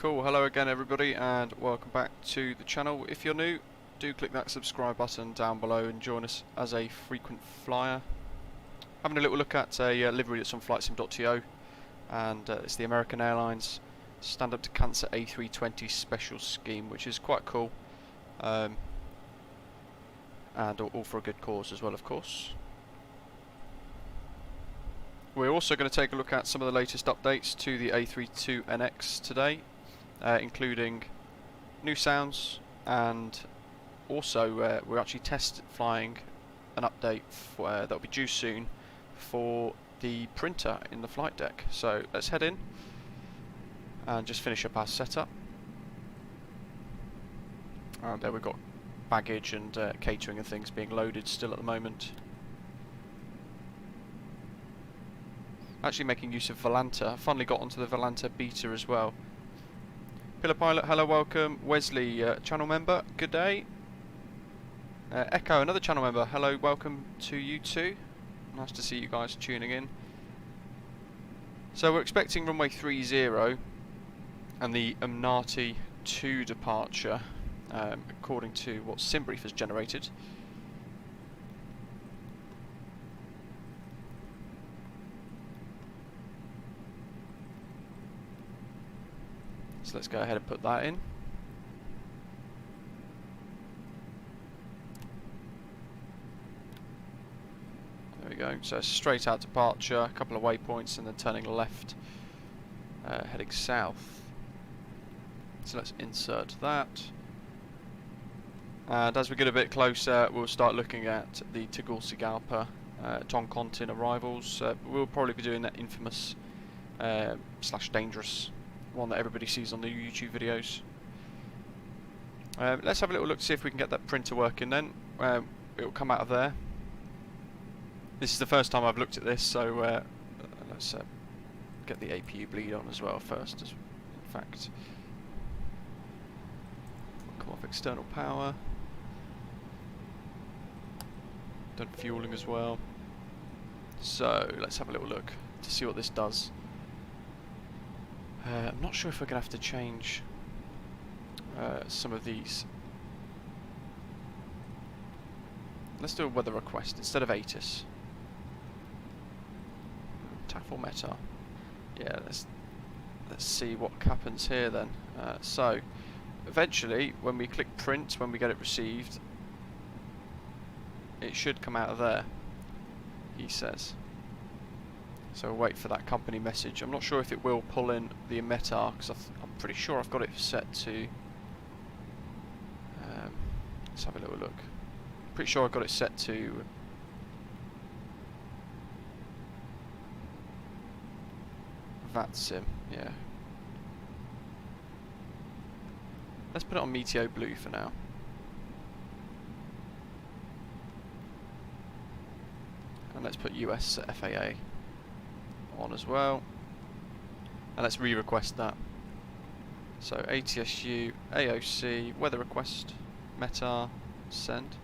Cool, hello again everybody and welcome back to the channel. If you're new, do click that subscribe button down below and join us as a frequent flyer. Having a little look at a livery that's on flightsim.to, and it's the American Airlines Stand Up to Cancer A320 special scheme, which is quite cool, and all for a good cause as well, of course. We're also going to take a look at some of the latest updates to the A32NX today, including new sounds, and also we're actually test flying an update that will be due soon for the printer in the flight deck. So let's head in and just finish up our setup. And there we've got baggage and catering and things being loaded still at the moment. Actually making use of Volanta. Finally got onto the Volanta beta as well. Pillar Pilot, hello, welcome. Wesley, channel member, good day. Echo, another channel member, hello, welcome to you too. Nice to see you guys tuning in. So we're expecting runway 30 and the Umnati 2 departure, according to what SimBrief has generated. So let's go ahead and put that in. There we go. So straight out departure, a couple of waypoints, and then turning left, heading south. So let's insert that. And as we get a bit closer, we'll start looking at the Tegulcigalpa Toncontin arrivals. We'll probably be doing that infamous slash dangerous one that everybody sees on the YouTube videos. Let's have a little look to see if we can get that printer working then. It will come out of there. This is the first time I've looked at this, so let's get the APU bleed on as well first. In fact, come off external power. Done fueling as well. So let's have a little look to see what this does. I'm not sure if we're going to have to change some of these. Let's do a weather request instead of ATIS. TAF or META. Yeah, let's see what happens here then. So eventually, when we click print, when we get it received, it should come out of there, he says. So we'll wait for that company message. I'm not sure if it will pull in the META, because I'm pretty sure I've got it set to... let's have a little look. Pretty sure I've got it set to... Vatsim, yeah. Let's put it on Meteo Blue for now. And let's put US FAA on as well, and let's re-request that. So ATSU, AOC, weather request, META, send.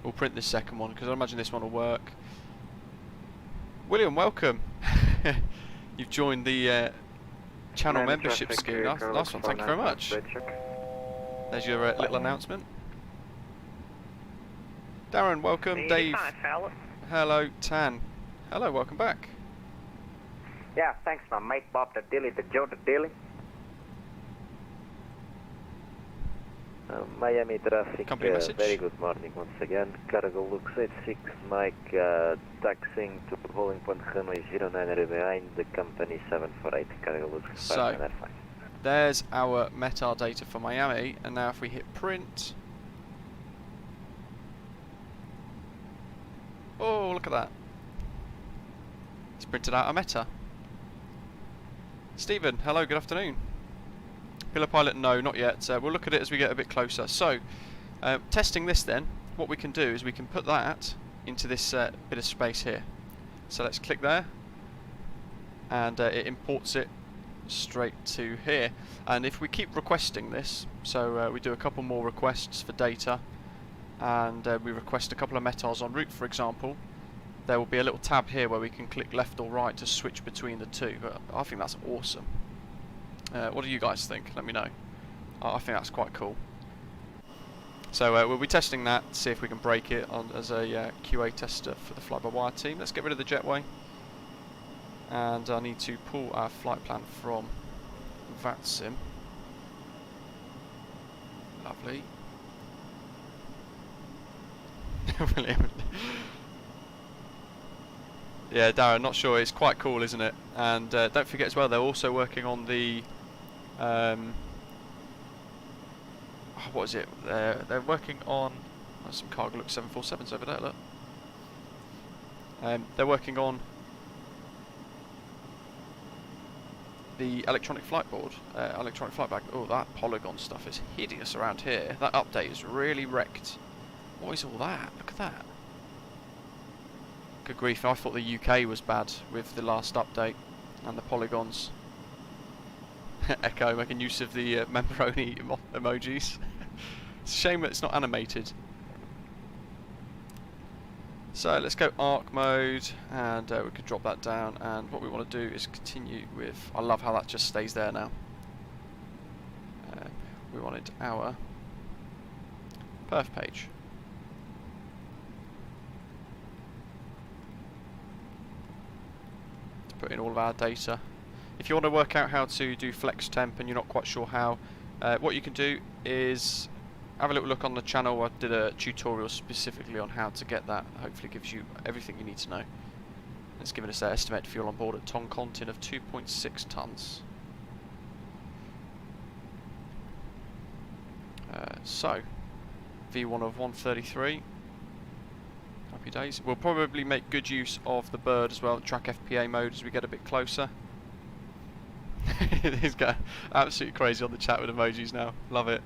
We'll print this second one because I imagine this one will work. William, welcome. You've joined the channel membership scheme. Nice one, thank you very much. There's your little announcement. Darren, welcome. Dave, hello. Tan, hello, welcome back. Yeah, thanks my mate Bob the Dilly, the Joe the Dilly. Miami traffic, very good morning once again. Cargo looks 86, Mike, taxiing to holding point runway 09 behind the company 748, cargo looks fine. So, there's our META data for Miami, and now if we hit print... Oh, look at that. It's printed out a META. Stephen, hello, good afternoon. Pillar Pilot, no, not yet. We'll look at it as we get a bit closer. So, testing this then, what we can do is we can put that into this bit of space here. So let's click there, and it imports it straight to here. And if we keep requesting this, so we do a couple more requests for data, and we request a couple of METAs en route, for example, there will be a little tab here where we can click left or right to switch between the two. I think that's awesome. What do you guys think? Let me know. I think that's quite cool. So we'll be testing that, see if we can break it on as a QA tester for the fly-by-wire team. Let's get rid of the jetway. And I need to pull our flight plan from Vatsim. Lovely. William. Yeah, Darren, not sure. It's quite cool, isn't it? And don't forget as well, they're also working on the... what is it? They're working on... There's some cargo look 747s over there, look. They're working on the electronic flight board, electronic flight bag. Oh, that polygon stuff is hideous around here. That update is really wrecked. What is all that? Look at that. Good grief, I thought the UK was bad with the last update and the polygons. Echo making use of the member-only emojis. It's a shame that it's not animated. So let's go arc mode, and we could drop that down, and what we want to do is continue with... I love how that just stays there now. We wanted our perf page. To put in all of our data. If you want to work out how to do flex temp and you're not quite sure how, what you can do is have a little look on the channel. I did a tutorial specifically on how to get that. Hopefully gives you everything you need to know. It's given us their estimated fuel on board at Toncontin of 2.6 tonnes. So, V1 of 133. Happy days. We'll probably make good use of the bird as well, track FPA mode as we get a bit closer. He's got absolutely crazy on the chat with emojis now. Love it.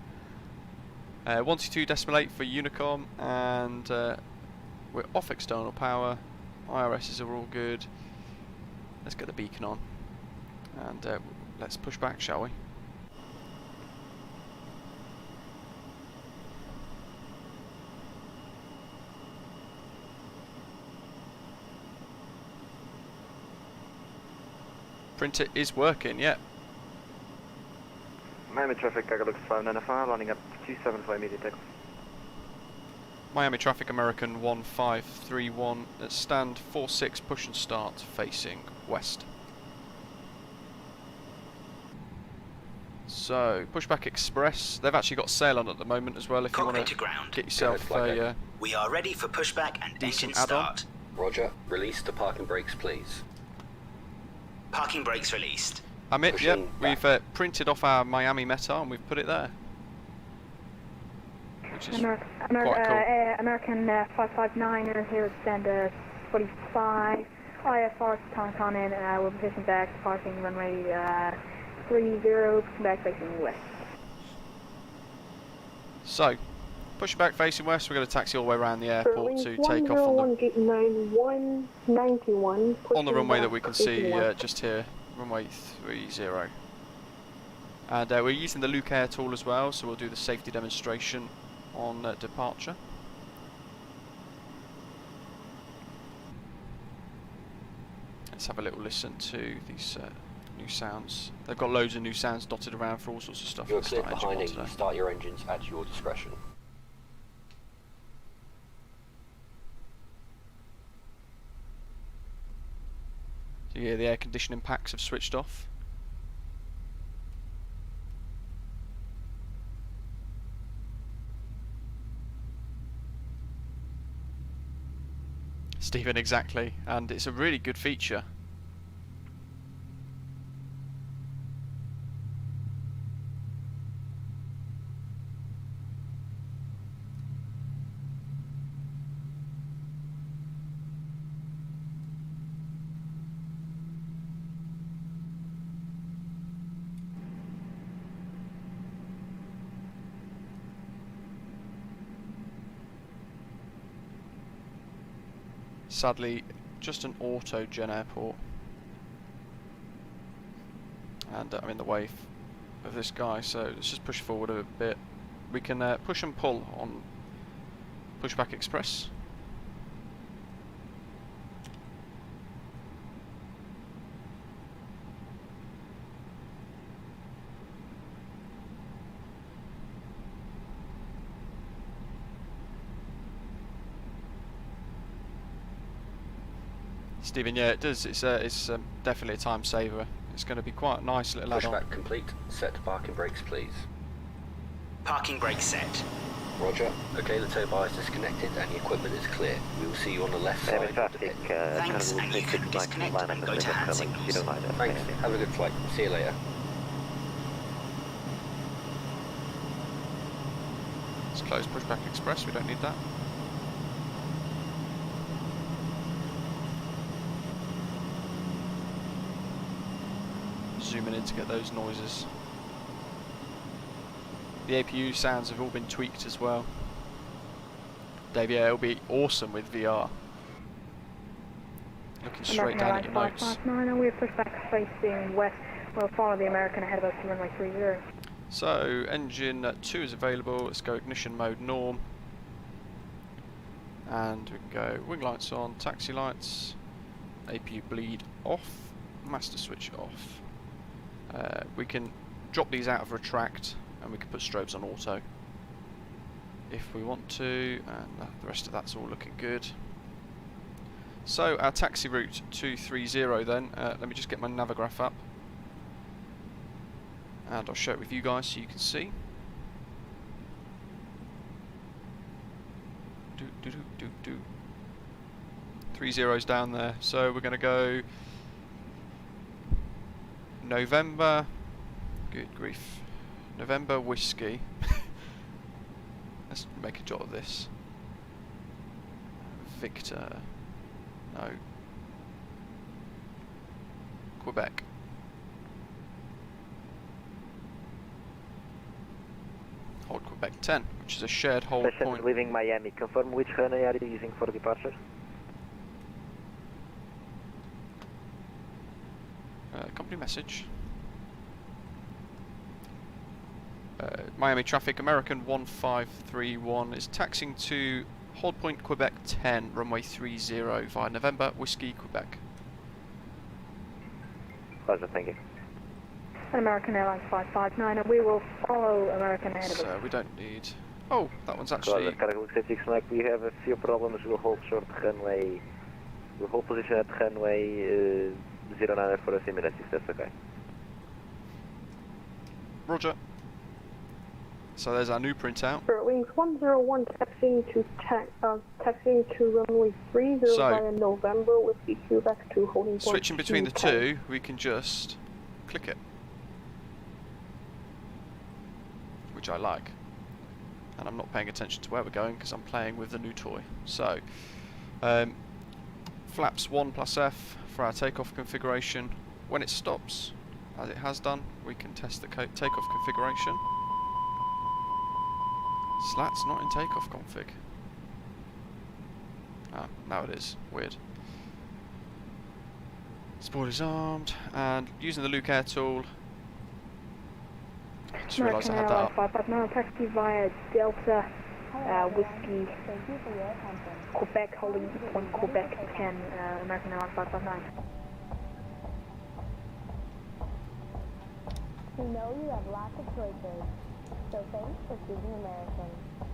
122.8 for Unicom, and we're off external power. IRSs are all good. Let's get the beacon on, and let's push back, shall we? Printer is working, yeah. Miami traffic, Cargo looks 595, landing up 275 immediate takeoff. Miami traffic, American 1531, at stand 46, push and start, facing west. So, Pushback Express, they've actually got sail on at the moment as well if you want to get yourself a we are ready for pushback and engine start. Roger, release the parking brakes please. Parking brakes released. Amit, yep, we've printed off our Miami Meta and we've put it there. Which is quite cool. American 559 here at stand 45. IFR Toncontin, we're positioned back, parking runway 30, back facing west. So, push back facing west, we're going to taxi all the way around the airport to take off on the runway that we can see just here, runway 30. And we're using the Luke Air tool as well, so we'll do the safety demonstration on departure. Let's have a little listen to these new sounds. They've got loads of new sounds dotted around for all sorts of stuff. You're clear behind it, start your engines at your discretion. So yeah, the air conditioning packs have switched off. Stephen, exactly, and it's a really good feature. Sadly, just an auto-gen airport, and I'm in the way of this guy, so let's just push forward a bit. We can push and pull on Pushback Express. Stephen, yeah, it does. It's definitely a time saver. It's going to be quite a nice little add-on. Pushback complete. Set parking brakes, please. Parking brakes set. Roger. Okay, the tow bar is disconnected and the equipment is clear. We will see you on the left side. Traffic, Thanks, and you can disconnect and go to hand signals. Thanks. Have a good flight. See you later. Let's close Pushback Express. We don't need that. Zooming in to get those noises. The APU sounds have all been tweaked as well. Dave, yeah, it'll be awesome with VR. Looking straight down at your notes. 559, we're Pushback facing west. We'll follow the American ahead of us to runway 30. So, engine 2 is available. Let's go ignition mode norm. And we can go wing lights on, taxi lights, APU bleed off, master switch off. We can drop these out of retract and we can put strobes on auto if we want to, and the rest of that's all looking good. So our taxi route 230 then, let me just get my Navigraph up and I'll share it with you guys so you can see. 3 zeros down there, so we're going to go November, good grief, November whiskey. Let's make a jot of this. Victor, no, Quebec. Hold Quebec 10, which is a shared hold point. Leaving Miami, confirm which runway are you using for departure? Company message. Miami traffic, American 1531 is taxiing to hold point Quebec 10, runway 30 via November Whiskey Quebec. Pleasure, thank you. American Airlines 559, and we will follow American ahead of us. So we don't need. Oh, that one's actually. Cargo 6 Mike, we have a few problems. We'll hold short runway. We'll hold position at runway 09 for a few minutes, if that's okay. Roger. So there's our new printout. Wings 101 taxiing to runway 30 via November with the Quebec to holding point. Switching between the two, we can just click it, which I like. And I'm not paying attention to where we're going because I'm playing with the new toy. So, flaps 1 plus F for our takeoff configuration. When it stops, as it has done, we can test the takeoff configuration. Slats not in takeoff config. Ah, now it is. Weird. Spoil is armed, and using the Luke Air tool. I just realised I had that up. 559, taxi via Delta Whiskey Quebec, holding point Quebec 10, American Airlines 559. We know you have lots of choices, so thanks for choosing American.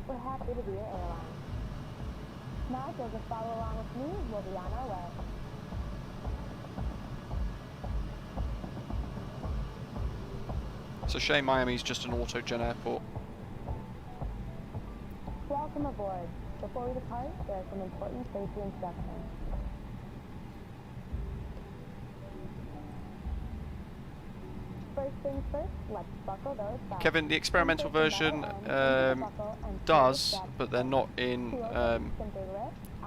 We're happy to be your airline. Now if you'll just follow along with me, we'll be on our way. It's a shame Miami's just an auto-gen airport. Welcome aboard. Before we depart, there are some important safety instructions. First things first, let's buckle those belts. Kevin, the experimental version does, but they're not in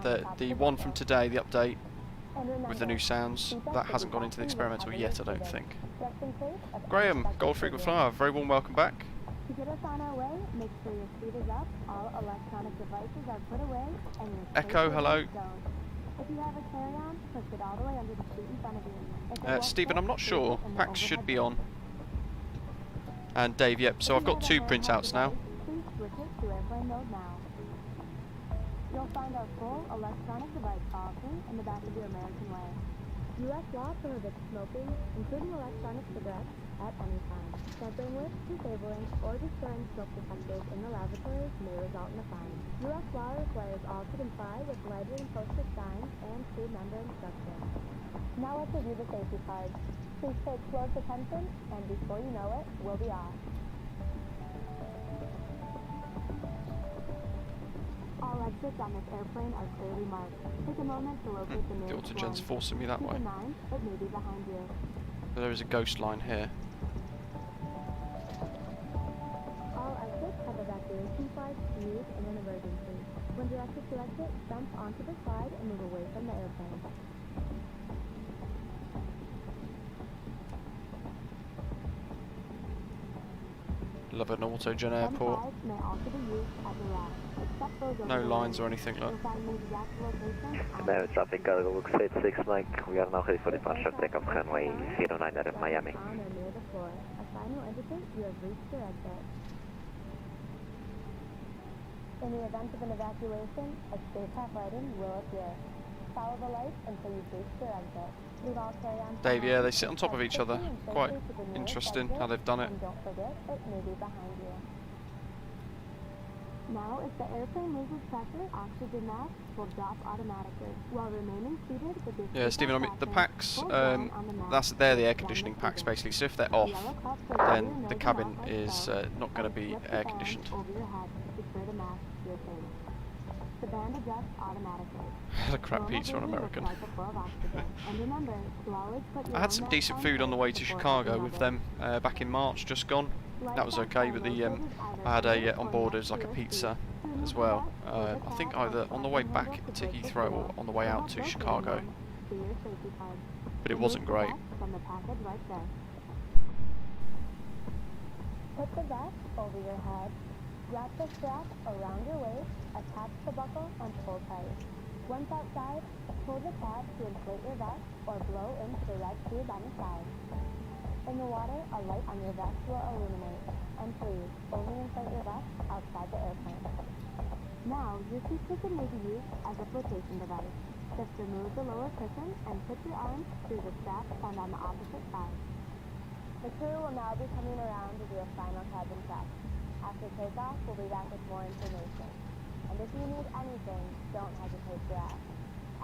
the one from today, the update with the new sounds. That hasn't gone into the experimental yet, I don't think. Graham, Gold Frequent Flyer, very warm welcome back. To get us on our way, make sure your seat is up, all electronic devices are put away, and your Echo, hello. If you have a carry-on, push it all the way under the seat in front of you. Stephen, I'm not sure. Pax should be on. And Dave, yep. So I've got 2 printouts now. Please switch it to airplane mode now. You'll find our full electronic device policy in the back of your American Way. U.S. law prohibits smoking, including electronic cigarettes, at any time. Tampering with, disabling, or destroying smoke detectors in the lavatories may result in a fine. U.S. law requires all to comply with lighted and posted signs and crew member instructions. Now let's review the safety cards. Please pay close attention, and before you know it, we'll be off. All exits on this airplane are clearly marked. Take a moment to locate the The nearest autogen's one. forcing me that Keep way. in mind, it may be behind you. There is a ghost line here. All exits have evacuation flags used in an emergency. When directed to exit, jump onto the slide and move away from the airplane. Love an autogen Some airport. flags may also be used at the rack, except those over No the lines wing. or anything like You'll find the exact location on Now traffic cargo looks 86 Mike. We are now ready for departure. Takeoff runway 09 out of Miami. on or near the floor. A sign will indicate you have reached your exit. In the event of an evacuation, a safe path lighting will appear. Follow the lights until you've reached your exit. Leave all carry-ons Dave, yeah, behind. they sit on top of each other. Proceed safely Quite to the nearest interesting exit, how they've done it. and don't forget, it may be behind you. Now, if the airplane loses pressure, oxygen masks will drop automatically, while remaining seated with your Yeah, Stephen, I mean, the packs, they're the air conditioning packs basically, so if they're off, then the cabin is not going to be air conditioned. Over your head to secure the mask to your face. The band adjusts automatically. Had a crap pizza on American. I had some decent food on the way to Chicago with them back in March, just gone. That was okay, but I had a on board as like a pizza as well. I think either on the way back to Heathrow or on the way out to Chicago, but it wasn't great. Put the vest over your head. Wrap the strap around your waist, attach the buckle, and pull tight. Once outside, pull the tab to inflate your vest or blow into the red tube on the side. In the water, a light on your vest will illuminate. And please, only inflate your vest outside the airplane. Now, your seat cushion may be used as a flotation device. Just remove the lower cushion and put your arms through the strap found on the opposite side. The crew will now be coming around to do a final cabin check. After takeoff, we'll be back with more information. And if you need anything, don't hesitate to ask.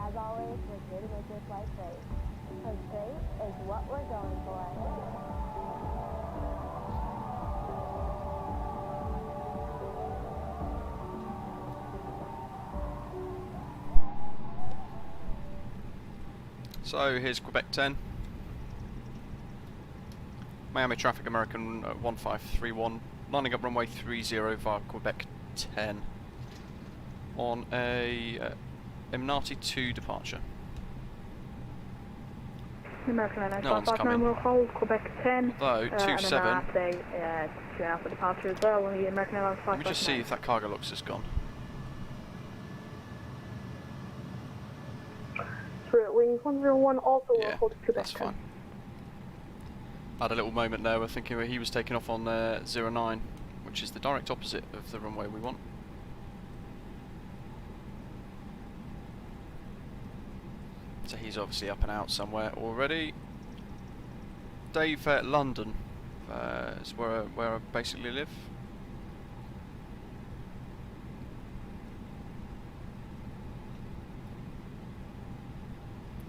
As always, we're here to make your flight great. Because great is what we're going for. So here's Quebec 10. Miami traffic American 1531. Lining up runway 30 via Quebec 10 on a Emnati 2 departure. American No one's 959 coming. will hold Quebec 10. Although, 27. And then after 2 hours for departure as well. The American Airlines Let me just see if that cargo locks is gone. Wing 101 also will Yeah, hold Quebec that's 10. fine. I had a little moment there where thinking he was taking off on 09, which is the direct opposite of the runway we want. So he's obviously up and out somewhere already. Dave, London is where I basically live.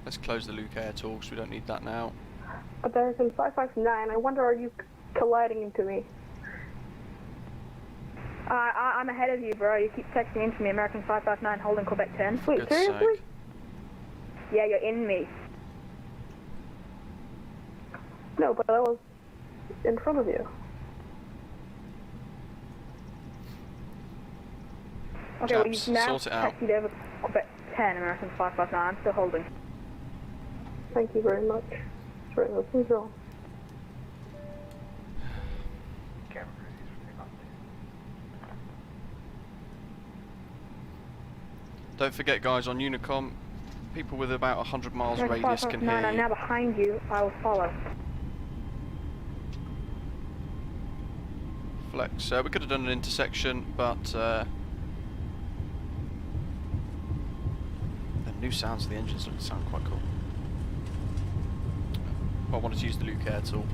Let's close the Luke Air talks, we don't need that now. American 559, I wonder, are you colliding into me? I'm ahead of you, bro. You keep texting into me. American 559 holding Quebec 10. Wait, God's seriously? sake. Yeah, you're in me. No, but I was in front of you. Okay, well, Chaps, you've now sort it out. taxied over Quebec 10, American 559, still holding. Thank you very much. It's very well control. Don't forget, guys, on Unicom, people with about 100 miles American radius can 559, hear I'm you. now behind you. I will follow. Flex. We could have done an intersection, but the new sounds of the engines sound quite cool. But I wanted to use the Luke Air tool.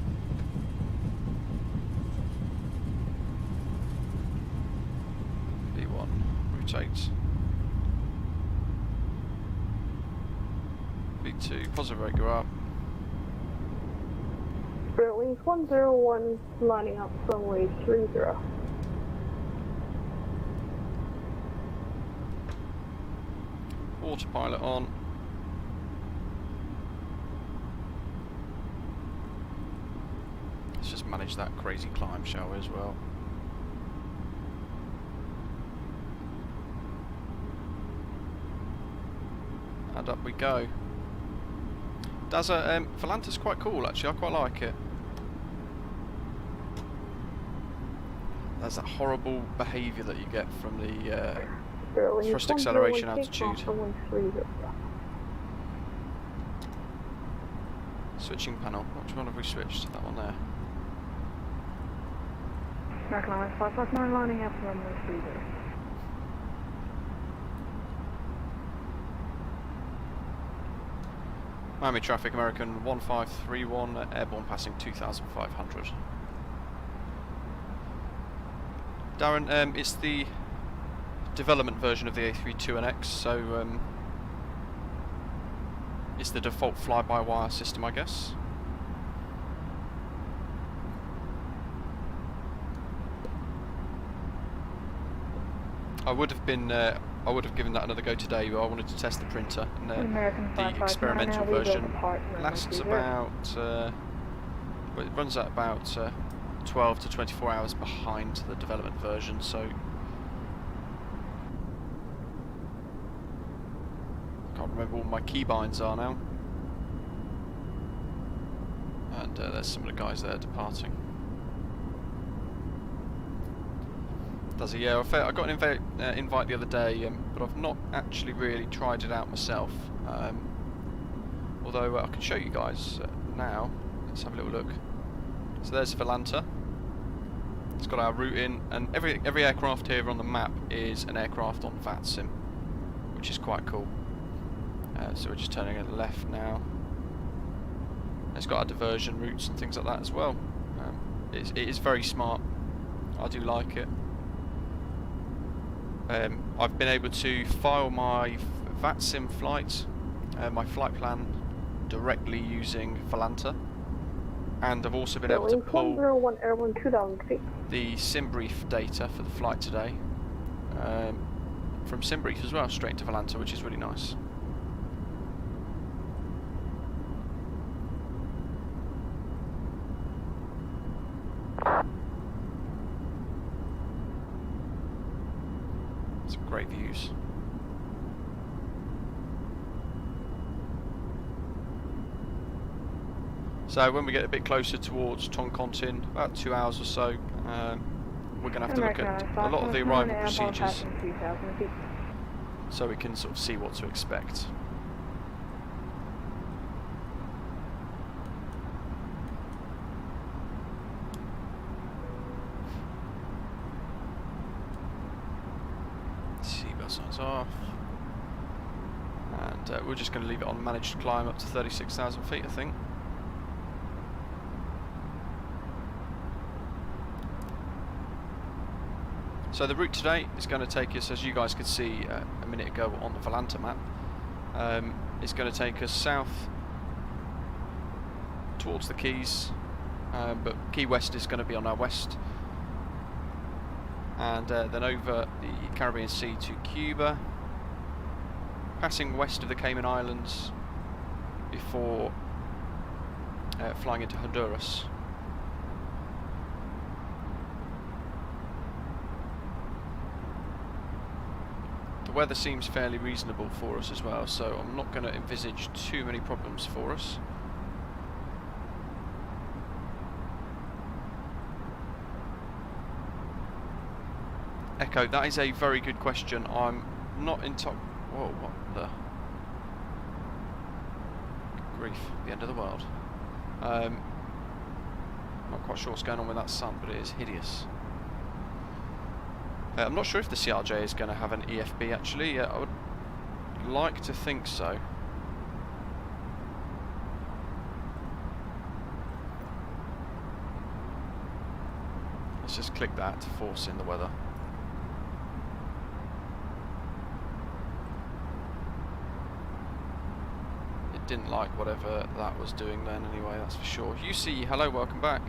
to positive rate, go up. Wings 101 lining up runway 30. Autopilot on. Let's just manage that crazy climb, shall we, as well. And up we go. Volanta's quite cool actually, I quite like it. There's that horrible behaviour that you get from the thrust acceleration altitude. Switching panel, which one have we switched? That one there. American Airlines 559 lining up runway 30. Miami traffic, American 1531, airborne passing 2500. Darren, it's the development version of the A32NX, so it's the default fly-by-wire system, I guess. I would have given that another go today, but I wanted to test the printer, and the experimental version lasts about, well, it runs at about 12 to 24 hours behind the development version, so I can't remember what my keybinds are now. And there's some of the guys there departing. Does he? Yeah, I got an invite the other day, but I've not actually really tried it out myself. Although I can show you guys now. Let's have a little look. So there's Volanta. It's got our route in, and every aircraft here on the map is an aircraft on Vatsim, which is quite cool. So we're just turning at the left now. It's got our diversion routes and things like that as well. It is very smart. I do like it. I've been able to file my Vatsim flight, my flight plan, directly using Volanta, and I've also been able to pull the SimBrief data for the flight today from SimBrief as well, straight into Volanta, which is really nice. Some great views. So when we get a bit closer towards Toncontin, about 2 hours or so, we're going to have to look at a lot of the arrival procedures, so we can sort of see what to expect. Seatbelt signs off, and we're just going to leave it on managed climb up to 36,000 feet, I think. So the route today is going to take us, as you guys could see a minute ago on the Volanta map, it's going to take us south towards the Keys, but Key West is going to be on our west, and then over the Caribbean Sea to Cuba, passing west of the Cayman Islands before flying into Honduras. The weather seems fairly reasonable for us as well, so I'm not going to envisage too many problems for us. Echo, that is a very good question. I'm not in top. Whoa, what the grief, the end of the world. Not quite sure what's going on with that sun, but it is hideous. I'm not sure if the CRJ is going to have an EFB actually. I would like to think so. Let's just click that to force in the weather. It didn't like whatever that was doing then anyway, that's for sure. UC, hello, welcome back.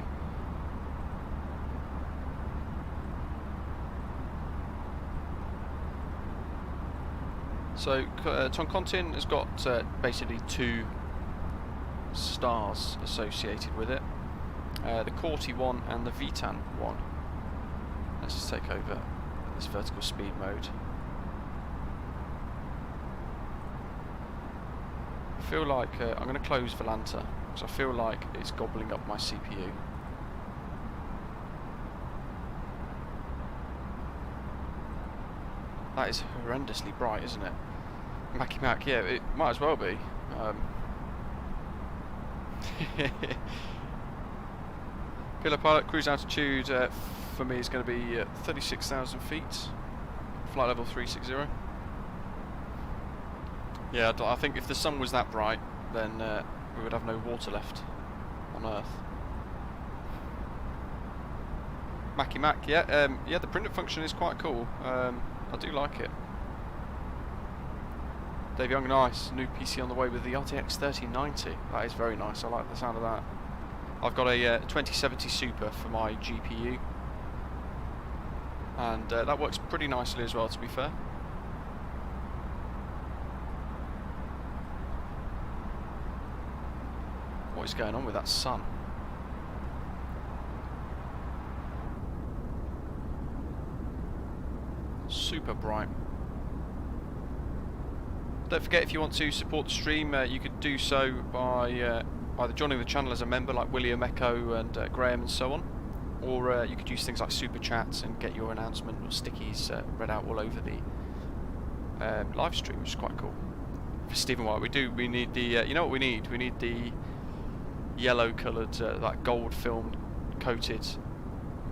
So Toncontin has got basically 2 stars associated with it. The Corti one and the Vitan one. Let's just take over this vertical speed mode. I feel like I'm going to close Volanta because I feel like it's gobbling up my CPU. That is horrendously bright, isn't it? Mackie Mac, yeah, it might as well be. Pillar pilot, cruise altitude for me is going to be 36,000 feet, flight level 360. Yeah, I think if the sun was that bright, then we would have no water left on Earth. Mackie Mac, yeah, yeah, the printer function is quite cool. I do like it. Dave Young, nice. New PC on the way with the RTX 3090. That is very nice. I like the sound of that. I've got a 2070 Super for my GPU. And that works pretty nicely as well, to be fair. What is going on with that sun? Super bright. Don't forget, if you want to support the stream, you could do so by either joining the channel as a member like William, Echo and Graham and so on, or you could use things like super chats and get your announcement or stickies read out all over the live stream, which is quite cool. For Stephen White, we need the you know what we need? We need the yellow coloured, that gold film coated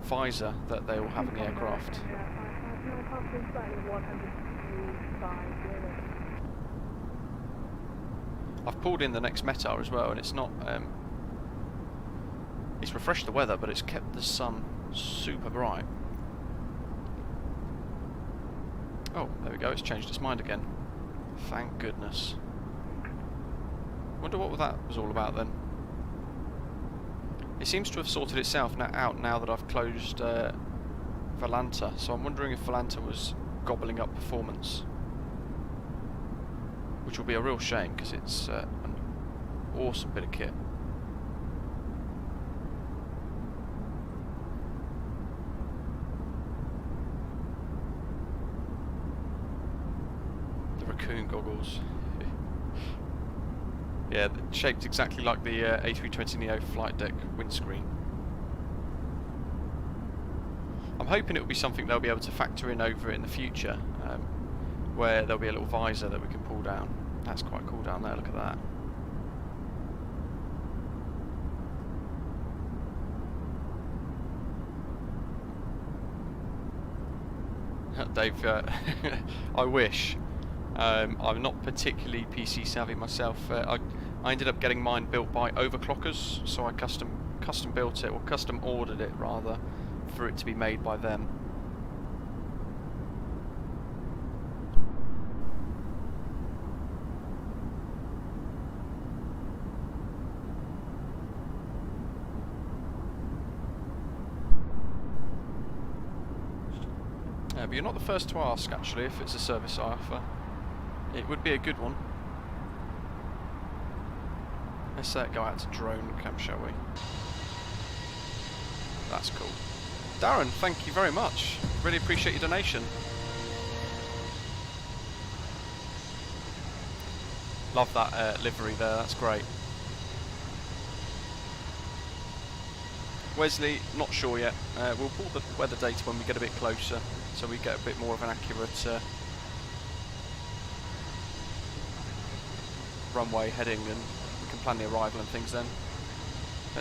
visor that they all have in the aircraft. I've pulled in the next METAR as well, and it's not it's refreshed the weather, but it's kept the sun super bright. Oh, there we go, it's changed its mind again. Thank goodness. Wonder what that was all about then. It seems to have sorted itself out now that I've closed Volanta, so I'm wondering if Volanta was gobbling up performance. Which will be a real shame because it's an awesome bit of kit. The raccoon goggles. Yeah, shaped exactly like the A320neo flight deck windscreen. I'm hoping it will be something they'll be able to factor in over in the future, where there'll be a little visor that we can pull down. That's quite cool down there, look at that. Dave, I wish. I'm not particularly PC savvy myself. I ended up getting mine built by overclockers, so I custom built it, or custom ordered it rather, for it to be made by them. But you're not the first to ask, actually, if it's a service I offer. It would be a good one. Let's go out to drone cam, shall we? That's cool. Darren, thank you very much. Really appreciate your donation. Love that livery there, that's great. Wesley, not sure yet. We'll pull the weather data when we get a bit closer, so we get a bit more of an accurate runway heading, and we can plan the arrival and things then.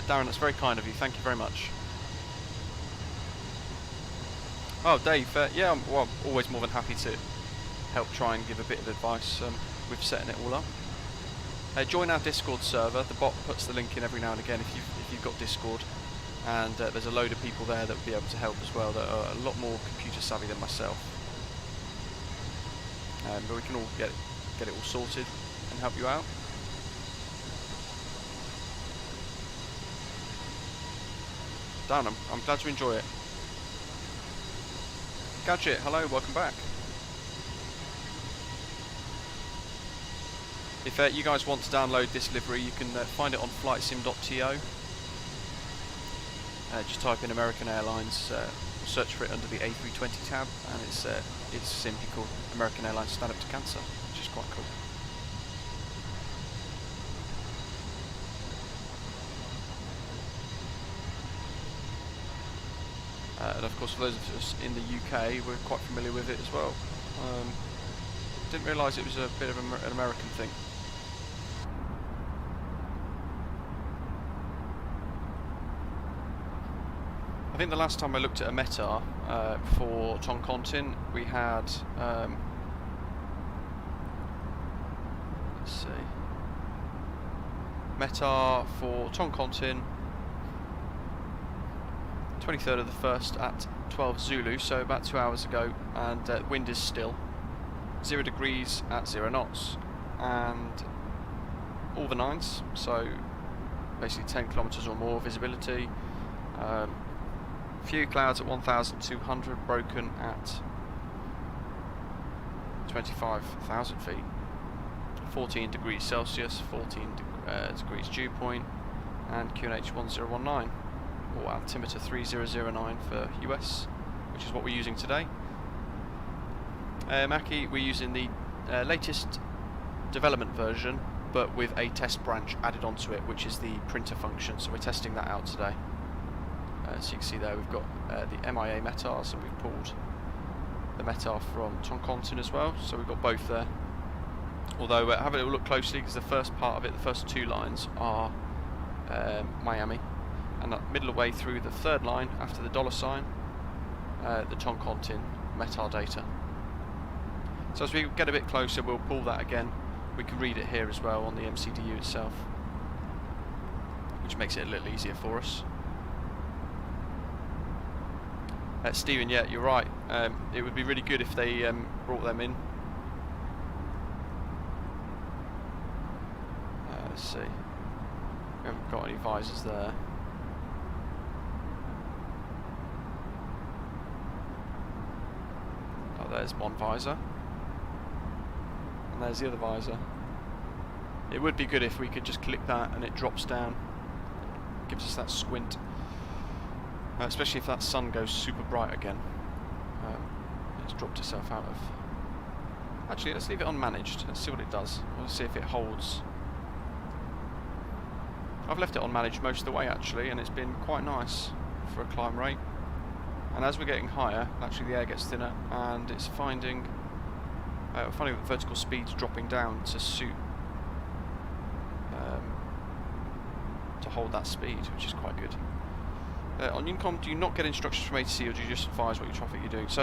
Darren, that's very kind of you, thank you very much. Oh, Dave, yeah, I'm always more than happy to help try and give a bit of advice with setting it all up. Join our Discord server. The bot puts the link in every now and again if you've got Discord, and there's a load of people there that will be able to help as well that are a lot more computer savvy than myself. But we can all get it all sorted and help you out. Dan, I'm glad you enjoy it. Gadget, hello, welcome back. If you guys want to download this livery, you can find it on flightsim.to. Just type in American Airlines, search for it under the A320 tab, and it's simply called American Airlines Stand Up to Cancer, which is quite cool. And of course, for those of us in the UK, we're quite familiar with it as well. Didn't realise it was a bit of an American thing. I think the last time I looked at a METAR for Toncontin, we had, let's see, METAR for Toncontin, 23rd of the 1st at 12 Zulu, so about 2 hours ago, and wind is still 0 degrees at 0 knots, and all the nines, so basically 10 kilometres or more visibility. Few clouds at 1,200, broken at 25,000 feet, 14 degrees Celsius, 14 degrees dew point, and QNH 1019, or altimeter 3009 for US, which is what we're using today. Mackie, we're using the latest development version, but with a test branch added onto it, which is the printer function, so we're testing that out today. So you can see there we've got the MIA METARs, and we've pulled the METAR from Toncontin as well, so we've got both there. Although have a look closely, because the first part of it, the first two lines are Miami, and that middle way through the third line after the $sign, the Toncontin METAR data. So as we get a bit closer, we'll pull that again. We can read it here as well on the MCDU itself, which makes it a little easier for us. Stephen, yeah, you're right. It would be really good if they brought them in. Let's see. We haven't got any visors there. Oh, there's one visor. And there's the other visor. It would be good if we could just click that and it drops down. Gives us that squint. Especially if that sun goes super bright again. It's dropped itself out of... Actually, let's leave it unmanaged. Let's see what it does. We'll see if it holds. I've left it unmanaged most of the way actually, and it's been quite nice for a climb rate. And as we're getting higher, actually the air gets thinner, and it's finding the vertical speed's dropping down to suit to hold that speed, which is quite good. On Unicom, do you not get instructions from ATC, or do you just advise what your traffic you're doing? So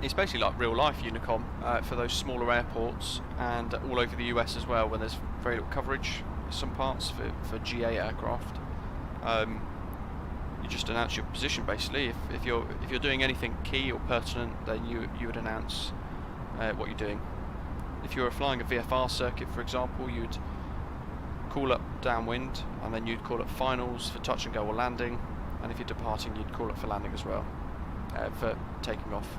it's basically like real life Unicom for those smaller airports, and all over the US as well, when there's very little coverage in some parts for GA aircraft. You just announce your position basically. If you're doing anything key or pertinent, then you would announce what you're doing. If you're flying a VFR circuit, for example, you'd call up downwind, and then you'd call up finals for touch and go or landing, and if you're departing, you'd call up for landing as well, for taking off.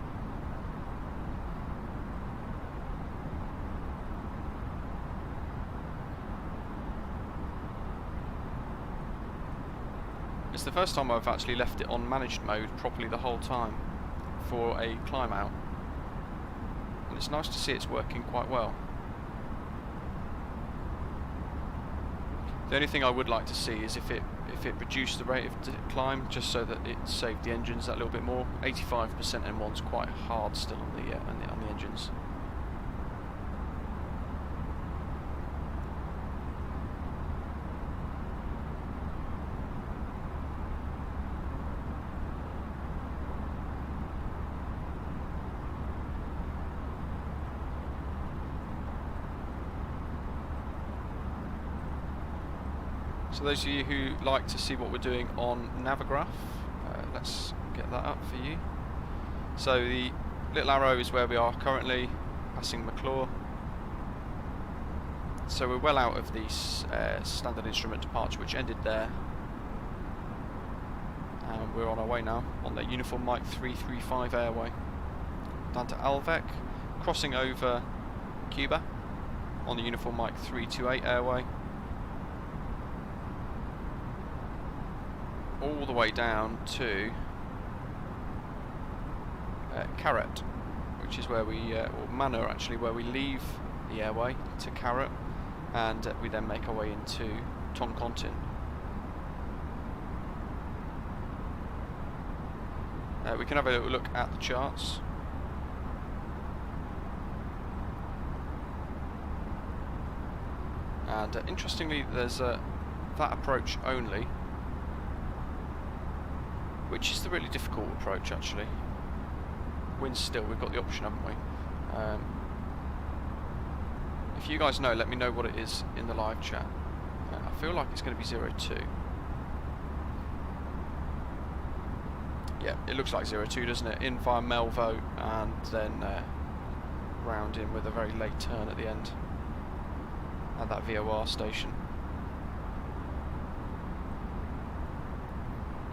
It's the first time I've actually left it on managed mode properly the whole time for a climb out, and it's nice to see it's working quite well. The only thing I would like to see is if it reduced the rate of climb, just so that it saved the engines that little bit more. 85% M1's quite hard still on the engines. So those of you who like to see what we're doing on Navigraph, let's get that up for you. So the little arrow is where we are currently, passing McClure. So we're well out of the standard instrument departure, which ended there. And we're on our way now on the Uniform Mike 335 airway. Down to Alvec, crossing over Cuba on the Uniform Mike 328 airway. All the way down to Carrot, which is where we, or Manor actually, where we leave the airway to Carrot, and we then make our way into Toncontin. We can have a little look at the charts. And interestingly, there's that approach only, which is the really difficult approach actually. Wind still, we've got the option, haven't we? If you guys know, let me know what it is in the live chat. I feel like it's going to be 02. Yeah, it looks like 02, doesn't it? In via Melvo and then round in with a very late turn at the end at that VOR station.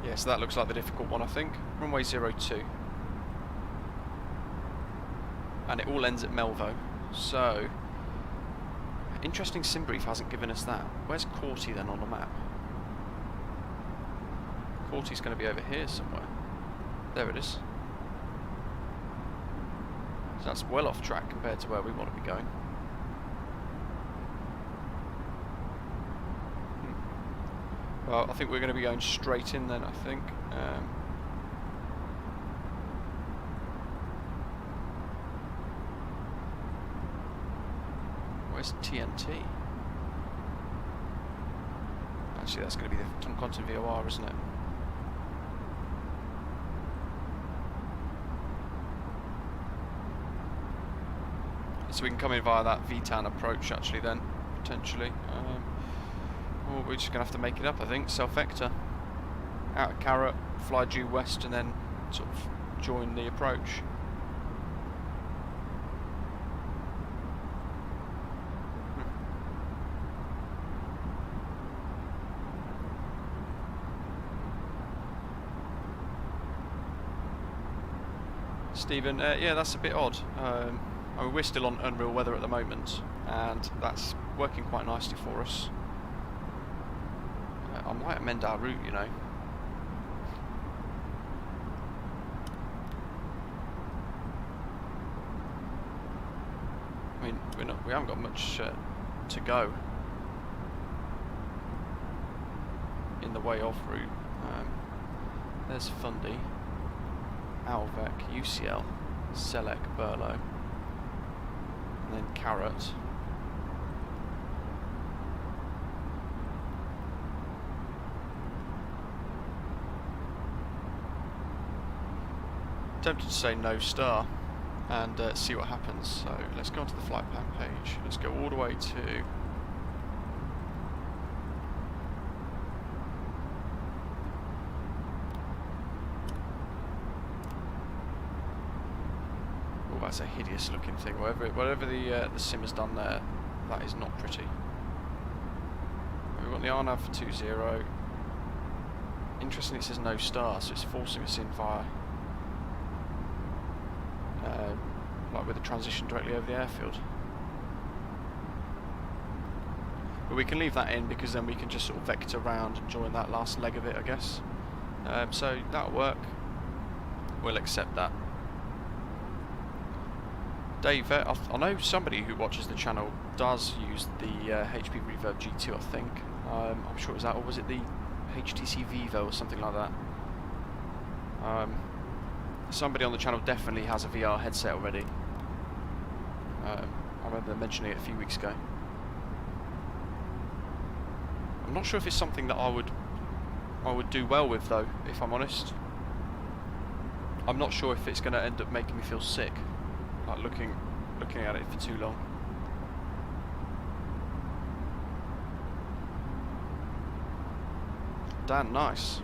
Yeah, so that looks like the difficult one, I think. Runway 02. And it all ends at Melvo. So, interesting SimBrief hasn't given us that. Where's Corty then on the map? Corty's going to be over here somewhere. There it is. So that's well off track compared to where we want to be going. Well, I think we're going to be going straight in then, I think. Where's TNT? Actually, that's going to be the Toncontin VOR, isn't it? So we can come in via that VTAN approach, actually, then, potentially. Or we're just going to have to make it up, I think. Self-vector. Out of Carrot, fly due west, and then sort of join the approach. Stephen, yeah, that's a bit odd. I mean, we're still on unreal weather at the moment, and that's working quite nicely for us. I might amend our route, you know. I mean, we haven't got much to go in the way of route. There's Fundy, Alvec, UCL, Selec, Burlo, and then Carrot. Tempted to say no star and see what happens. So let's go onto the flight plan page. Let's go all the way to oh, that's a hideous looking thing. Whatever the sim has done there, that is not pretty. We've got the RNAV for 20. Interestingly, it says no star, so it's forcing us in via like with a transition directly over the airfield. But we can leave that in because then we can just sort of vector around and join that last leg of it, I guess. So that'll work. We'll accept that. Dave, I know somebody who watches the channel does use the HP Reverb G2, I think. I'm sure it was that, or was it the HTC Vivo or something like that? Somebody on the channel definitely has a VR headset already. I remember mentioning it a few weeks ago. I'm not sure if it's something that I would do well with, though, if I'm honest. I'm not sure if it's going to end up making me feel sick, like looking at it for too long. Dan, nice.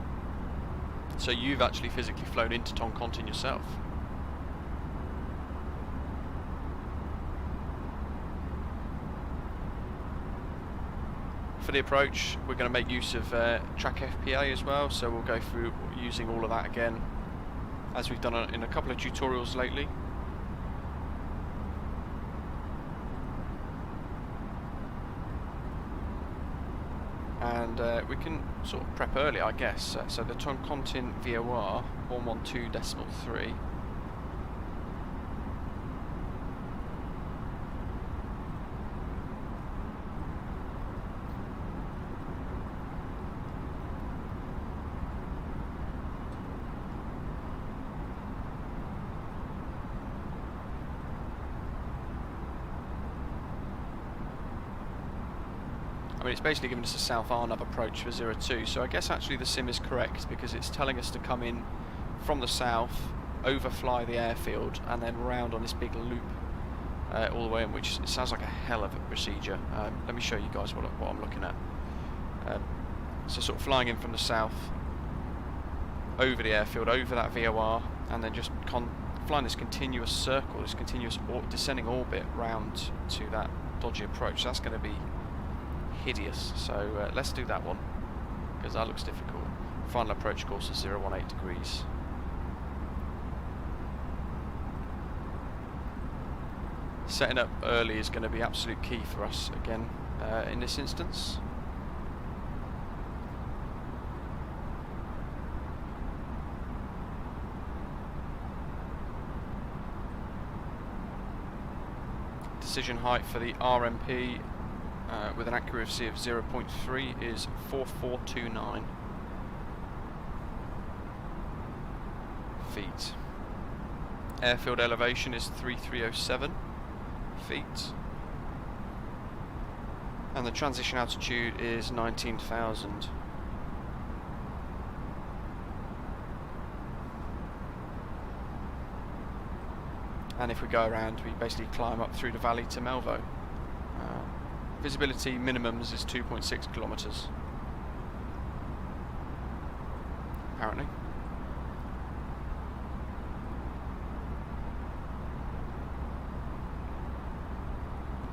So you've actually physically flown into Toncontin yourself? for the approach, we're going to make use of track FPA as well, so we'll go through using all of that again, as we've done in a couple of tutorials lately. And we can sort of prep early, I guess. So the Toncontin VOR 112.3. I mean, it's basically giving us a South Arnav approach for 02, so I guess actually the sim is correct because it's telling us to come in from the south, overfly the airfield, and then round on this big loop all the way in, which it sounds like a hell of a procedure. Let me show you guys what I'm looking at. So sort of flying in from the south, over the airfield, over that VOR, and then just flying this continuous circle, this continuous descending orbit round to that dodgy approach. That's going to be hideous, so let's do that one because that looks difficult. Final approach course is 018 degrees. Setting up early is going to be absolute key for us again in this instance. Decision height for the RMP with an accuracy of 0.3 is 4429 feet. Airfield elevation is 3307 feet. And the transition altitude is 19,000. And if we go around, we basically climb up through the valley to Melvo. Visibility minimums is 2.6 kilometers, apparently.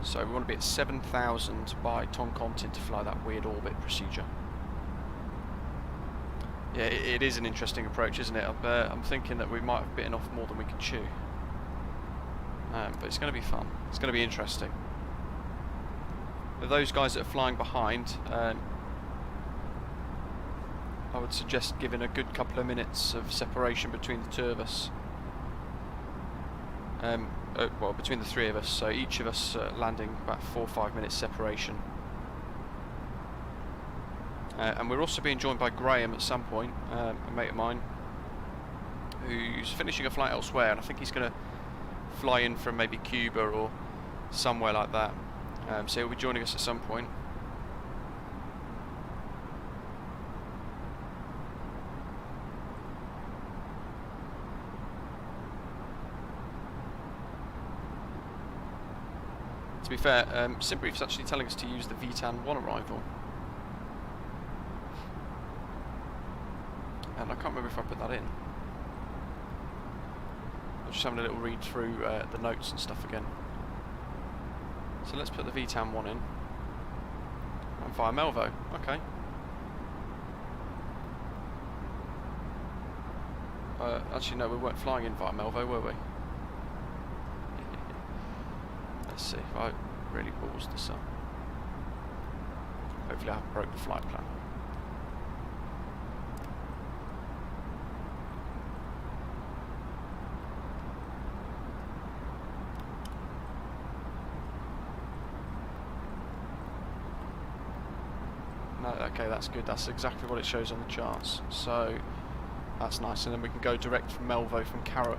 So we want to be at 7,000 by Toncontin to fly that weird orbit procedure. Yeah, it is an interesting approach, isn't it? I'm thinking that we might have bitten off more than we could chew. But it's going to be fun. It's going to be interesting. For those guys that are flying behind, I would suggest giving a good couple of minutes of separation between the two of us. Well, between the three of us, so each of us landing about 4 or 5 minutes separation. And we're also being joined by Graham at some point, a mate of mine, who's finishing a flight elsewhere, and I think he's going to fly in from maybe Cuba or somewhere like that. So he'll be joining us at some point. To be fair, SimBrief's actually telling us to use the VTAN-1 arrival. And I can't remember if I put that in. I'm just having a little read through the notes and stuff again. So let's put the VTAN-1 in. And fire Melvo. Okay. Actually no, we weren't flying in via Melvo, were we? Let's see if I really balls this up. Hopefully I haven't broke the flight plan. No, okay, that's good. That's exactly what it shows on the charts. So that's nice, and then we can go direct from Melvo from Carrot.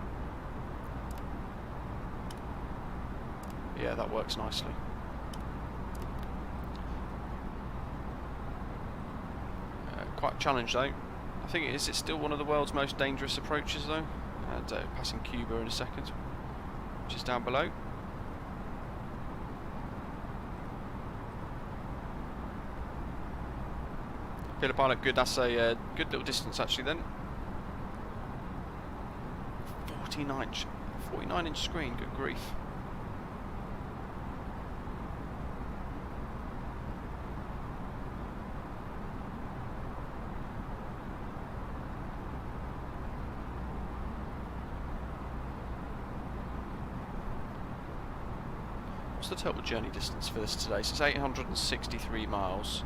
Yeah, that works nicely. Quite a challenge though. I think it's still one of the world's most dangerous approaches though. And passing Cuba in a second, which is down below. Pilot pilot, good. That's a good little distance actually then. 49-inch screen. Good grief. what's the total journey distance for this today? So it's 863 miles.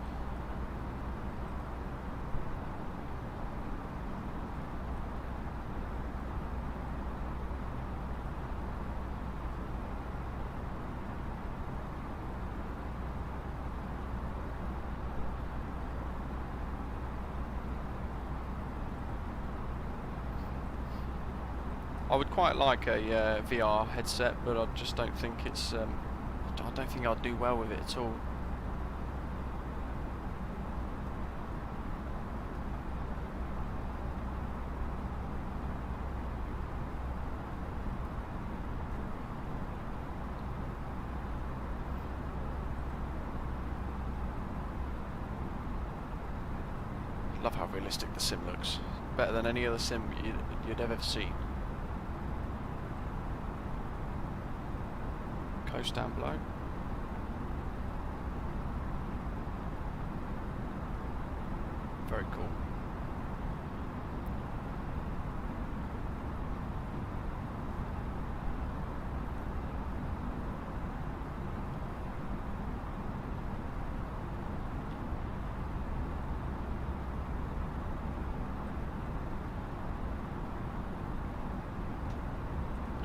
I would quite like a VR headset, but I just don't think it's. I don't think I'd do well with it at all. Love how realistic the sim looks. Better than any other sim you'd ever seen. Coast down below. Very cool.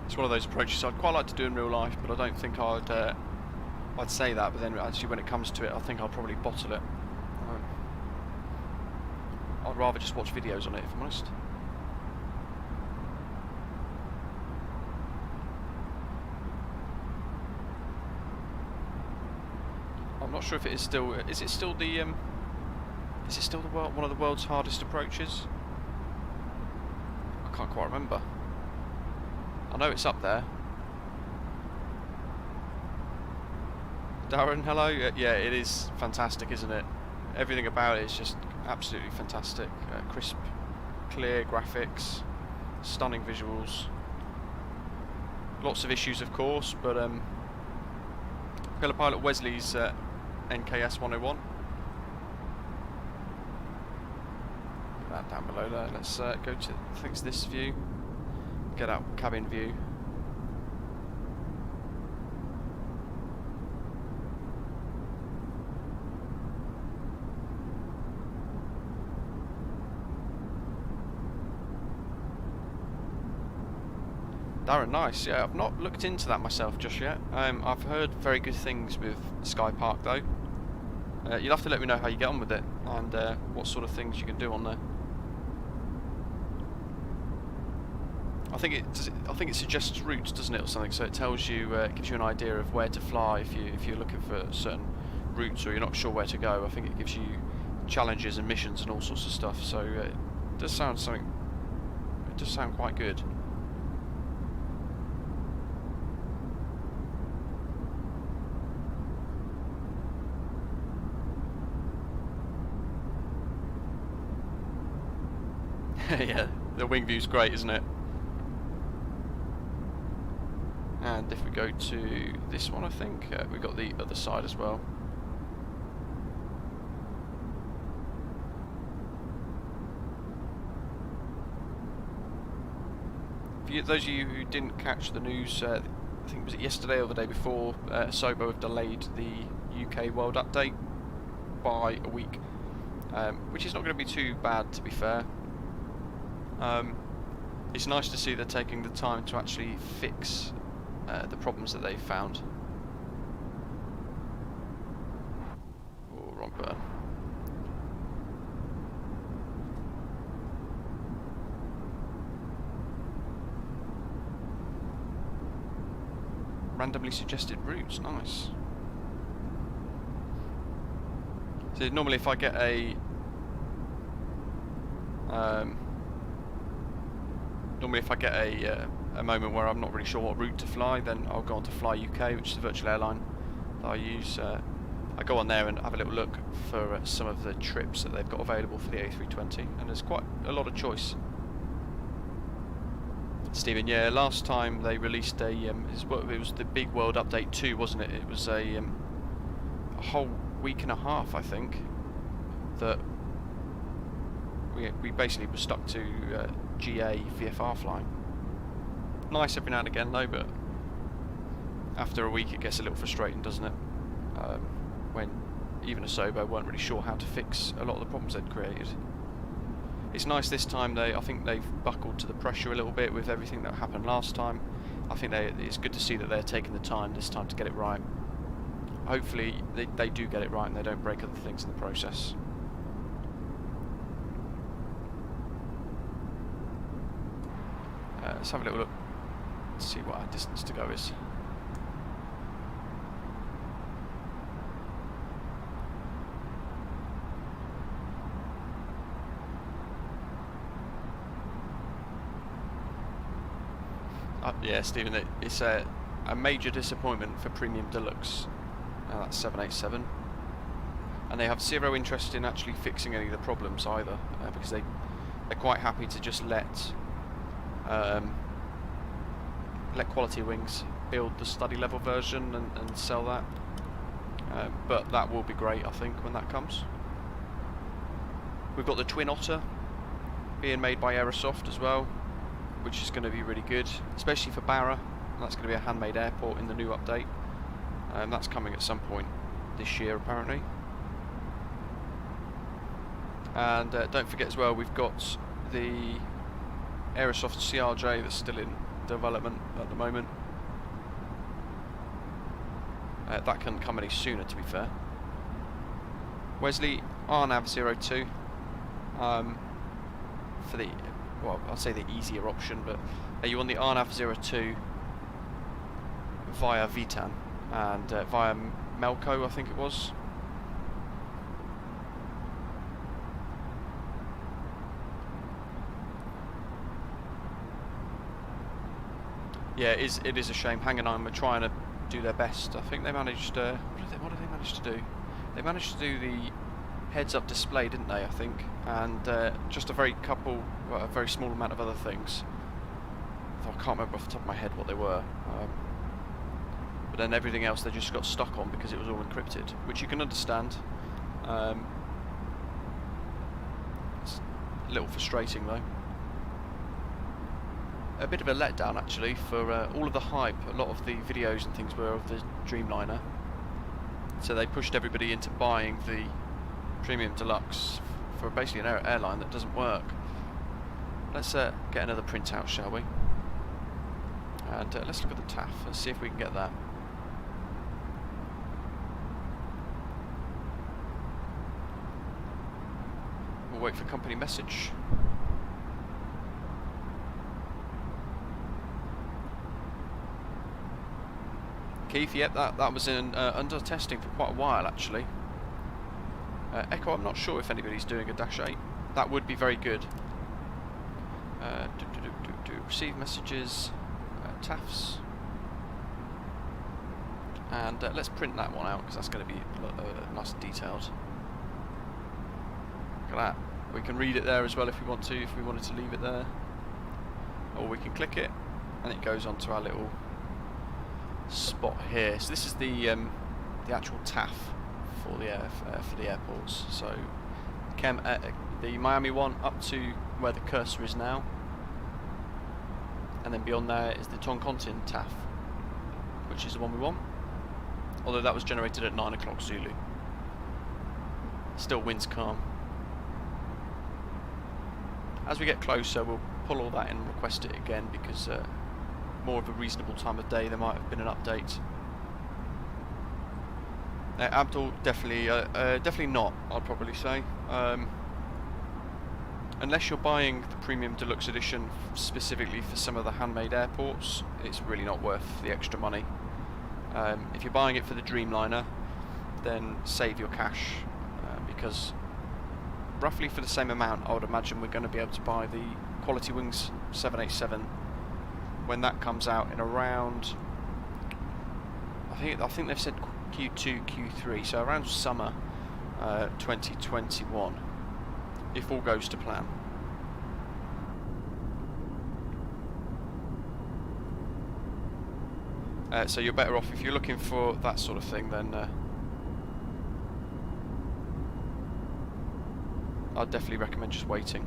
It's one of those approaches I'd quite like to do in real life, but I don't think I'd say that, but then actually when it comes to it, I think I'll probably bottle it. I'd rather just watch videos on it, if I'm honest. I'm not sure if it is still. Is it still the? Is it still the one of the world's hardest approaches? I can't quite remember. I know it's up there. Darren, hello. Yeah, it is fantastic, isn't it? Everything about it is just absolutely fantastic. Crisp, clear graphics, stunning visuals. Lots of issues, of course, but Pillar Pilot Wesley's NKS 101. Put that down below there. Let's go to, I think it's this view. Get out cabin view. Darren, nice. Yeah, I've not looked into that myself just yet. I've heard very good things with Sky Park though. You'll have to let me know how you get on with it and what sort of things you can do on there. I think it suggests routes, doesn't it, or something? So it tells you, gives you an idea of where to fly if you're looking for certain routes or you're not sure where to go. I think it gives you challenges and missions and all sorts of stuff. So it does sound something. It does sound quite good. Yeah, the wing view's great, isn't it? And if we go to this one, I think we've got the other side as well. For those of you who didn't catch the news, I think was it yesterday or the day before, Sobo have delayed the UK World Update by a week, which is not going to be too bad, to be fair. It's nice to see they're taking the time to actually fix the problems that they've found. Oh, wrong button. Randomly suggested routes, nice. So normally if I get a a moment where I'm not really sure what route to fly, then I'll go on to Fly UK, which is the virtual airline that I use. I go on there and have a little look for some of the trips that they've got available for the A320, and there's quite a lot of choice. Stephen, yeah, last time they released a, it was the big World Update 2, wasn't it? It was a whole week and a half, I think, that we basically were stuck to GA VFR flying. Nice every now and again though, but after a week it gets a little frustrating, doesn't it? When even Asobo weren't really sure how to fix a lot of the problems they'd created. It's nice this time I think they've buckled to the pressure a little bit with everything that happened last time. I think it's good to see that they're taking the time this time to get it right. Hopefully they do get it right and they don't break other things in the process. Let's have a little look, see what our distance to go is. Yeah, Stephen, it's a major disappointment for Premium Deluxe. That's 787, and they have zero interest in actually fixing any of the problems either, because they're quite happy to just let Quality Wings build the study level version and sell that. But that will be great, I think, when that comes. We've got the Twin Otter being made by Aerosoft as well, which is going to be really good, especially for Barra. That's going to be a handmade airport in the new update. That's coming at some point this year, apparently. And don't forget as well, we've got the Aerosoft CRJ that's still in development at the moment. That couldn't come any sooner, to be fair. Wesley, RNAV 02. For the, well, I'll say the easier option, but you want the RNAV 02 via VTAN and via Melco, I think it was. Yeah, it is a shame. Hang on, we're trying to do their best. I think they managed. What did they manage to do? They managed to do the heads-up display, didn't they? I think, and just a very small amount of other things. I can't remember off the top of my head what they were. But then everything else they just got stuck on because it was all encrypted, which you can understand. It's a little frustrating though. A bit of a letdown actually for all of the hype. A lot of the videos and things were of the Dreamliner, so they pushed everybody into buying the Premium Deluxe for basically an airline that doesn't work. Let's get another printout, shall we? And let's look at the TAF and see if we can get that. We'll wait for company message. Keith, yep, that was in under testing for quite a while actually. Echo, I'm not sure if anybody's doing a -8. That would be very good. Receive messages, TAFs, and let's print that one out because that's going to be nice and detailed. Look at that. We can read it there as well if we want to, if we wanted to leave it there, or we can click it and it goes onto our little spot here. So this is the actual TAF for the airports. So the Miami one up to where the cursor is now, and then beyond there is the Toncontin TAF, which is the one we want, although that was generated at 9 o'clock Zulu. Still winds calm. As we get closer we'll pull all that in and request it again, because more of a reasonable time of day there might have been an update. Abdul, definitely not, I'd probably say. Unless you're buying the Premium Deluxe Edition specifically for some of the handmade airports, it's really not worth the extra money. If you're buying it for the Dreamliner, then save your cash, because roughly for the same amount I would imagine we're going to be able to buy the Quality Wings 787 when that comes out in around, I think they've said Q2, Q3, so around summer 2021, if all goes to plan. So you're better off if you're looking for that sort of thing, then I'd definitely recommend just waiting.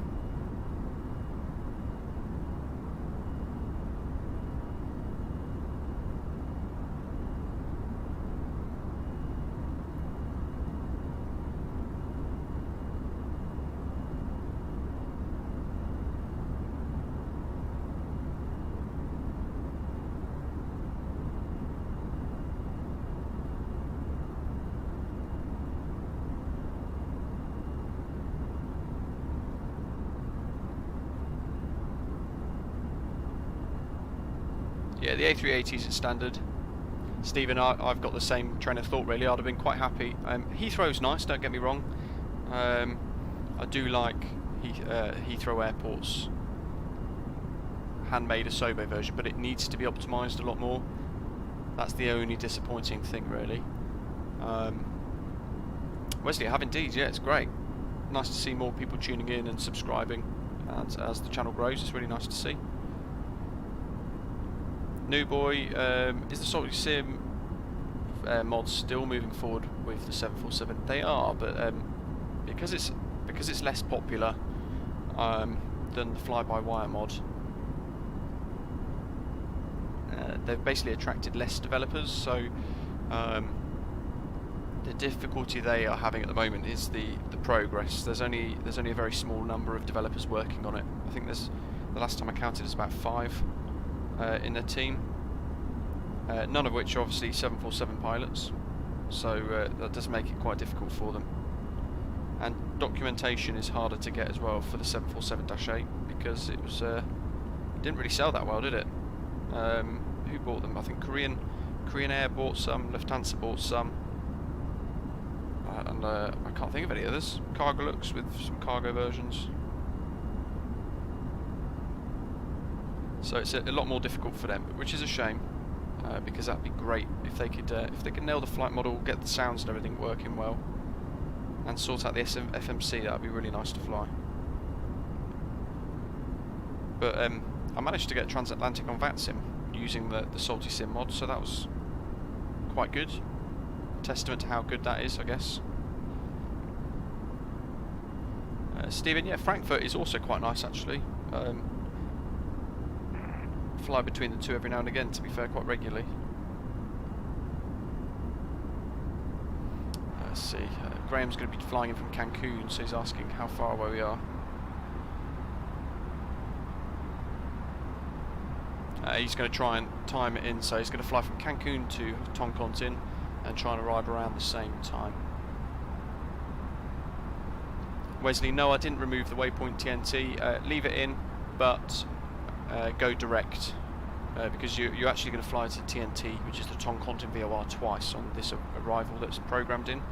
Yeah, the A380 is standard. Stephen, I've got the same train of thought really. I'd have been quite happy. Heathrow's nice, don't get me wrong. I do like Heathrow Airport's handmade Asobo version, but it needs to be optimised a lot more. That's the only disappointing thing really. Wesley, I have indeed, yeah, it's great. Nice to see more people tuning in and subscribing as the channel grows. It's really nice to see. New boy, is the Salty Sim mod still moving forward with the 747? They are, but because it's less popular than the fly-by-wire mod, they've basically attracted less developers. So the difficulty they are having at the moment is the progress. There's only a very small number of developers working on it. I think the last time I counted is about 5 in their team. None of which are obviously 747 pilots, so that does make it quite difficult for them. And documentation is harder to get as well for the 747-8 because it didn't really sell that well, did it? Who bought them? I think Korean Air bought some, Lufthansa bought some, and I can't think of any others. Cargolux with some cargo versions. So it's a lot more difficult for them, which is a shame, because that'd be great if they could nail the flight model, get the sounds and everything working well, and sort out the FMC. That'd be really nice to fly. But I managed to get transatlantic on Vatsim using the Salty Sim mod, so that was quite good. Testament to how good that is, I guess. Stephen, yeah, Frankfurt is also quite nice actually. Fly between the two every now and again, to be fair, quite regularly. Let's see, Graham's going to be flying in from Cancun, so he's asking how far away we are. He's going to try and time it in, so he's going to fly from Cancun to Toncontin and try and arrive around the same time. Wesley, no, I didn't remove the waypoint TNT. Leave it in, but go direct, because you're actually going to fly to TNT, which is the Toncontin VOR, twice on this arrival that's programmed in.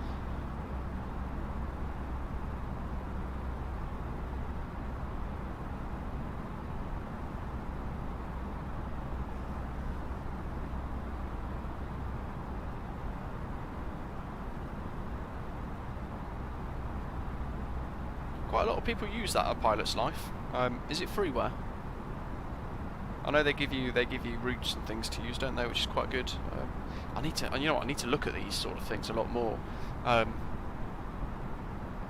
Quite a lot of people use that at Pilot's Life. Is it freeware? I know they give you routes and things to use, don't they? Which is quite good. I need to look at these sort of things a lot more.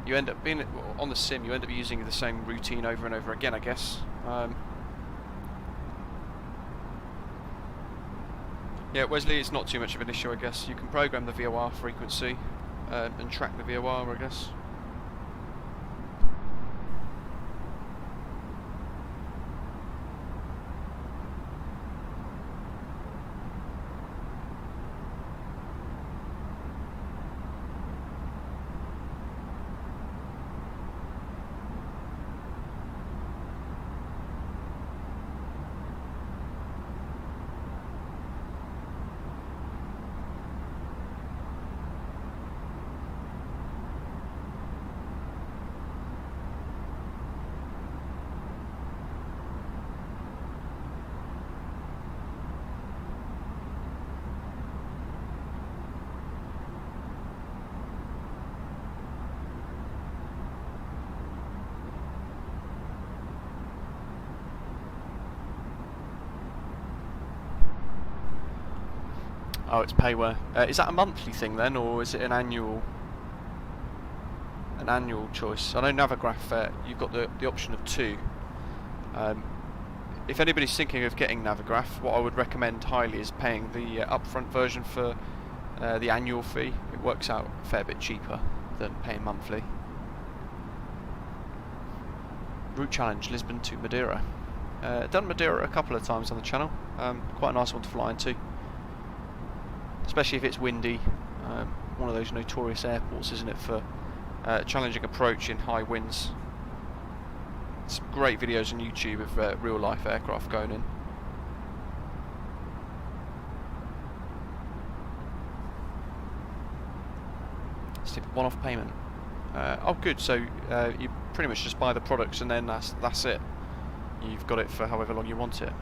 You end up being on the sim. You end up using the same routine over and over again, I guess. Yeah, Wesley, it's not too much of an issue, I guess. You can program the VOR frequency and track the VOR, I guess. Oh, it's payware. Is that a monthly thing then, or is it an annual choice? I know Navigraph, you've got the option of 2. If anybody's thinking of getting Navigraph, what I would recommend highly is paying the upfront version for the annual fee. It works out a fair bit cheaper than paying monthly. Route challenge, Lisbon to Madeira. Done Madeira a couple of times on the channel. Quite a nice one to fly into. Especially if it's windy. One of those notorious airports, isn't it, for challenging approach in high winds. Some great videos on YouTube of real life aircraft going in. Let's take a one-off payment. Oh, good. So you pretty much just buy the products and then that's it. You've got it for however long you want it.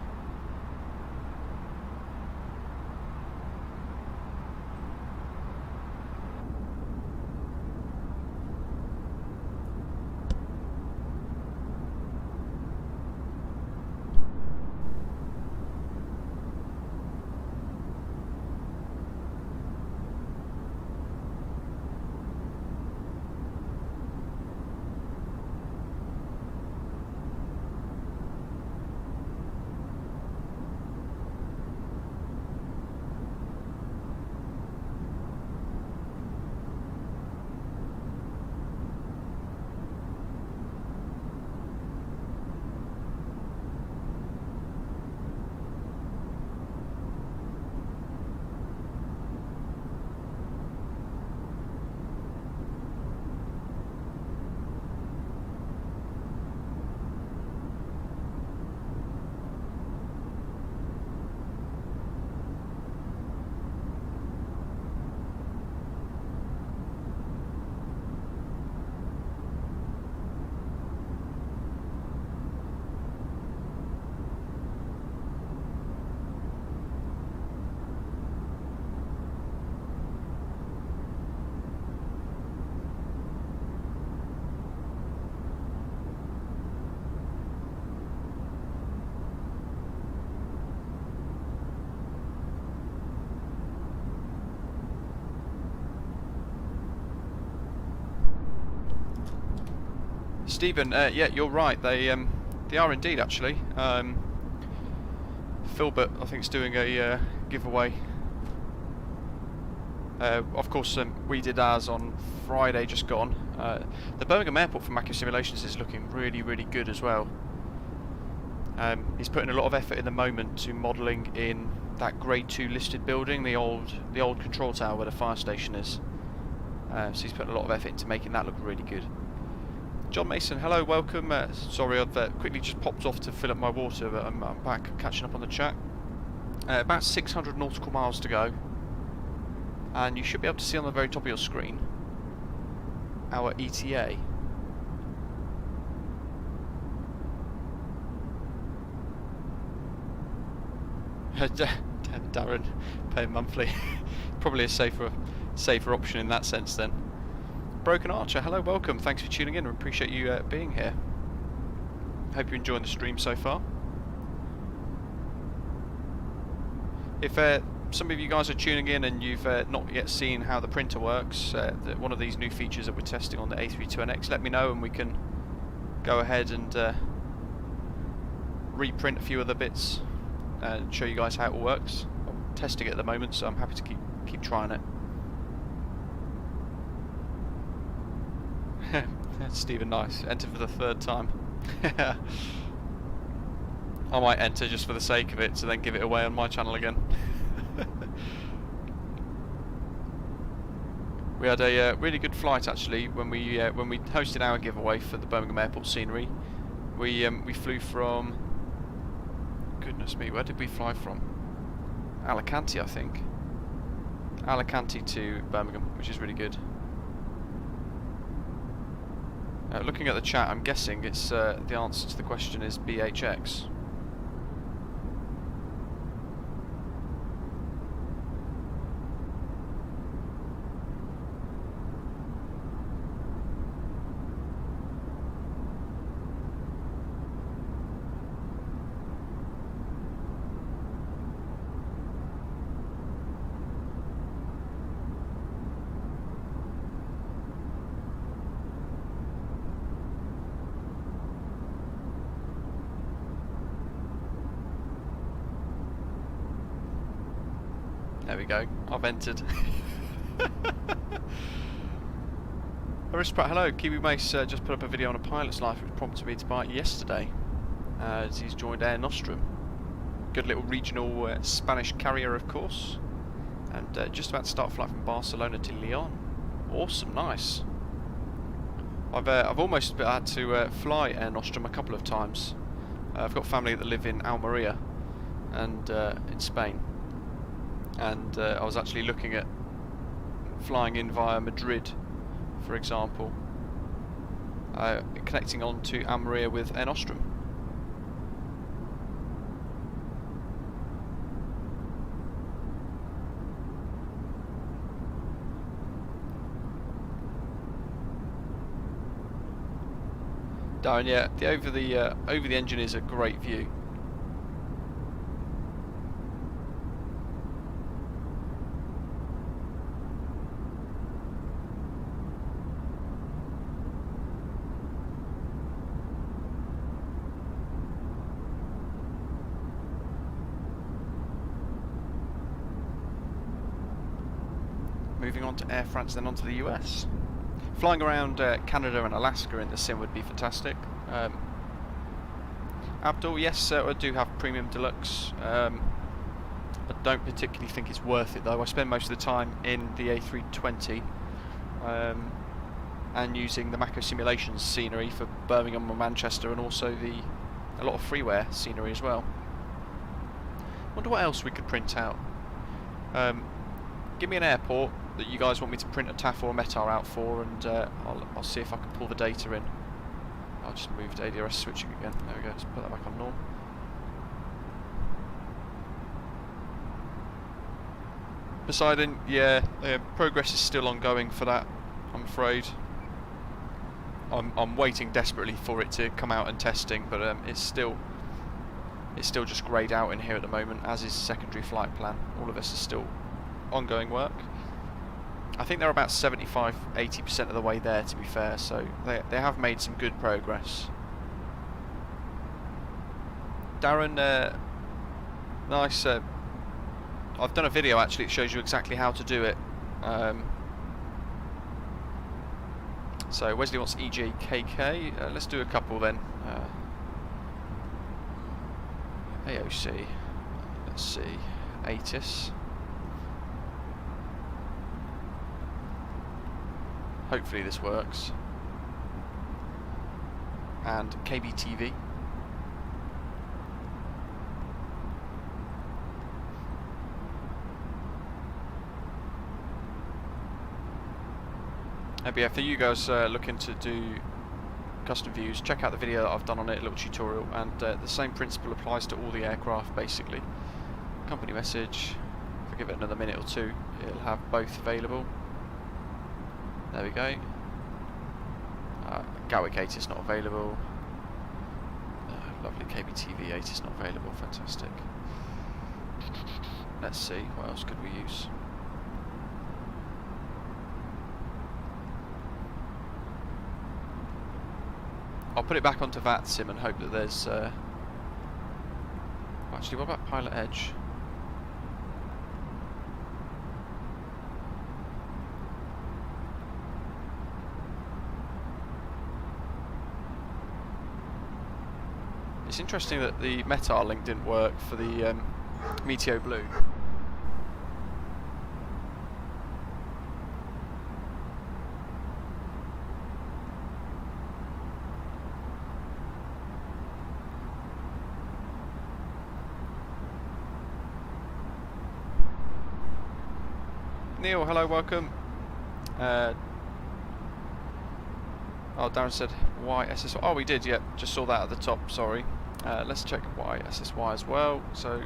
Stephen, yeah, you're right. They are indeed actually. Philbert, I think, is doing a giveaway. Of course, we did ours on Friday, just gone. The Birmingham Airport for Macro Simulations is looking really, really good as well. He's putting a lot of effort in the moment to modelling in that Grade 2 listed building, the old control tower where the fire station is. So he's putting a lot of effort into making that look really good. John Mason, hello, welcome. Sorry, I've quickly just popped off to fill up my water, but I'm back, catching up on the chat. About 600 nautical miles to go, and you should be able to see on the very top of your screen our ETA. Darren, paying monthly, probably a safer option in that sense then. Broken Archer, hello, welcome, thanks for tuning in, I appreciate you being here. Hope you're enjoying the stream so far. If some of you guys are tuning in and you've not yet seen how the printer works, one of these new features that we're testing on the A32NX, let me know and we can go ahead and reprint a few other bits and show you guys how it all works. I'm testing it at the moment, so I'm happy to keep trying it. Stephen, nice. Enter for the third time. I might enter just for the sake of it, to then give it away on my channel again. We had a really good flight actually when we hosted our giveaway for the Birmingham Airport scenery. We flew from, goodness me, where did we fly from? Alicante, I think. Alicante to Birmingham, which is really good. Looking at the chat, I'm guessing it's the answer to the question is BHX. There we go, I've entered. Aristocrat, hello, Kiwi Mace just put up a video on a pilot's life which prompted me to buy it yesterday as he's joined Air Nostrum. Good little regional Spanish carrier, of course, and just about to start flight from Barcelona to Lyon. Awesome, nice. I've almost had to fly Air Nostrum a couple of times. I've got family that live in Almeria and in Spain. And I was actually looking at flying in via Madrid for example, connecting on to Amaria with Air Nostrum. Darren, yeah, over the engine is a great view. Moving on to Air France, then on to the US. Flying around Canada and Alaska in the sim would be fantastic. Abdul, yes, I do have Premium Deluxe. I don't particularly think it's worth it though. I spend most of the time in the A320 and using the Mako simulations scenery for Birmingham and Manchester, and also a lot of freeware scenery as well. Wonder what else we could print out. Give me an airport that you guys want me to print a TAF or a METAR out for, and I'll see if I can pull the data in. I'll just move to ADRS switching again. There we go, let's put that back on norm. Poseidon, yeah, progress is still ongoing for that, I'm afraid. I'm waiting desperately for it to come out and testing, but it's still just greyed out in here at the moment, as is secondary flight plan. All of this is still ongoing work. I think they're about 75–80% of the way there, to be fair, so they have made some good progress. Darren, nice. I've done a video actually that shows you exactly how to do it. So Wesley wants EJKK. Let's do a couple then. AOC. Let's see. ATIS. Hopefully this works. And KBTV. But yeah, for you guys looking to do custom views, check out the video that I've done on it, a little tutorial, and the same principle applies to all the aircraft basically. Company message, if I give it another minute or two, it'll have both available. There we go. Gatwick 8 is not available. Lovely KBTV 8 is not available, fantastic. Let's see, what else could we use? I'll put it back onto Vatsim and hope that there's... Actually, what about Pilot Edge? It's interesting that the METAR link didn't work for the Meteo Blue. Neil, hello, welcome. Oh, Darren said YSSY. Oh, we did, yeah, just saw that at the top, sorry. Let's check YSSY as well. So,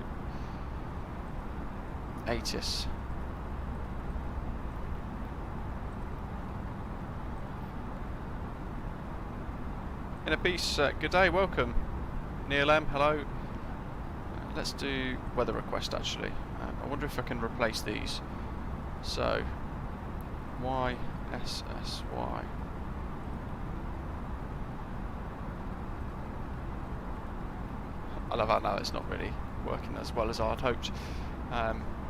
ATIS. In a piece, good day, welcome. Neil M, hello. Let's do weather request actually. I wonder if I can replace these. So, YSSY. I love how now it's not really working as well as I'd hoped. KBTV.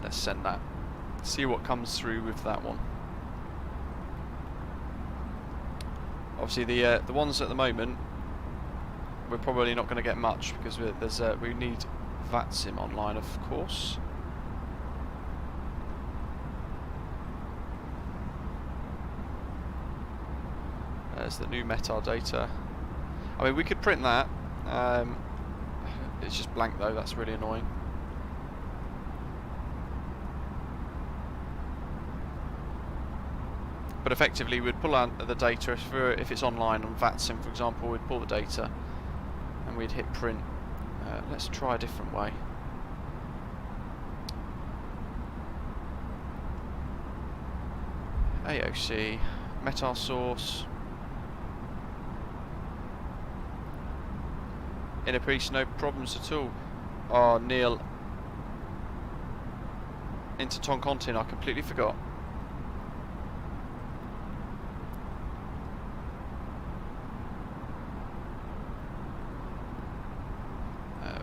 Let's send that. See what comes through with that one. Obviously, the ones at the moment, we're probably not going to get much because we need Vatsim online, of course. There's the new METAR data. I mean, we could print that. It's just blank though. That's really annoying. But effectively we'd pull out the data if it's online on Vatsim, for example. We'd pull the data and we'd hit print. Let's try a different way. AOC, metar source, inner piece, no problems at all. Oh, Neil, into Toncontin, I completely forgot.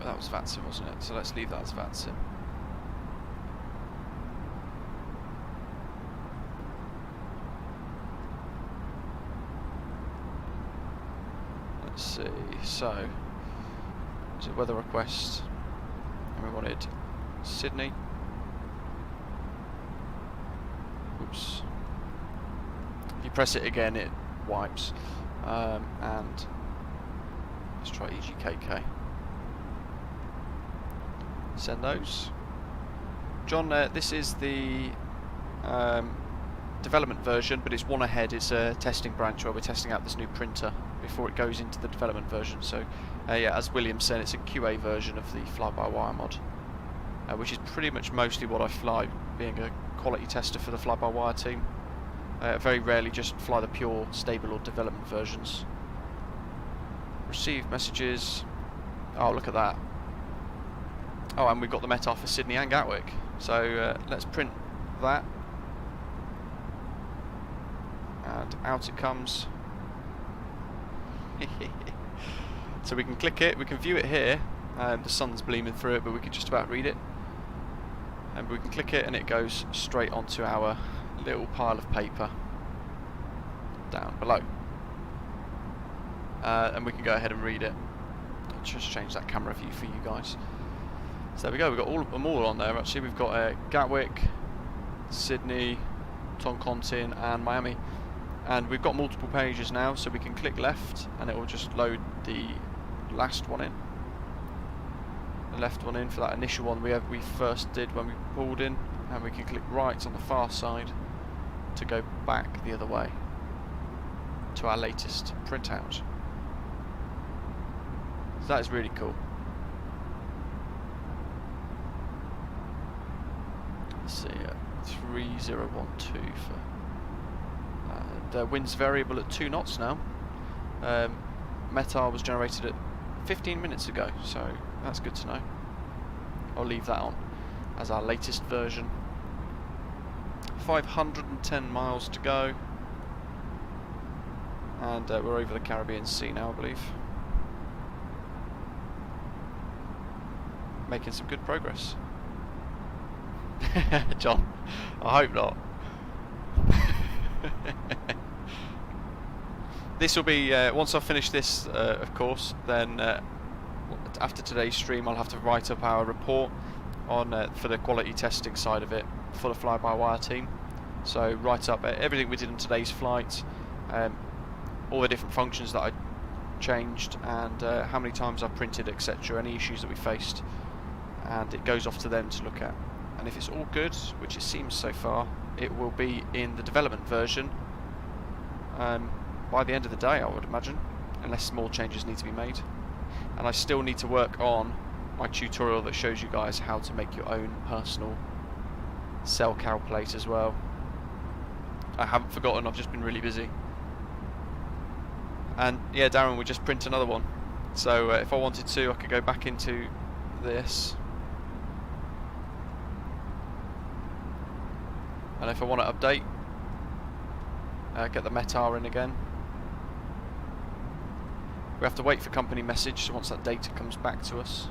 That was Vatsim, wasn't it? So let's leave that as Vatsim. Let's see, so is it weather request, and we wanted Sydney. Oops. If you press it again it wipes. And let's try EGKK. Send those. John, this is the development version, but it's one ahead. It's a testing branch where we're testing out this new printer before it goes into the development version. So yeah, as William said, it's a QA version of the fly-by-wire mod, which is pretty much mostly what I fly, being a quality tester for the fly-by-wire team. Very rarely just fly the pure stable or development versions. Receive messages. Oh, look at that. Oh, and we've got the METAR for Sydney and Gatwick. So let's print that. And out it comes. So we can click it, we can view it here. The sun's gleaming through it, but we can just about read it. And we can click it and it goes straight onto our little pile of paper down below. And we can go ahead and read it. I'll just change that camera view for you guys. So there we go, we've got all of them all on there actually. We've got Gatwick, Sydney, Toncontin and Miami. And we've got multiple pages now, so we can click left and it will just load the last one in. The left one in for that initial one we first did when we pulled in, and we can click right on the far side to go back the other way to our latest printout. So that is really cool. Let's see, 3012 for the wind's variable at 2 knots now. METAR was generated at 15 minutes ago, so that's good to know. I'll leave that on as our latest version. 510 miles to go, and we're over the Caribbean Sea now, I believe. Making some good progress. John, I hope not. This will be, once I've finished this, of course, then after today's stream I'll have to write up our report on for the quality testing side of it for the fly-by-wire team. So write up everything we did in today's flight, all the different functions that I changed, and how many times I printed, etc., any issues that we faced, and it goes off to them to look at. And if it's all good, which it seems so far, it will be in the development version by the end of the day, I would imagine, unless small changes need to be made. And I still need to work on my tutorial that shows you guys how to make your own personal cell calculate as well. I haven't forgotten, I've just been really busy. And yeah, Darren, we just print another one. So if I wanted to, I could go back into this. And if I want to update, get the METAR in again. We have to wait for company message, so once that data comes back to us.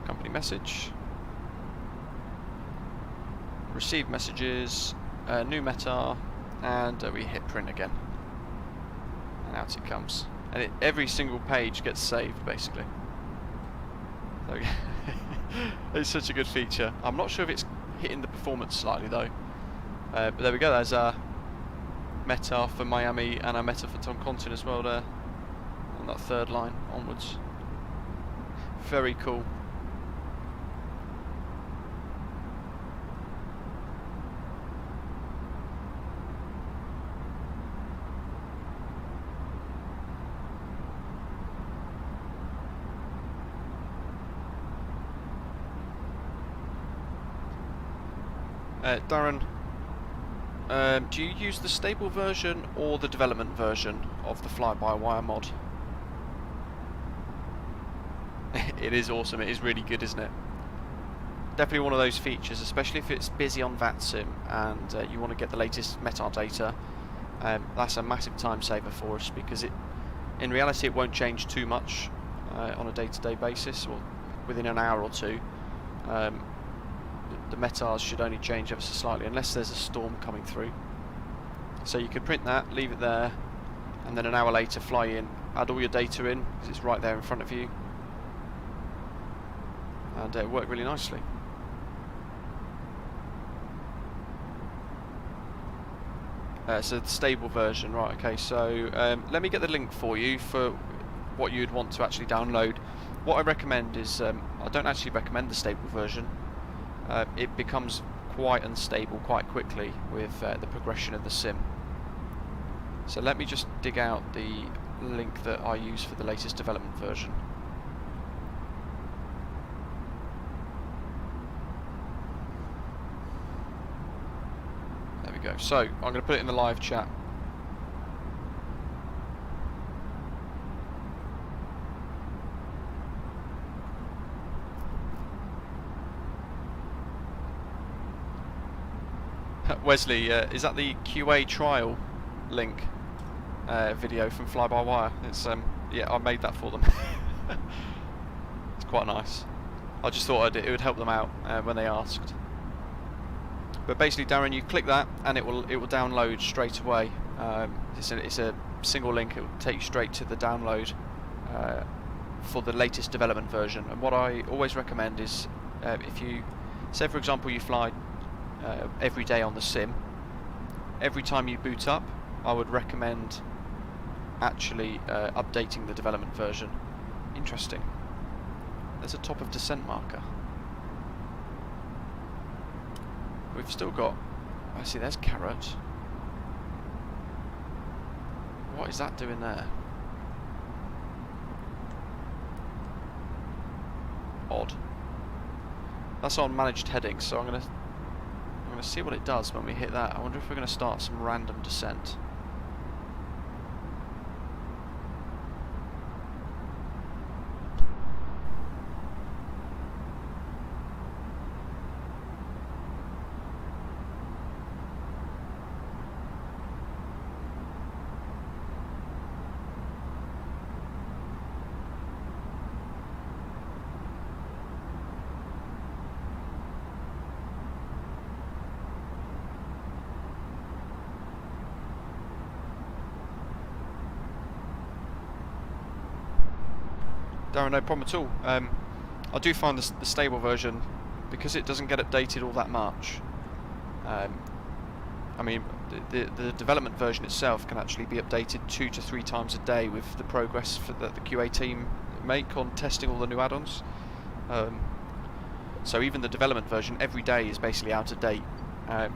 Company message. Receive messages, new METAR, and we hit print again. And out it comes. And every single page gets saved, basically. So, it's such a good feature. I'm not sure if it's hitting the performance slightly though. But there we go, there's our METAR for Miami and our METAR for Toncontin as well there. on that third line onwards. Very cool. Darren, do you use the stable version or the development version of the fly-by-wire mod? It is awesome, it is really good, isn't it? Definitely one of those features, especially if it's busy on Vatsim and you want to get the latest metadata. That's a massive time saver for us, because in reality it won't change too much on a day-to-day basis, or within an hour or two. The metas should only change ever so slightly unless there's a storm coming through. So you could print that, leave it there, and then an hour later fly in, add all your data in, because it's right there in front of you, and it worked really nicely. So the stable version, right, okay, so let me get the link for you for what you'd want to actually download. What I recommend is, I don't actually recommend the stable version. It becomes quite unstable quite quickly with the progression of the sim. So let me just dig out the link that I use for the latest development version. There we go. So I'm going to put it in the live chat. Wesley, is that the QA trial link video from Fly-by-Wire? It's yeah, I made that for them. It's quite nice. I just thought it would help them out when they asked. But basically, Darren, you click that and it will download straight away. It's a single link. It will take you straight to the download for the latest development version. And what I always recommend is, if you say, for example, you fly every day on the sim, every time you boot up, I would recommend actually updating the development version. Interesting. There's a top of descent marker. We've still got, I see there's carrot. What is that doing there? Odd. That's on managed heading, so I'm gonna see what it does when we hit that. I wonder if we're going to start some random descent. Darren, no problem at all. I do find the stable version, because it doesn't get updated all that much. I mean, the development version itself can actually be updated 2 to 3 times a day with the progress that the QA team make on testing all the new add-ons. So even the development version every day is basically out of date,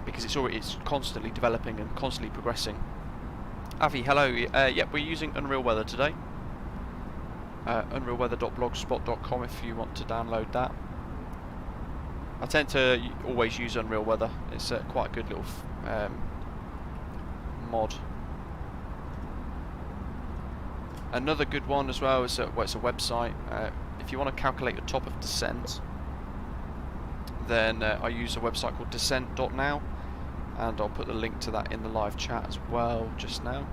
because it's constantly developing and constantly progressing. Avi, hello. Yep, we're using Unreal Weather today. Unrealweather.blogspot.com if you want to download that. I tend to always use Unreal Weather. It's quite a good little mod. Another good one as well is it's a website. If you want to calculate your top of descent, then I use a website called descent.now, and I'll put the link to that in the live chat as well just now.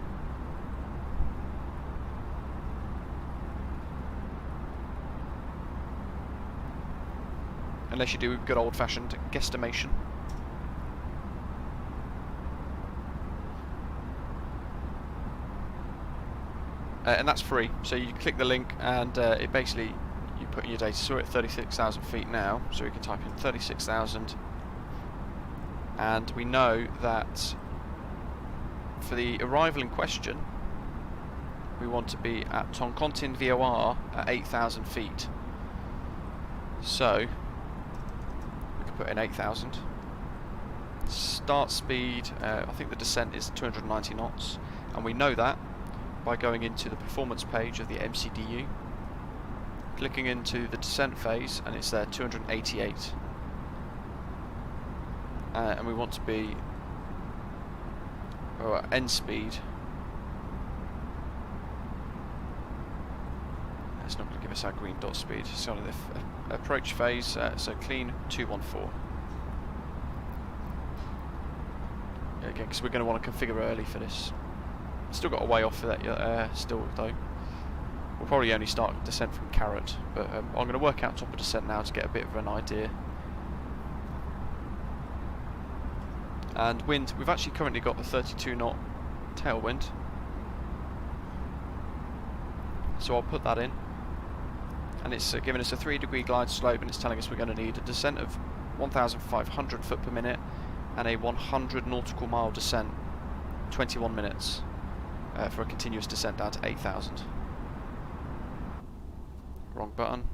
Unless you do good old-fashioned guesstimation. And that's free, so you click the link and it basically, you put in your data. So we're at 36,000 feet now, so we can type in 36,000, and we know that for the arrival in question, we want to be at Toncontin VOR at 8,000 feet. So we can put in 8,000. Start speed, I think the descent is 290 knots, and we know that by going into the performance page of the MCDU, clicking into the descent phase, and it's there, 288. And we want to be at end speed. It's not going to give us our green dot speed. It's on the approach phase, so clean 214. Again, because we're going to want to configure early for this. Still got a way off for that still though. We'll probably only start descent from Carrot, but I'm going to work out top of descent now to get a bit of an idea. And wind, we've actually currently got a 32 knot tailwind, so I'll put that in, and it's giving us a 3-degree glide slope, and it's telling us we're going to need a descent of 1,500 foot per minute and a 100 nautical mile descent, 21 minutes for a continuous descent down to 8,000. Wrong button.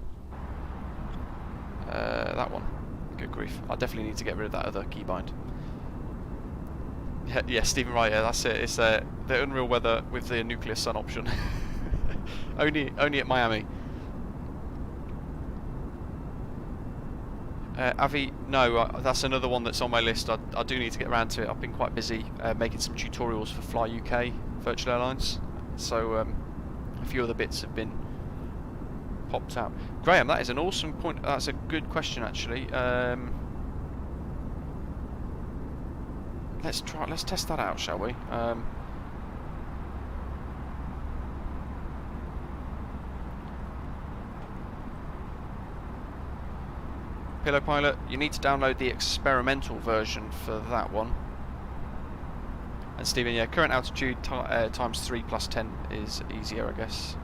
That one. Good grief. I definitely need to get rid of that other keybind. Yeah, Stephen, right, yeah, that's it. It's the unreal weather with the nuclear sun option. only at Miami. Avi, no, that's another one that's on my list. I do need to get around to it. I've been quite busy making some tutorials for Fly UK, Virtual Airlines. So a few other bits have been popped out. Graham, that is an awesome point. That's a good question, actually. Let's test that out, shall we? Pillow Pilot, you need to download the experimental version for that one. And Stephen, yeah, current altitude times 3 plus 10 is easier, I guess.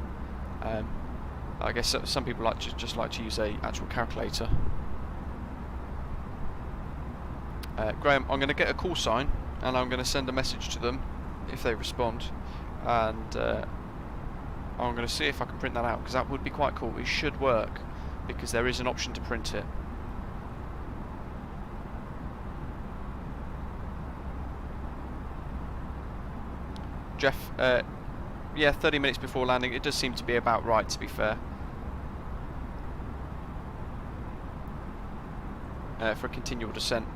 I guess some people just like to use a actual calculator. Graham, I'm going to get a call sign, and I'm going to send a message to them if they respond, and I'm going to see if I can print that out, because that would be quite cool. It should work, because there is an option to print it. Jeff, yeah, 30 minutes before landing, it does seem to be about right, to be fair. For a continual descent.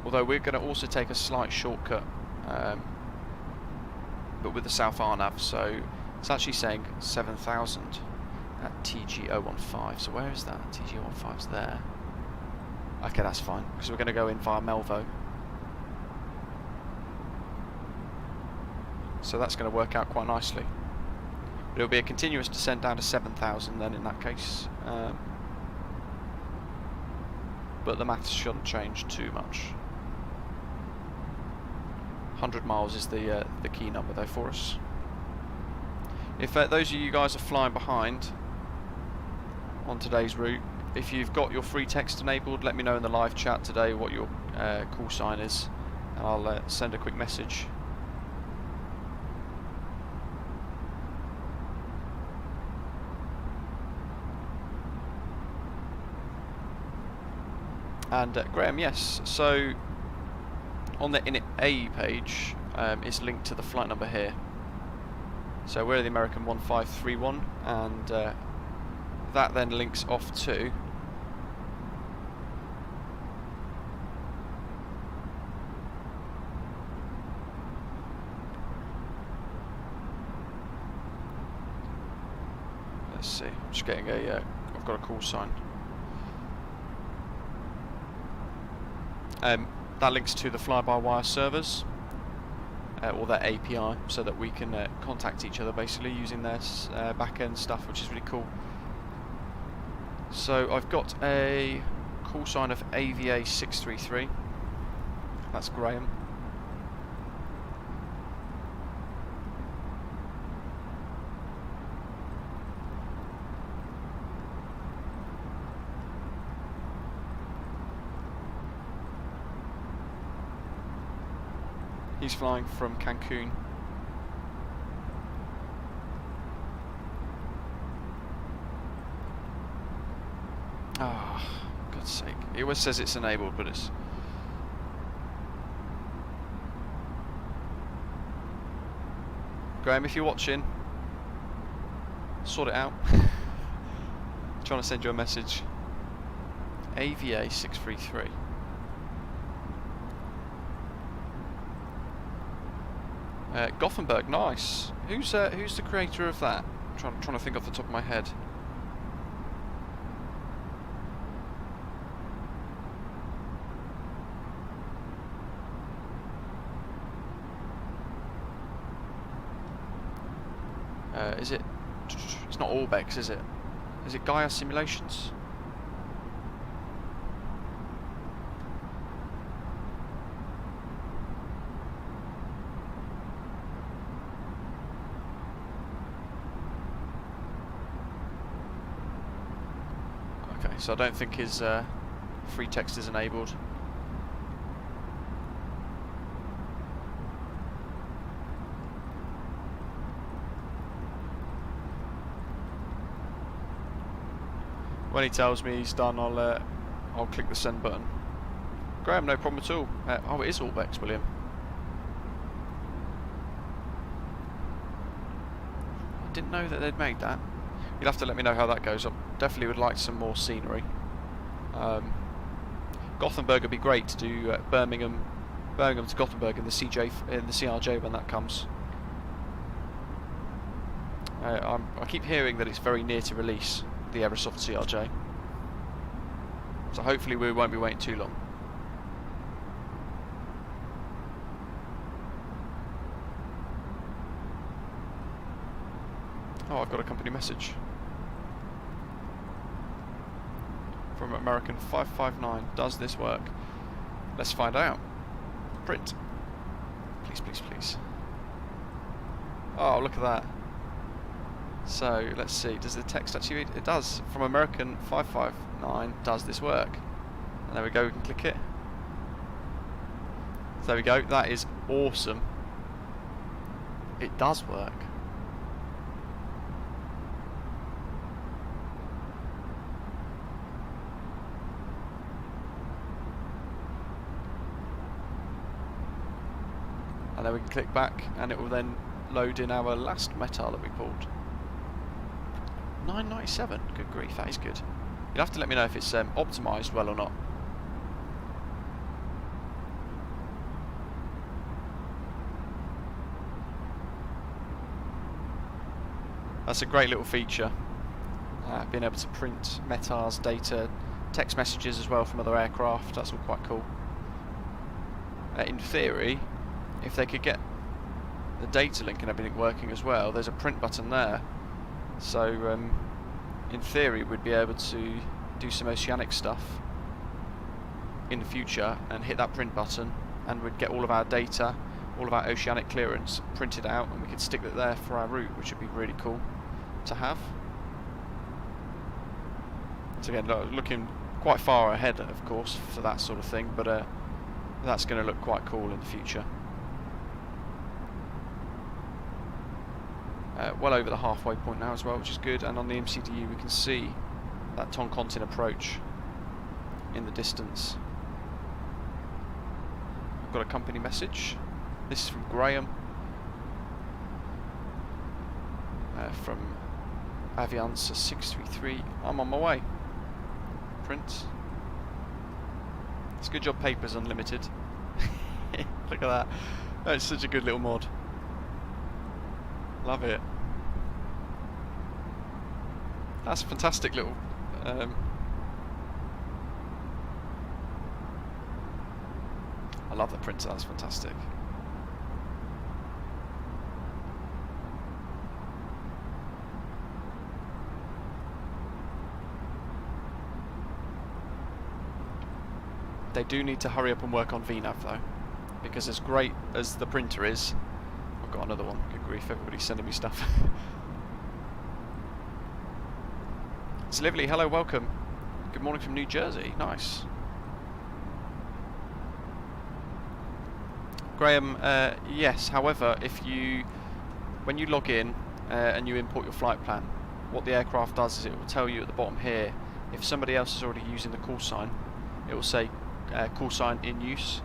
Although we're going to also take a slight shortcut, but with the South RNAV, so it's actually saying 7,000 at TG015. So where is that? TG015's there. Okay, that's fine, because we're going to go in via Melvo. So that's going to work out quite nicely. But it'll be a continuous descent down to 7,000 then in that case. But the maths shouldn't change too much. 100 miles is the key number though for us. If those of you guys are flying behind on today's route, if you've got your free text enabled, let me know in the live chat today what your call sign is, and I'll send a quick message. And Graham, yes, so on the Init A page, it's linked to the flight number here. So we're the American 1531, and that then links off to let's see, I'm just getting a I've got a call sign. That links to the fly-by-wire servers, or their API, so that we can contact each other basically using their back-end stuff, which is really cool. So I've got a call sign of AVA 633. That's Graham. He's flying from Cancun. It always says it's enabled, but it's... Graham, if you're watching, sort it out. Trying to send you a message. AVA 633. Gothenburg, nice. Who's the creator of that? I'm trying to think off the top of my head. Is it? It's not Orbex, is it? Is it Gaia Simulations? Okay, so I don't think his free text is enabled. When he tells me he's done, I'll click the send button. Graham, no problem at all. Oh, it is Orbex, William. I didn't know that they'd made that. You'll have to let me know how that goes. I definitely would like some more scenery. Gothenburg would be great to do Birmingham to Gothenburg in the CRJ when that comes. I keep hearing that it's very near to release, the Aerosoft CRJ. So hopefully we won't be waiting too long. Oh, I've got a company message from American 559. Does this work? Let's find out. Print. Please, please, please. Oh, look at that. So, let's see, does the text actually read? It does. From American 559, does this work? And there we go, we can click it. So there we go, that is awesome. It does work. And then we can click back and it will then load in our last METAR that we pulled. 997, good grief, that is good. You'll have to let me know if it's optimised well or not. That's a great little feature, being able to print METAR's data, text messages as well from other aircraft. That's all quite cool. In theory, if they could get the data link and everything working as well, there's a print button there. So, in theory, we'd be able to do some oceanic stuff in the future and hit that print button, and we'd get all of our data, all of our oceanic clearance printed out, and we could stick it there for our route, which would be really cool to have. So again, looking quite far ahead, of course, for that sort of thing, but that's going to look quite cool in the future. Well over the halfway point now as well, which is good, and on the MCDU we can see that Toncontin Approach in the distance. I've got a company message. This is from Graham from Avianca 633. I'm on my way. Print. It's a good job Paper's unlimited. Look at that. That's such a good little mod. Love it. That's a fantastic little I love the printer, that's fantastic. They do need to hurry up and work on VNAV though, because as great as the printer is, I've got another one, good grief, everybody's sending me stuff. It's Lively, hello, welcome. Good morning from New Jersey, nice. Graham, yes, however, when you log in and you import your flight plan, what the aircraft does is it will tell you at the bottom here, if somebody else is already using the call sign, it it will say call sign in use.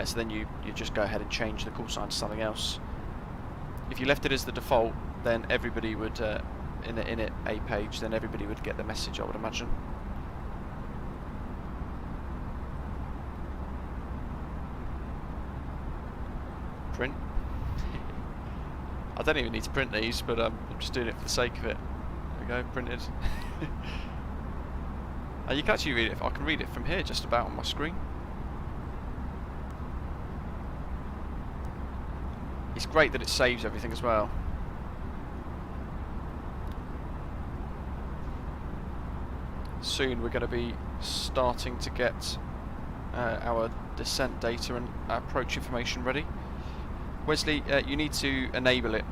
So then you just go ahead and change the call sign to something else. If you left it as the default, then everybody would in it a page, then everybody would get the message, I would imagine. Print. I don't even need to print these, but I'm just doing it for the sake of it. There we go, printed. You can actually read it. I can read it from here, just about on my screen. It's great that it saves everything as well. Soon we're going to be starting to get our descent data and approach information ready. Wesley, you need to enable it.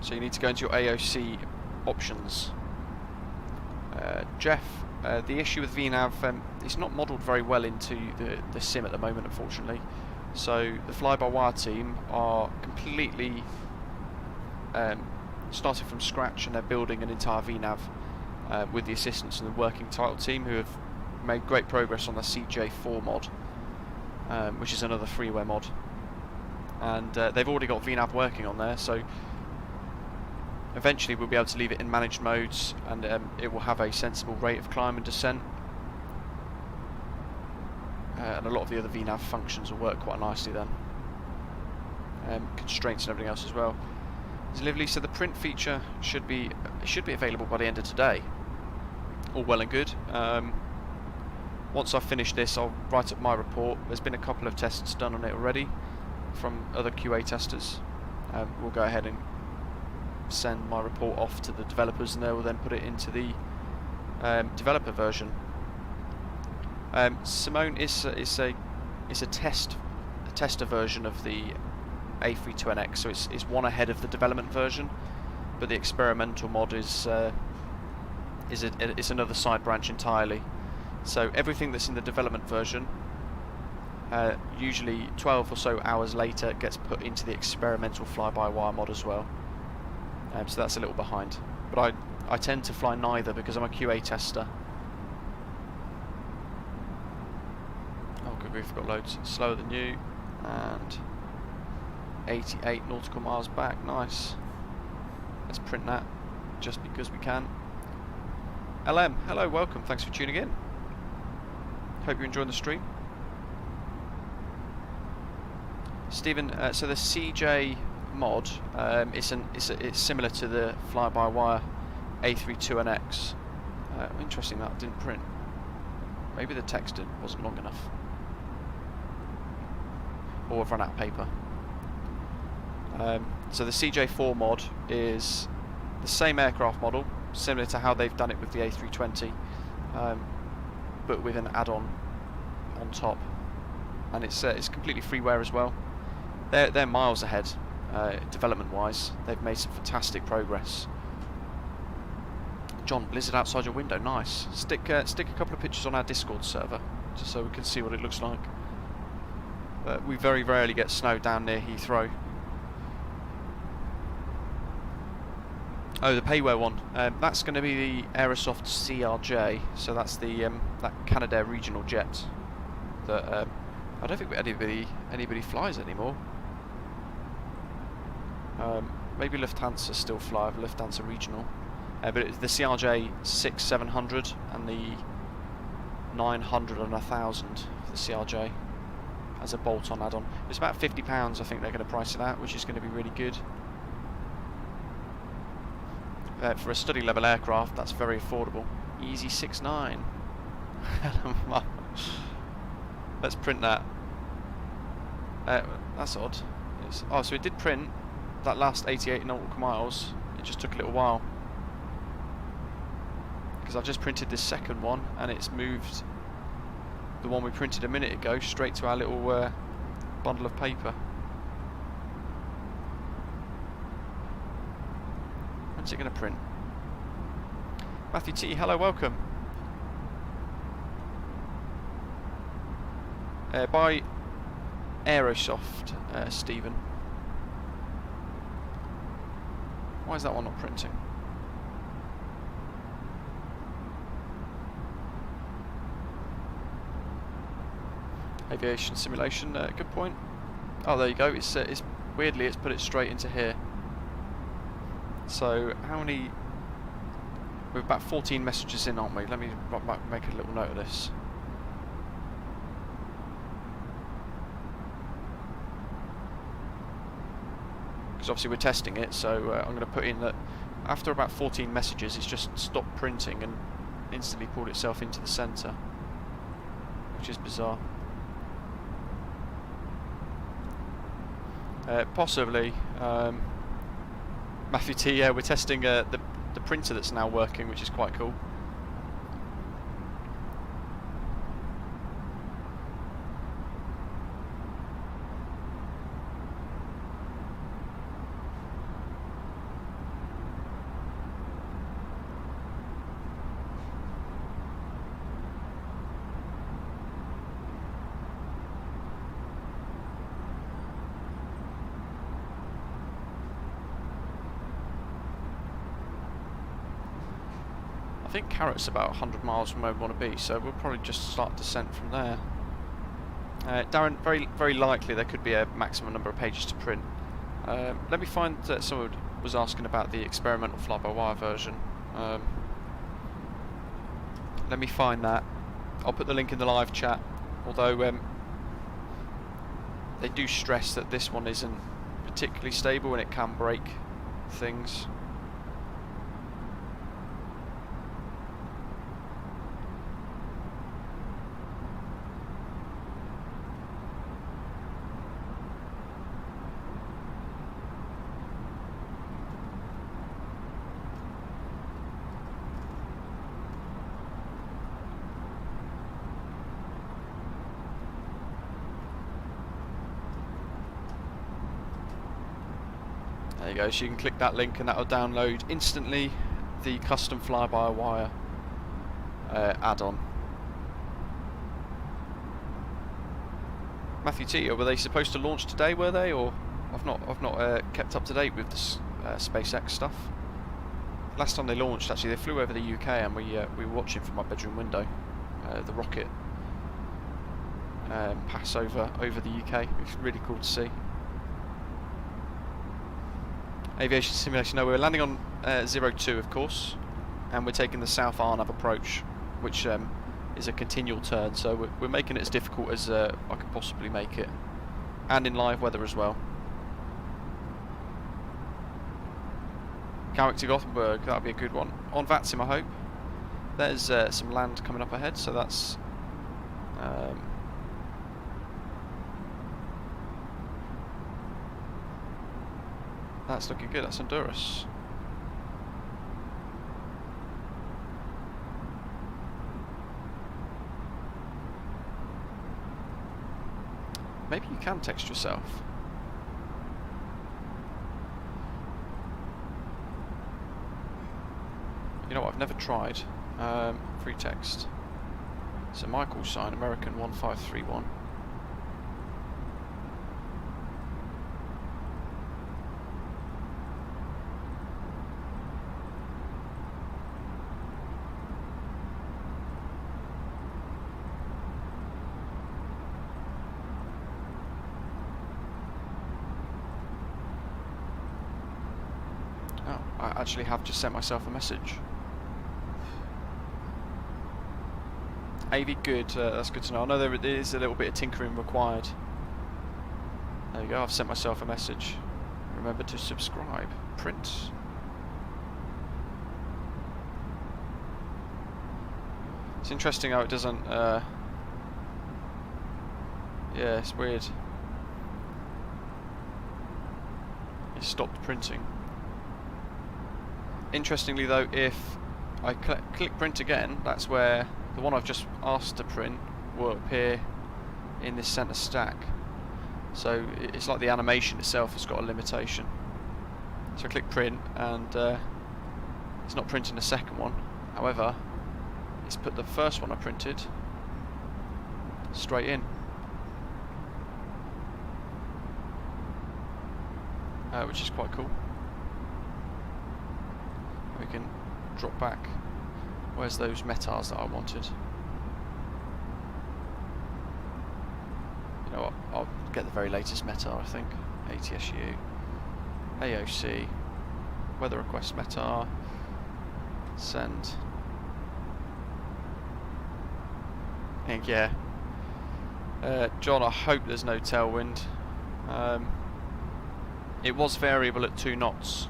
So you need to go into your AOC options. Jeff, the issue with VNav, it's not modelled very well into the sim at the moment, unfortunately. So the fly-by-wire team are completely starting from scratch, and they're building an entire VNav with the assistance of the working title team, who have made great progress on the CJ4 mod, which is another freeware mod. And they've already got VNav working on there, so eventually we'll be able to leave it in managed modes, and it will have a sensible rate of climb and descent. And a lot of the other VNav functions will work quite nicely then. Constraints and everything else as well. It's lovely. So the print feature should be available by the end of today. All well and good. Once I finish this, I'll write up my report. There's been a couple of tests done on it already from other QA testers. We'll go ahead and send my report off to the developers, and they will then put it into the developer version. Simone, it's a tester version of the A32NX, so it's one ahead of the development version, but the experimental mod is another side branch entirely. So everything that's in the development version, usually 12 or so hours later, gets put into the experimental fly-by-wire mod as well. So that's a little behind, but I tend to fly neither because I'm a QA tester. Oh good grief, I've got loads. Slower than you, and 88 nautical miles back. Nice. Let's print that just because we can. LM, hello, welcome, thanks for tuning in. Hope you're enjoying the stream. Stephen, so the CJ mod, it's similar to the fly-by-wire A32NX. Interesting that didn't print. Maybe the text wasn't long enough, or I've run out of paper. So the CJ4 mod is the same aircraft model, similar to how they've done it with the A320, but with an add-on on top, and it's completely freeware as well. They're miles ahead development-wise. They've made some fantastic progress. John, blizzard outside your window, nice. Stick a couple of pictures on our Discord server just so we can see what it looks like. We very rarely get snow down near Heathrow. Oh, the Payware one. That's going to be the Aerosoft CRJ. So that's the that Canadair regional jet that I don't think anybody flies anymore. Maybe Lufthansa still fly, Lufthansa regional. But it's the CRJ 6-700 and the 900 and 1000 for the CRJ as a bolt-on add-on. It's about £50, I think they're going to price it at, which is going to be really good. For a study level aircraft, that's very affordable. Easy 69. Let's print that. That's odd. Oh, so it did print that last 88 nautical miles. It just took a little while, because I've just printed this second one, and it's moved the one we printed a minute ago straight to our little bundle of paper. When's it going to print? Matthew T, hello, welcome. By Aerosoft, Stephen. Why is that one not printing? Aviation simulation, good point. Oh, there you go. It's weirdly it's put it straight into here. So how many? We're about 14 messages in, aren't we? Let me make a little note of this. Because obviously we're testing it, so I'm going to put in that after about 14 messages, it's just stopped printing and instantly pulled itself into the centre, which is bizarre. Possibly, Matthew T. Yeah, we're testing the printer that's now working, which is quite cool. I think Carrot's about 100 miles from where we want to be, so we'll probably just start descent from there. Darren, very likely there could be a maximum number of pages to print. Let me find that someone was asking about the experimental fly-by-wire version. Let me find that. I'll put the link in the live chat, although they do stress that this one isn't particularly stable and it can break things. There you go, so you can click that link and that will download instantly the custom fly-by-wire add-on. Matthew T, were they supposed to launch today, were they? Or I've not kept up to date with this SpaceX stuff. Last time they launched, actually, they flew over the UK and we were watching from my bedroom window the rocket pass over the UK. It's really cool to see. Aviation simulation. No, we're landing on 02, of course, and we're taking the South Arnav approach, which is a continual turn. So we're making it as difficult as I could possibly make it, and in live weather as well. Carrick to Gothenburg. That'll be a good one. On Vatsim, I hope. There's some land coming up ahead, so that's. That's looking good, that's Honduras. Maybe you can text yourself. You know what, I've never tried. Free text. So Michael sign, American 1531. I actually have just sent myself a message. AV good, that's good to know. I know there is a little bit of tinkering required. There you go, I've sent myself a message. Remember to subscribe. Print. It's interesting how it doesn't, yeah, it's weird. It stopped printing. Interestingly though, if I click print again, that's where the one I've just asked to print will appear in this center stack. So it's like the animation itself has got a limitation. So I click print and it's not printing the second one. However, it's put the first one I printed straight in. Which is quite cool. We can drop back. Where's those metars that I wanted? get the very latest METAR, I think. ATSU, AOC, weather request METAR, send. And yeah, John, I hope there's no tailwind. It was variable at 2 knots.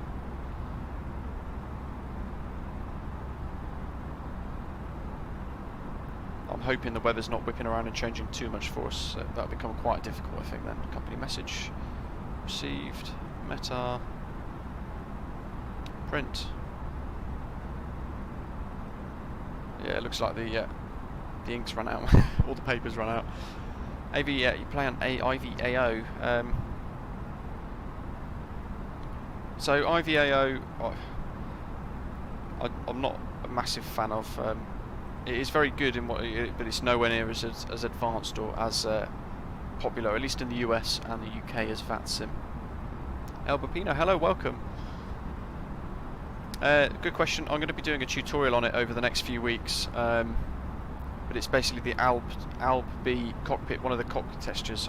I'm hoping the weather's not whipping around and changing too much for us. That'll become quite difficult, I think, then. Company message received, METAR, print. Yeah, it looks like the inks run out. All the papers run out. AV, you play on IVAO. So IVAO, I'm not a massive fan of. It is very good in what, but it's nowhere near as advanced or as popular, at least in the US and the UK, as Vatsim. El Bapino, hello, welcome. Good question. I'm going to be doing a tutorial on it over the next few weeks, but it's basically the ALB B cockpit, one of the cockpit textures.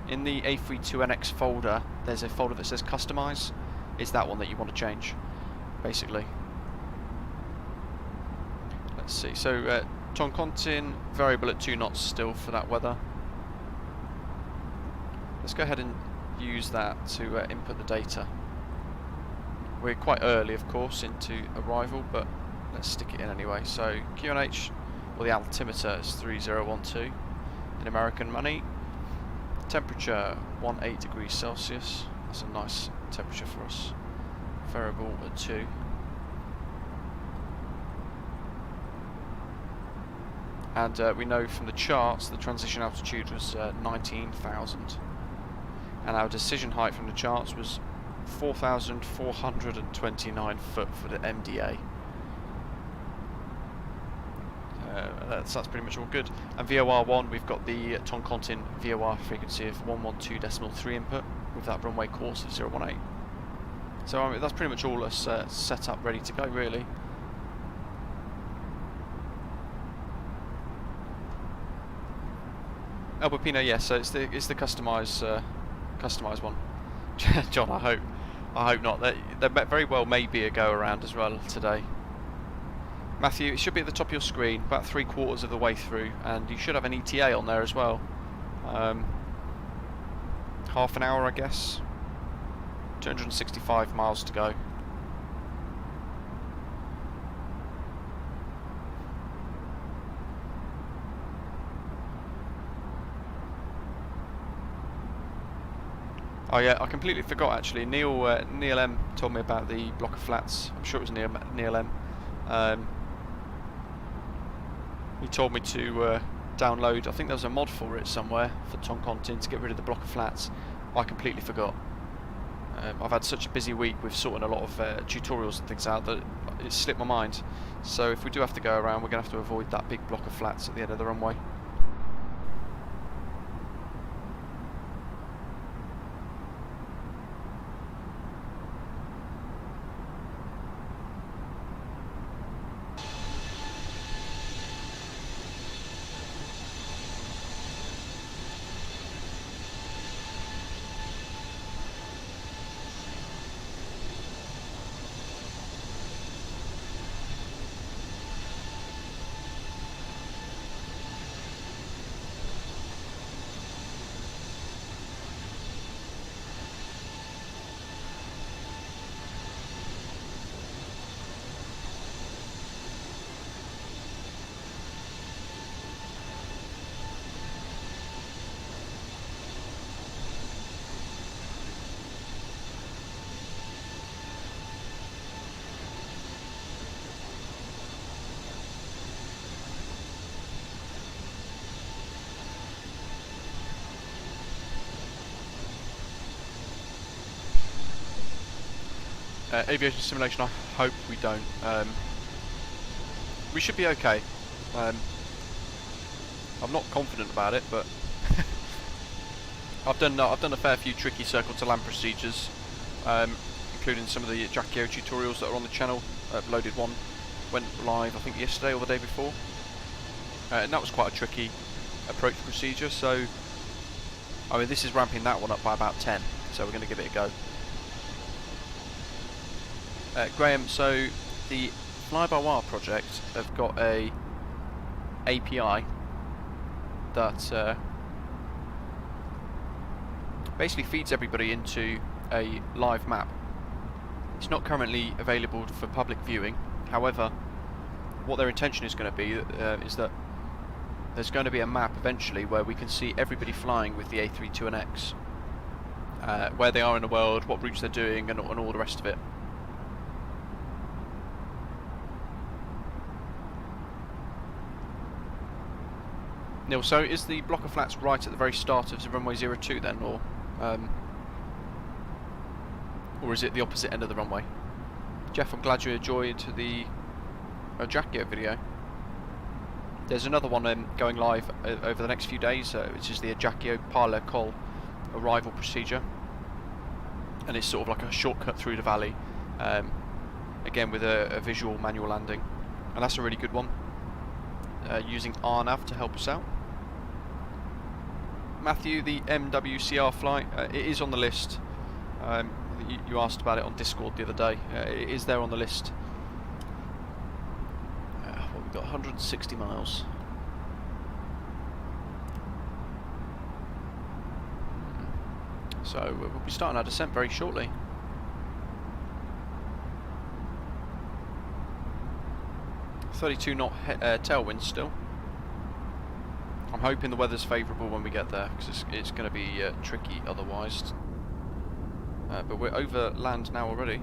In the A32NX folder, there's a folder that says Customize. It's that one that you want to change, basically. Let's see. So Toncontin variable at 2 knots still for that weather. Let's go ahead and use that to input the data. We're quite early, of course, into arrival, but let's stick it in anyway. So QNH, well, the altimeter is 3012 in American money. Temperature 18 degrees Celsius. That's a nice temperature for us. Variable at 2. And we know from the charts the transition altitude was 19,000, and our decision height from the charts was 4,429 foot for the MDA. That's pretty much all good. And VOR1, we've got the Toncontin VOR frequency of 112.3 input with that runway course of 018. So I mean, that's pretty much all us set up, ready to go, really. El Bapino, yes. So it's the customized one. John, I hope not. There very well may be a go around as well today. Matthew, it should be at the top of your screen, about 3/4 of the way through, and you should have an ETA on there as well. Half an hour, I guess. 265 miles to go. Oh yeah, I completely forgot actually. Neil M told me about the block of flats. I'm sure it was Neil M. He told me to download, I think there was a mod for it somewhere for Toncontin to get rid of the block of flats. I completely forgot. I've had such a busy week with sorting a lot of tutorials and things out that it slipped my mind. So if we do have to go around, we're going to have to avoid that big block of flats at the end of the runway. Aviation simulation, I hope we don't. We should be okay. I'm not confident about it, but I've done a fair few tricky circle to land procedures, including some of the Jackie tutorials that are on the channel. Uploaded one, went live I think yesterday or the day before, and that was quite a tricky approach procedure. So I mean, this is ramping that one up by about 10, so we're going to give it a go. Graham, so the fly-by-wire project have got a API that basically feeds everybody into a live map. It's not currently available for public viewing. However, what their intention is going to be is that there's going to be a map eventually where we can see everybody flying with the A32NX, where they are in the world, what routes they're doing, and all the rest of it. Neil, so is the block of flats right at the very start of the runway 02 then, or is it the opposite end of the runway? Jeff, I'm glad you enjoyed the Ajaccio video. There's another one going live over the next few days, which is the Ajaccio Parle Col arrival procedure, and it's sort of like a shortcut through the valley, again with a visual manual landing, and that's a really good one, using RNAV to help us out. Matthew, the MWCR flight, it is on the list. You asked about it on Discord the other day. It is there on the list. Well, we've got 160 miles. So we'll be starting our descent very shortly. .32 knot tailwind still. I'm hoping the weather's favourable when we get there, because it's going to be tricky otherwise. But we're over land now already.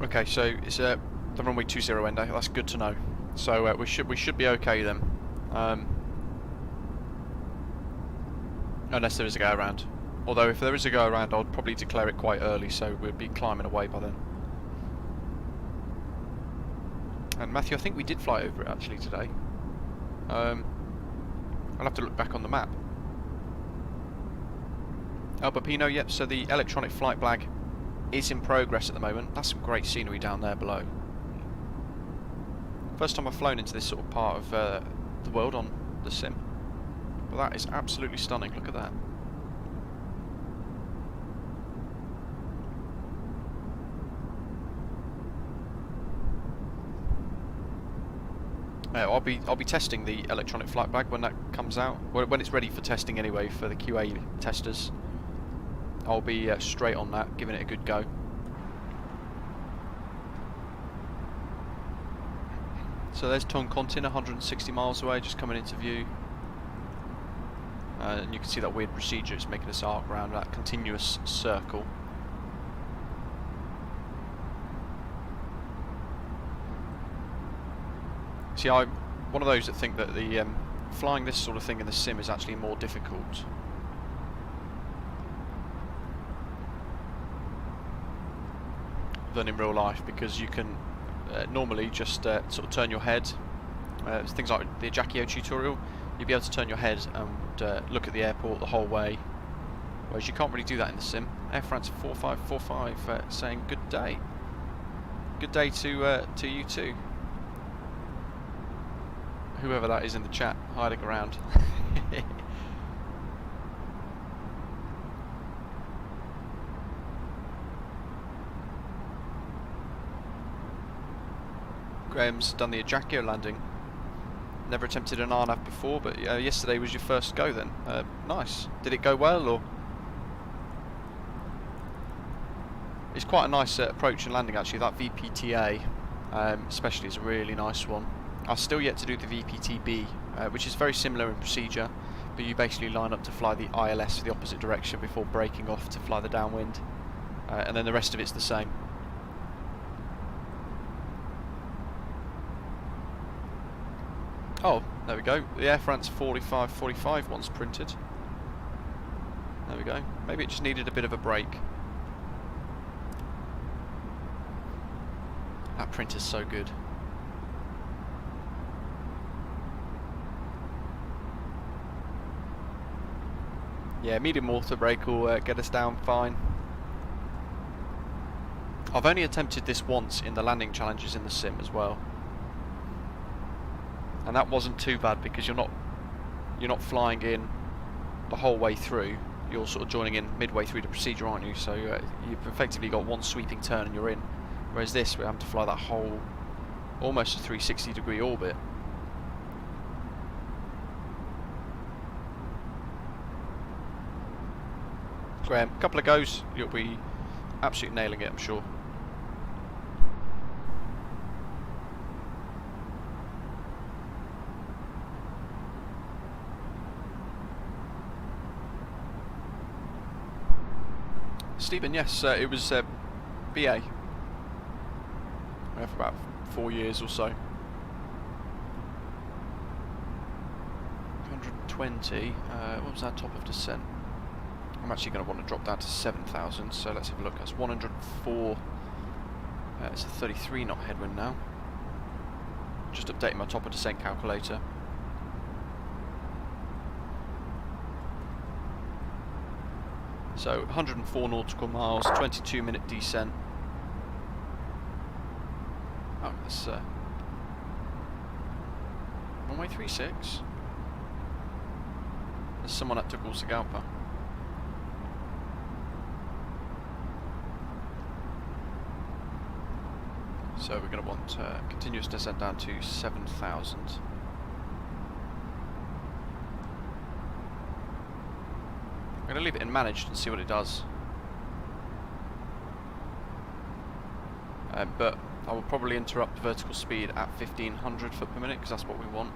Okay, so it's the runway 20 ender. That's good to know. So we should be okay then, unless there is a go around. Although if there is a go around, I'd probably declare it quite early, so we'd be climbing away by then. And Matthew, I think we did fly over it actually today. I'll have to look back on the map. Alberpino, yep. So the electronic flight flag is in progress at the moment. That's some great scenery down there below. First time I've flown into this sort of part of the world on the sim. But that is absolutely stunning, look at that. I'll be testing the electronic flight flag when that comes out. When it's ready for testing anyway, for the QA testers. I'll be straight on that, giving it a good go. So there's Toncontin, 160 miles away, just coming into view. And you can see that weird procedure, it's making this arc around that continuous circle. See, I'm one of those that think that the flying this sort of thing in the sim is actually more difficult. Than in real life, because you can normally just sort of turn your head. Things like the Ajaccio tutorial, you'll be able to turn your head and look at the airport the whole way, whereas you can't really do that in the sim. Air France 4545 saying good day. Good day to you too. Whoever that is in the chat hiding around. Graham's done the Ajaccio landing. never attempted an RNAV before, but yesterday was your first go then. Nice. Did it go well, or? It's quite a nice approach and landing actually. That VPTA especially is a really nice one. I've still yet to do the VPTB, which is very similar in procedure, but you basically line up to fly the ILS for the opposite direction before breaking off to fly the downwind, and then the rest of it's the same. Oh, there we go. The Air France 4545 one's printed. There we go. Maybe it just needed a bit of a break. That printer's so good. Yeah, medium water brake will get us down fine. I've only attempted this once in the landing challenges in the sim as well, and that wasn't too bad because you're not flying in the whole way through. You're sort of joining in midway through the procedure, aren't you? So you've effectively got one sweeping turn and you're in. Whereas this, we're having to fly that whole, almost a 360-degree orbit. Graham, a couple of goes, you'll be absolutely nailing it, I'm sure. Stephen, yes, it was BA. For about 4 years or so. 120, what was our top of descent? I'm actually going to want to drop down to 7,000, so let's have a look. That's 104, it's a 33 knot headwind now. Just updating my top of descent calculator. So 104 nautical miles, 22-minute descent. Oh, that's runway 36. There's someone at Tegulcigalpa. So we're going to want continuous descent down to 7,000. I'm going to leave it in managed and see what it does. But I will probably interrupt vertical speed at 1500 foot per minute because that's what we want.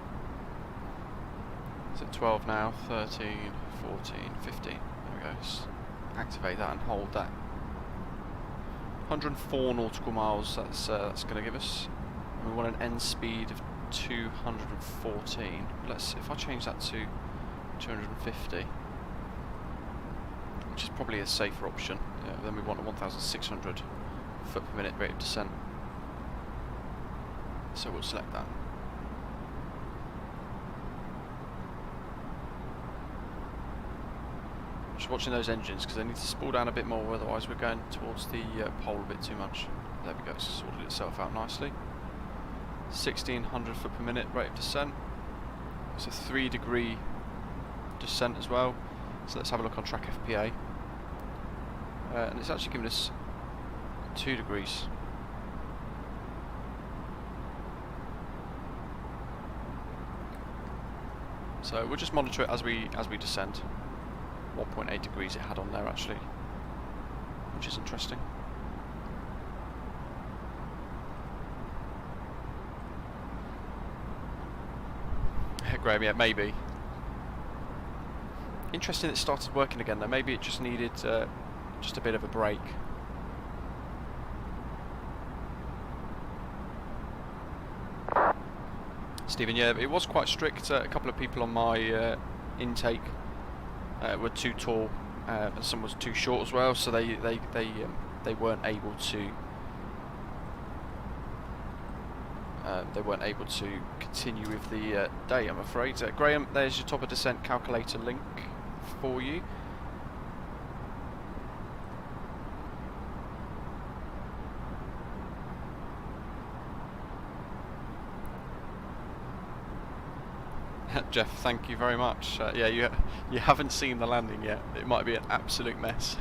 It's at 12 now, 13, 14, 15. There we go. Just activate that and hold that. 104 nautical miles, that's going to give us. And we want an end speed of 214. If I change that to 250, which is probably a safer option, then we want a 1,600 foot per minute rate of descent. So we'll select that. Just watching those engines because they need to spool down a bit more, otherwise we're going towards the pole a bit too much. There we go, it's sorted itself out nicely. 1,600 foot per minute rate of descent. It's a 3-degree descent as well. So let's have a look on track FPA. And it's actually giving us 2 degrees. So we'll just monitor it as we descend. 1.8 degrees it had on there actually, which is interesting. Graham, yeah, maybe. Interesting it started working again though. Maybe it just needed just a bit of a break. Stephen, yeah, it was quite strict. A couple of people on my intake were too tall, and some was too short as well, so they weren't able to continue with the day, I'm afraid. Graham, there's your top of descent calculator link for you. Jeff, thank you very much. Yeah, you haven't seen the landing yet. It might be an absolute mess.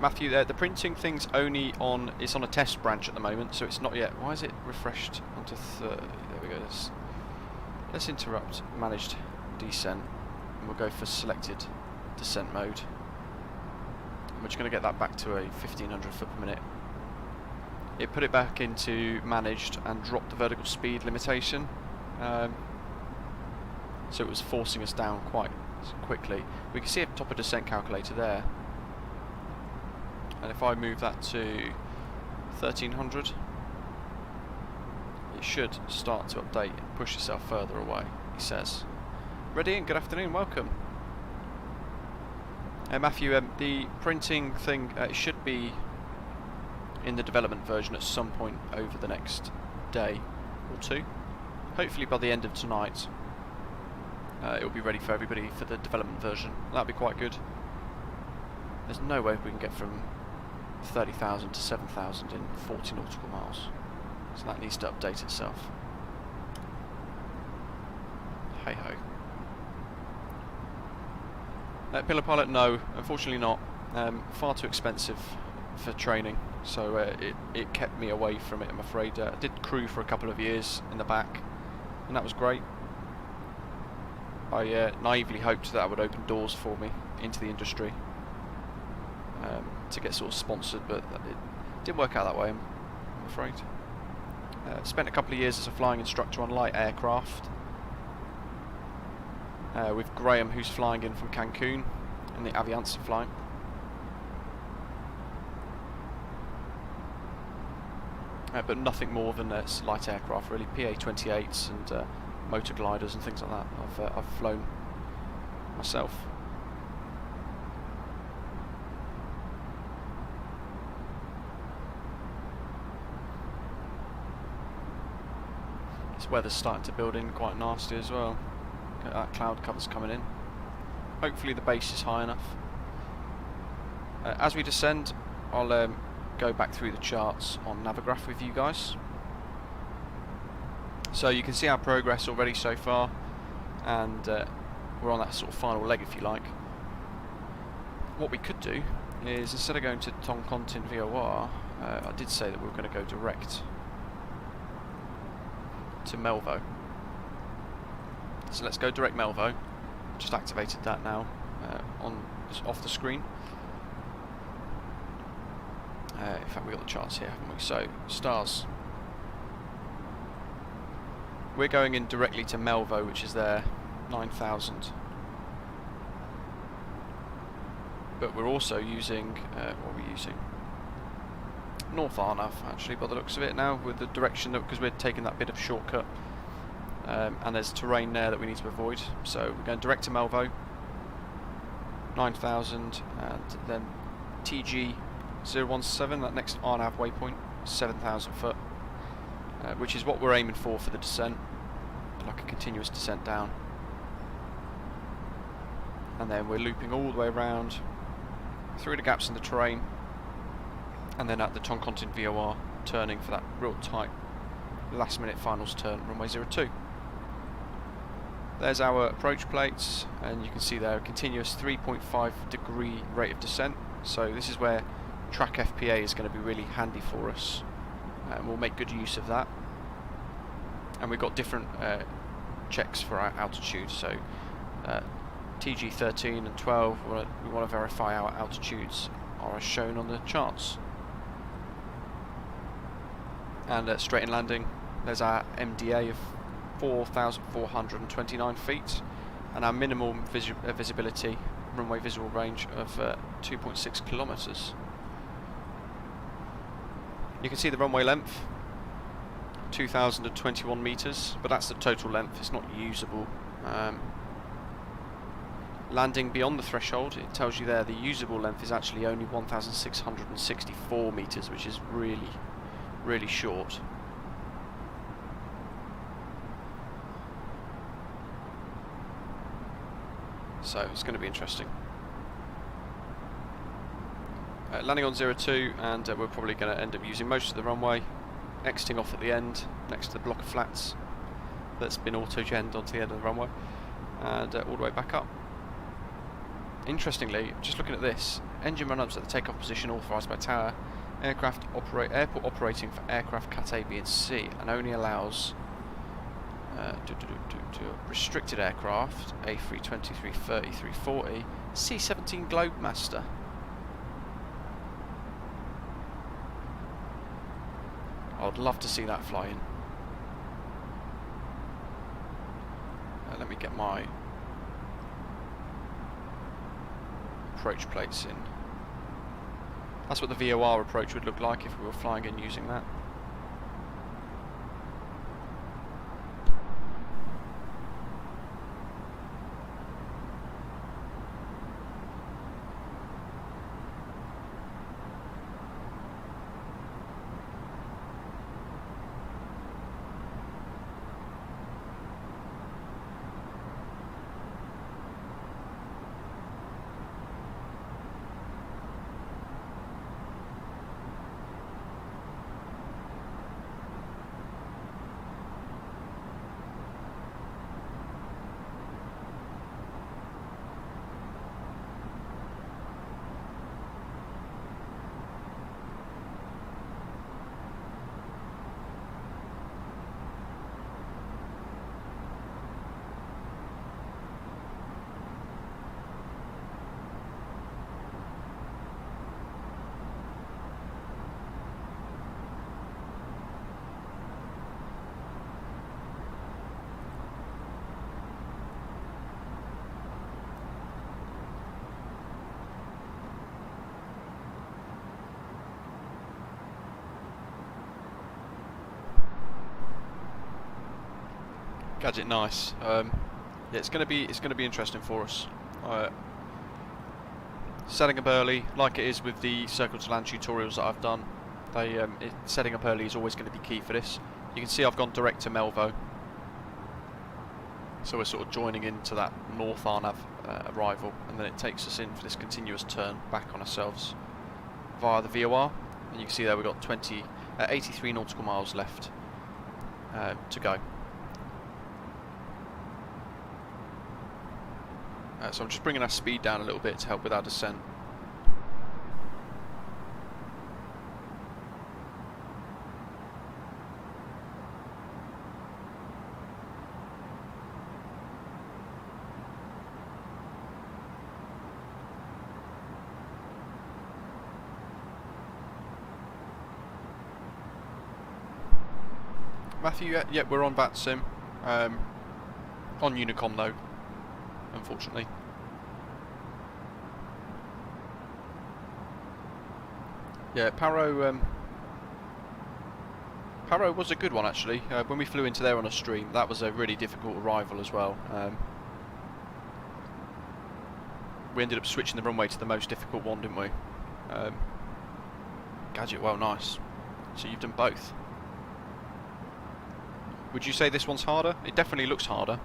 Matthew, the printing thing's only on, it's on a test branch at the moment, so it's not yet. Why is it refreshed onto 30? There we go. Let's interrupt managed descent, and we'll go for selected descent mode. And we're just going to get that back to a 1500 foot per minute. It put it back into managed and dropped the vertical speed limitation, so it was forcing us down quite quickly. We can see a top of descent calculator there, and if I move that to 1300, it should start to update and push itself further away, he says. Ready, and good afternoon, welcome. Matthew, the printing thing, it should be in the development version at some point over the next day or two. Hopefully by the end of tonight it will be ready for everybody for the development version. That'll be quite good. There's no way we can get from 30,000 to 7,000 in 40 nautical miles, so that needs to update itself. Hey ho. Pillar pilot, no, unfortunately not. Far too expensive for training, so it kept me away from it, I'm afraid. I did crew for a couple of years in the back, and that was great. I naively hoped that would open doors for me into the industry, to get sort of sponsored, but it didn't work out that way, I'm afraid. Spent a couple of years as a flying instructor on light aircraft, with Graham, who's flying in from Cancun in the Avianca flight. But nothing more than light aircraft, really. PA-28s and motor gliders and things like that I've flown myself. This weather's starting to build in quite nasty as well. That cloud cover's coming in. Hopefully the base is high enough. As we descend, I'll go back through the charts on Navigraph with you guys. So you can see our progress already so far, and we're on that sort of final leg, if you like. What we could do is, instead of going to Toncontin VOR, I did say that we were going to go direct to Melvo. So let's go direct Melvo. Just activated that now off the screen. In fact, we've got the charts here, haven't we? So, stars. We're going in directly to Melvo, which is there, 9,000. But we're also using, what are we using? North Arnav, actually, by the looks of it now, with the direction, because we're taking that bit of shortcut. And there's terrain there that we need to avoid. So we're going direct to Melvo, 9,000, and then TG017, that next Arnav waypoint, 7,000 foot, which is what we're aiming for the descent, like a continuous descent down. And then we're looping all the way around, through the gaps in the terrain, and then at the Toncontin VOR, turning for that real tight last minute finals turn, runway 02. There's our approach plates, and you can see there a continuous 3.5 degree rate of descent. So this is where track FPA is going to be really handy for us, and we'll make good use of that. And we've got different checks for our altitude. So TG13 and 12, we want to verify our altitudes are as shown on the charts. And straight in landing, there's our MDA of 4,429 feet, and our minimal visibility, runway visual range of 2.6 kilometers. You can see the runway length, 2,021 meters, but that's the total length, it's not usable. Landing beyond the threshold, it tells you there the usable length is actually only 1,664 meters, which is really short. So it's going to be interesting. Landing on 02, and we're probably going to end up using most of the runway, exiting off at the end next to the block of flats that's been auto-genned onto the end of the runway, and all the way back up. Interestingly, just looking at this, engine run-ups at the takeoff position authorised by tower. Airport operating for aircraft Cat A, B and C, and only allows restricted aircraft A320, 330, 340, C-17 Globemaster. I'd love to see that fly in. Let me get my approach plates in. That's what the VOR approach would look like if we were flying in using that. Gadget nice. Yeah, it's gonna be interesting for us. Setting up early, like it is with the Circle to Land tutorials that I've done. Setting up early is always going to be key for this. You can see I've gone direct to Melvo, so we're sort of joining into that North Arnav arrival, and then it takes us in for this continuous turn back on ourselves via the VOR. And you can see there we've got 83 nautical miles left to go. So I'm just bringing our speed down a little bit to help with our descent. Matthew, yeah, we're on Vatsim. On Unicom though, unfortunately. Yeah, Paro was a good one actually. When we flew into there on a stream, that was a really difficult arrival as well. We ended up switching the runway to the most difficult one, didn't we? Gadget, well, nice. So you've done both. Would you say this one's harder? It definitely looks harder.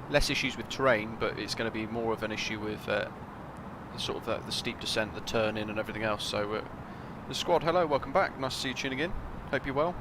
Less issues with terrain, but it's going to be more of an issue with sort of the steep descent, the turn in and everything else. So the squad, hello, welcome back, nice to see you tuning in, hope you're well.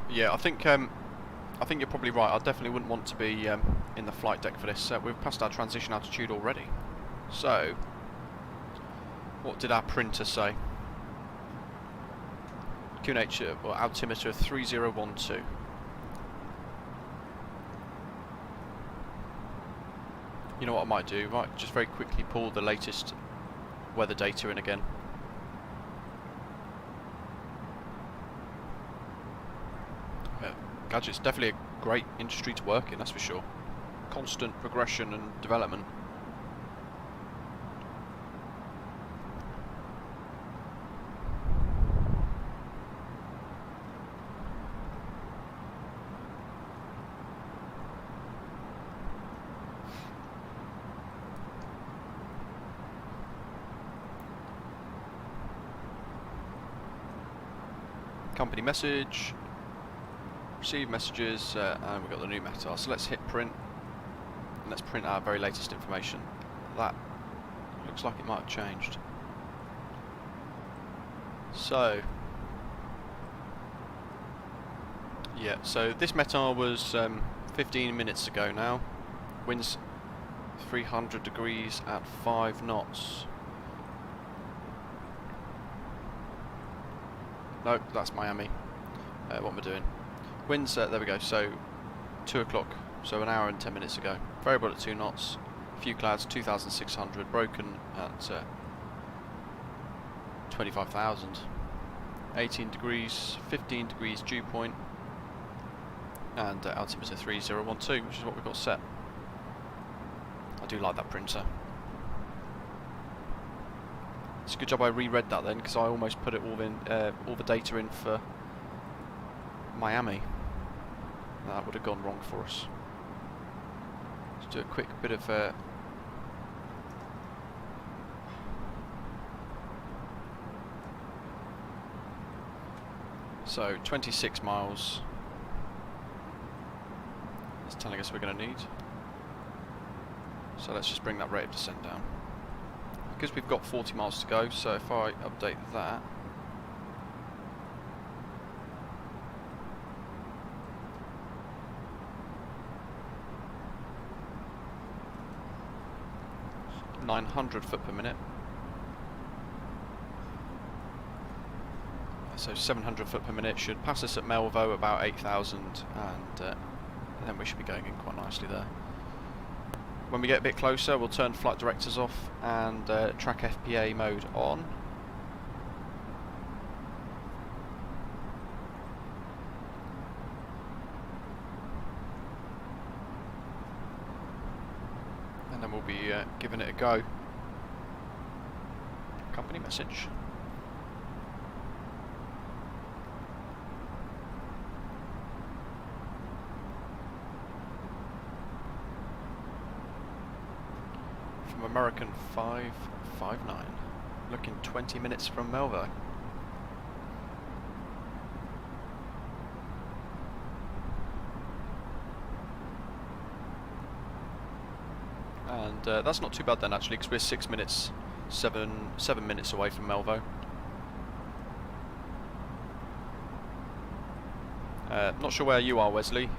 Yeah, I think you're probably right. I definitely wouldn't want to be in the flight deck for this. We've passed our transition altitude already. So, what did our printer say? QNH altimeter 3012. You know what I might do? I might just very quickly pull the latest weather data in again. Gadget's definitely a great industry to work in, that's for sure. Constant progression and development. Company message, receive messages, and we've got the new METAR. So let's hit print, and let's print our very latest information. That looks like it might have changed. So, yeah, so this METAR was 15 minutes ago now. Winds 300 degrees at 5 knots. No, that's Miami. What we're doing. Winds, there we go, so 2 o'clock, so an hour and 10 minutes ago. Variable at 2 knots, few clouds, 2,600, broken at 25,000. 18 degrees, 15 degrees dew point, and altimeter 3012, which is what we've got set. I do like that printer. It's a good job I reread that then, because I almost put it all in, all the data in for Miami. That would have gone wrong for us. Let's do a quick bit of so 26 miles is telling us we're going to need. So let's just bring that rate of descent down. Because we've got 40 miles to go, so if I update that, .900 foot per minute, so 700 foot per minute should pass us at Melvo about 8,000, and then we should be going in quite nicely there. When we get a bit closer, we'll turn flight directors off and track FPA mode on. And then we'll be giving it a go. Company message. American 559, looking 20 minutes from Melvo. And that's not too bad then actually, because we're 6 minutes, seven minutes away from Melvo. Not sure where you are, Wesley.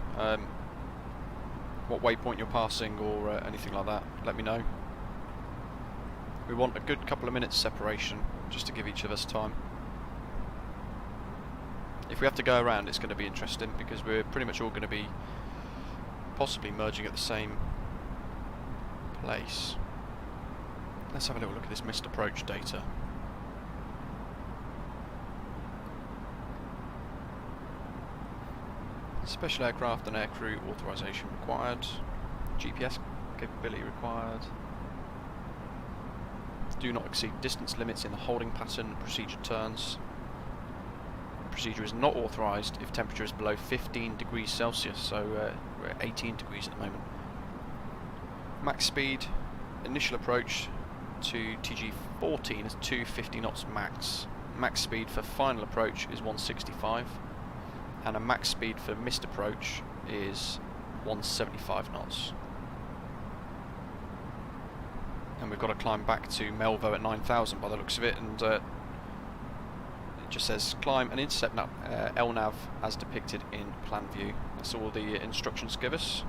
What waypoint you're passing or anything like that, let me know. We want a good couple of minutes separation, just to give each of us time. If we have to go around, it's going to be interesting, because we're pretty much all going to be possibly merging at the same place. Let's have a little look at this missed approach data. Special aircraft and aircrew authorization required. GPS capability required. Do not exceed distance limits in the holding pattern. Procedure turns. Procedure is not authorised if temperature is below 15 degrees Celsius, so we're at 18 degrees at the moment. Max speed, initial approach to TG14 is 250 knots max. Max speed for final approach is 165, and a max speed for missed approach is 175 knots. And we've got to climb back to Melvo at 9,000 by the looks of it, and it just says climb and intercept LNAV as depicted in plan view. That's all the instructions give us.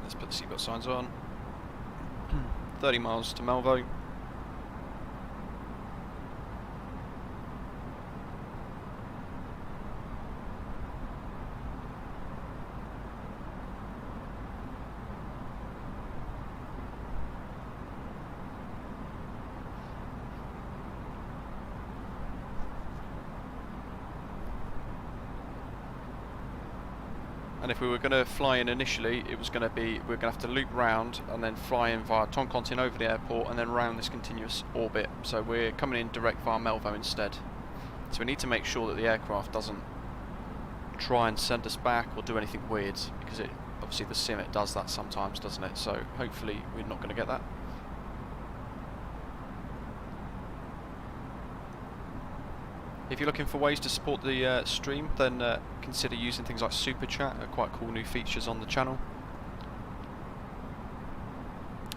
Let's put the seatbelt signs on. 30 miles to Melvo. And if we were going to fly in initially, it was going to be, we're going to have to loop round and then fly in via Toncontin over the airport and then round this continuous orbit. So we're coming in direct via Melvo instead. So we need to make sure that the aircraft doesn't try and send us back or do anything weird, because it obviously the sim, it does that sometimes, doesn't it? So hopefully we're not going to get that. If you're looking for ways to support the stream, then consider using things like Super Chat. Quite cool new features on the channel.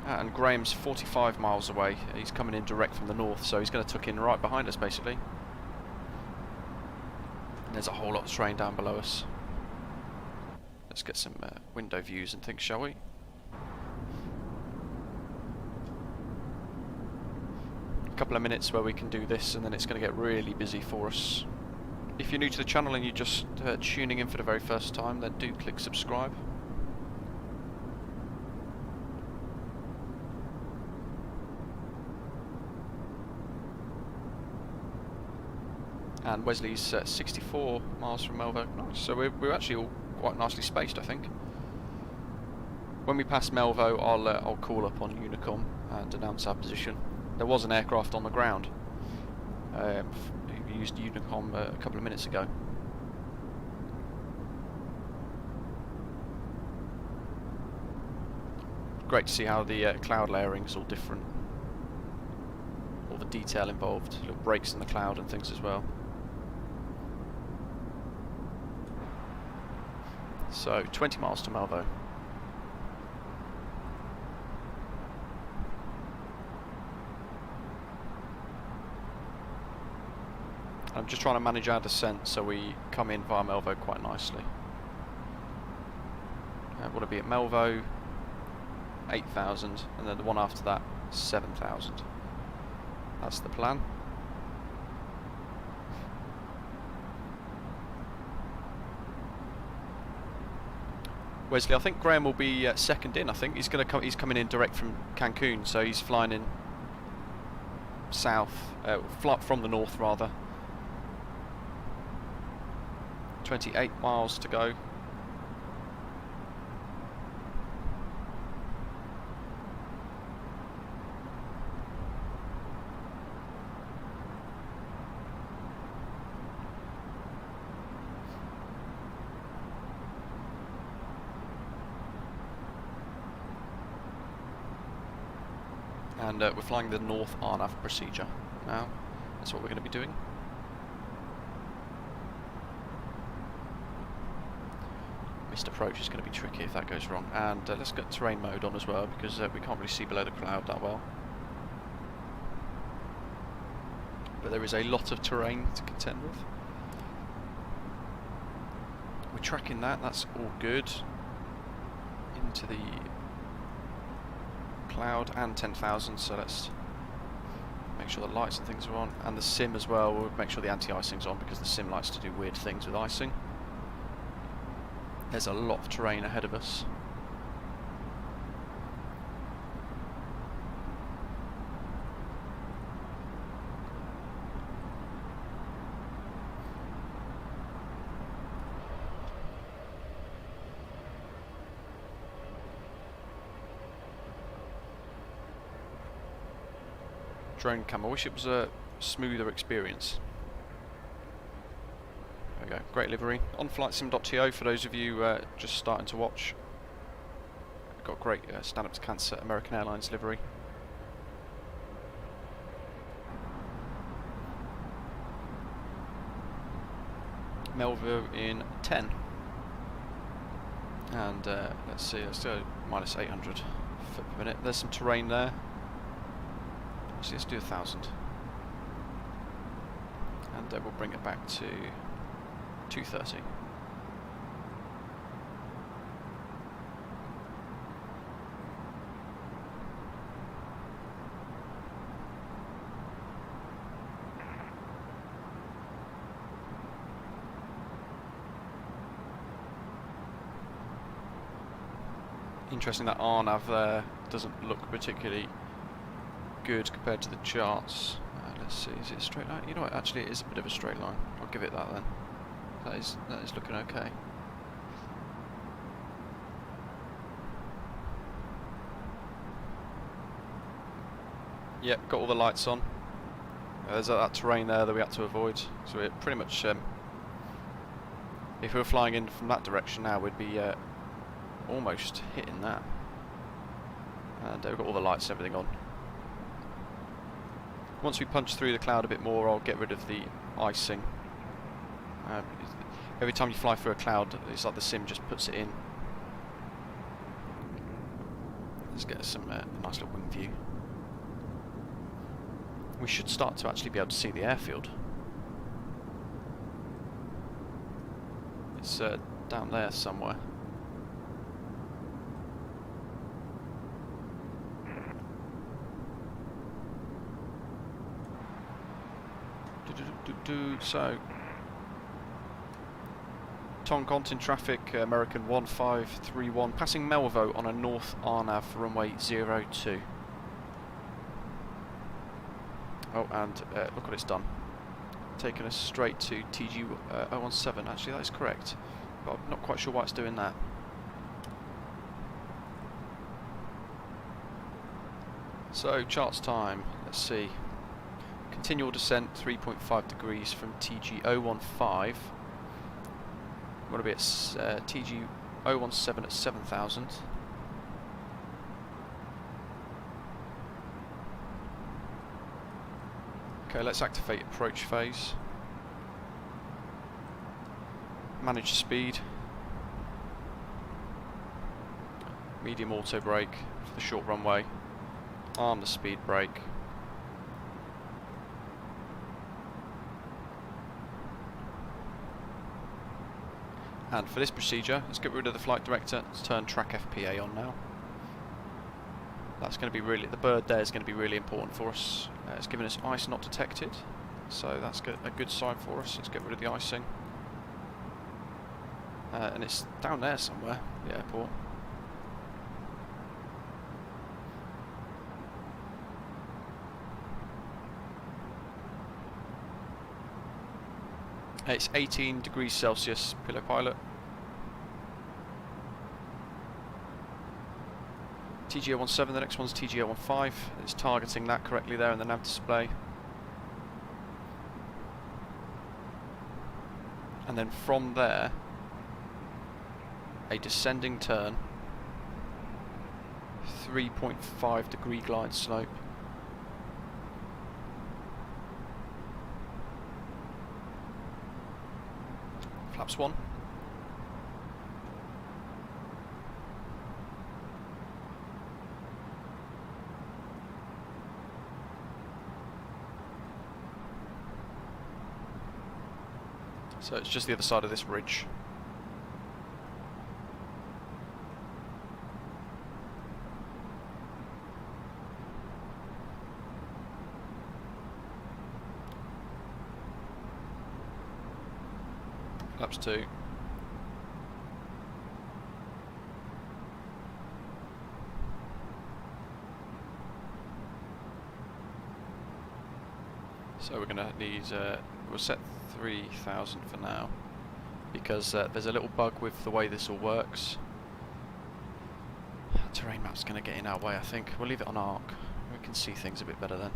And Graham's 45 miles away. He's coming in direct from the north, so he's going to tuck in right behind us, basically. And there's a whole lot of terrain down below us. Let's get some window views and things, shall we? Couple of minutes where we can do this, and then it's going to get really busy for us. If you're new to the channel and you're just tuning in for the very first time, then do click subscribe. And Wesley's 64 miles from Melvo, nice. So we're actually all quite nicely spaced, I think. When we pass Melvo, I'll call up on Unicom and announce our position. There was an aircraft on the ground. We used Unicom a couple of minutes ago. Great to see how the cloud layering is all different. All the detail involved, little breaks in the cloud and things as well. So 20 miles to Melvo. I'm just trying to manage our descent so we come in via Melvo quite nicely. Want to be at Melvo 8,000, and then the one after that 7,000. That's the plan. Wesley, I think Graham will be second in. I think he's going to come. He's coming in direct from Cancun, so he's flying in south, from the north rather. 28 miles to go. And we're flying the North RNAV procedure now. That's what we're going to be doing. Missed approach is going to be tricky if that goes wrong. And let's get terrain mode on as well, because we can't really see below the cloud that well. But there is a lot of terrain to contend with. We're tracking that, that's all good. Into the cloud and 10,000, so let's make sure the lights and things are on. And the sim as well, we'll make sure the anti-icing's on, because the sim likes to do weird things with icing. There's a lot of terrain ahead of us. Drone cam, I wish it was a smoother experience. There we go, great livery. On flightsim.to for those of you just starting to watch. Got great stand up to cancer American Airlines livery. Melvo in 10. And let's see, let's go minus 800 foot per minute. There's some terrain there. So let's do 1,000. And we'll bring it back to 230. Interesting that RNAV there doesn't look particularly good compared to the charts. Let's see, is it a straight line? You know what, actually it is a bit of a straight line. I'll give it that then. That is looking okay. Yep, got all the lights on. There's that terrain there that we had to avoid. So we're pretty much, if we were flying in from that direction now, we'd be almost hitting that. And we've got all the lights and everything on. Once we punch through the cloud a bit more, I'll get rid of the icing. Every time you fly through a cloud, it's like the sim just puts it in. Let's get some nice little wing view. We should start to actually be able to see the airfield. It's down there somewhere. So, Toncontin traffic, American 1531, passing Melvo on a north RNAV runway 02. Oh, and look what it's done. Taken us straight to TG 017. Actually, that is correct, but I'm not quite sure why it's doing that. So, charts time. Let's see. Continual descent 3.5 degrees from TG 015. We're going to be at TG 017 at 7,000. Okay, let's activate approach phase. Manage speed. Medium auto brake for the short runway. Arm the speed brake. And for this procedure, let's get rid of the flight director. Let's turn track FPA on now. That's going to be really, the bird there is going to be really important for us. It's giving us ice not detected, so that's a good sign for us. Let's get rid of the icing. And it's down there somewhere, the airport. It's 18 degrees Celsius, pillow pilot. TG017, the next one's TG015. It's targeting that correctly there in the nav display. And then from there, a descending turn, 3.5 degree glide slope. Flaps 1. So it's just the other side of this ridge. Flaps 2. So we're going to need, we'll set 3,000 for now, because there's a little bug with the way this all works. Terrain map's going to get in our way, I think. We'll leave it on arc. We can see things a bit better then.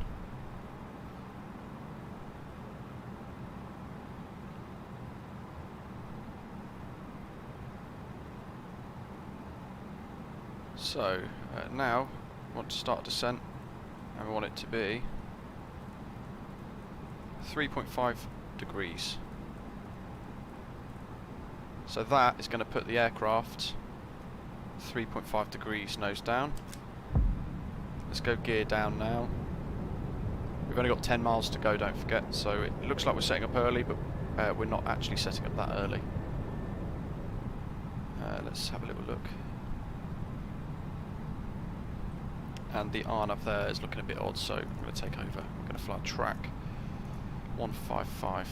So, now, we want to start descent, and we want it to be 3.5 degrees. So that is going to put the aircraft 3.5 degrees nose down. Let's go gear down now. We've only got 10 miles to go, don't forget, so it looks like we're setting up early, but we're not actually setting up that early. Let's have a little look. And the arm up there is looking a bit odd, so I'm going to take over. I'm going to fly track 155.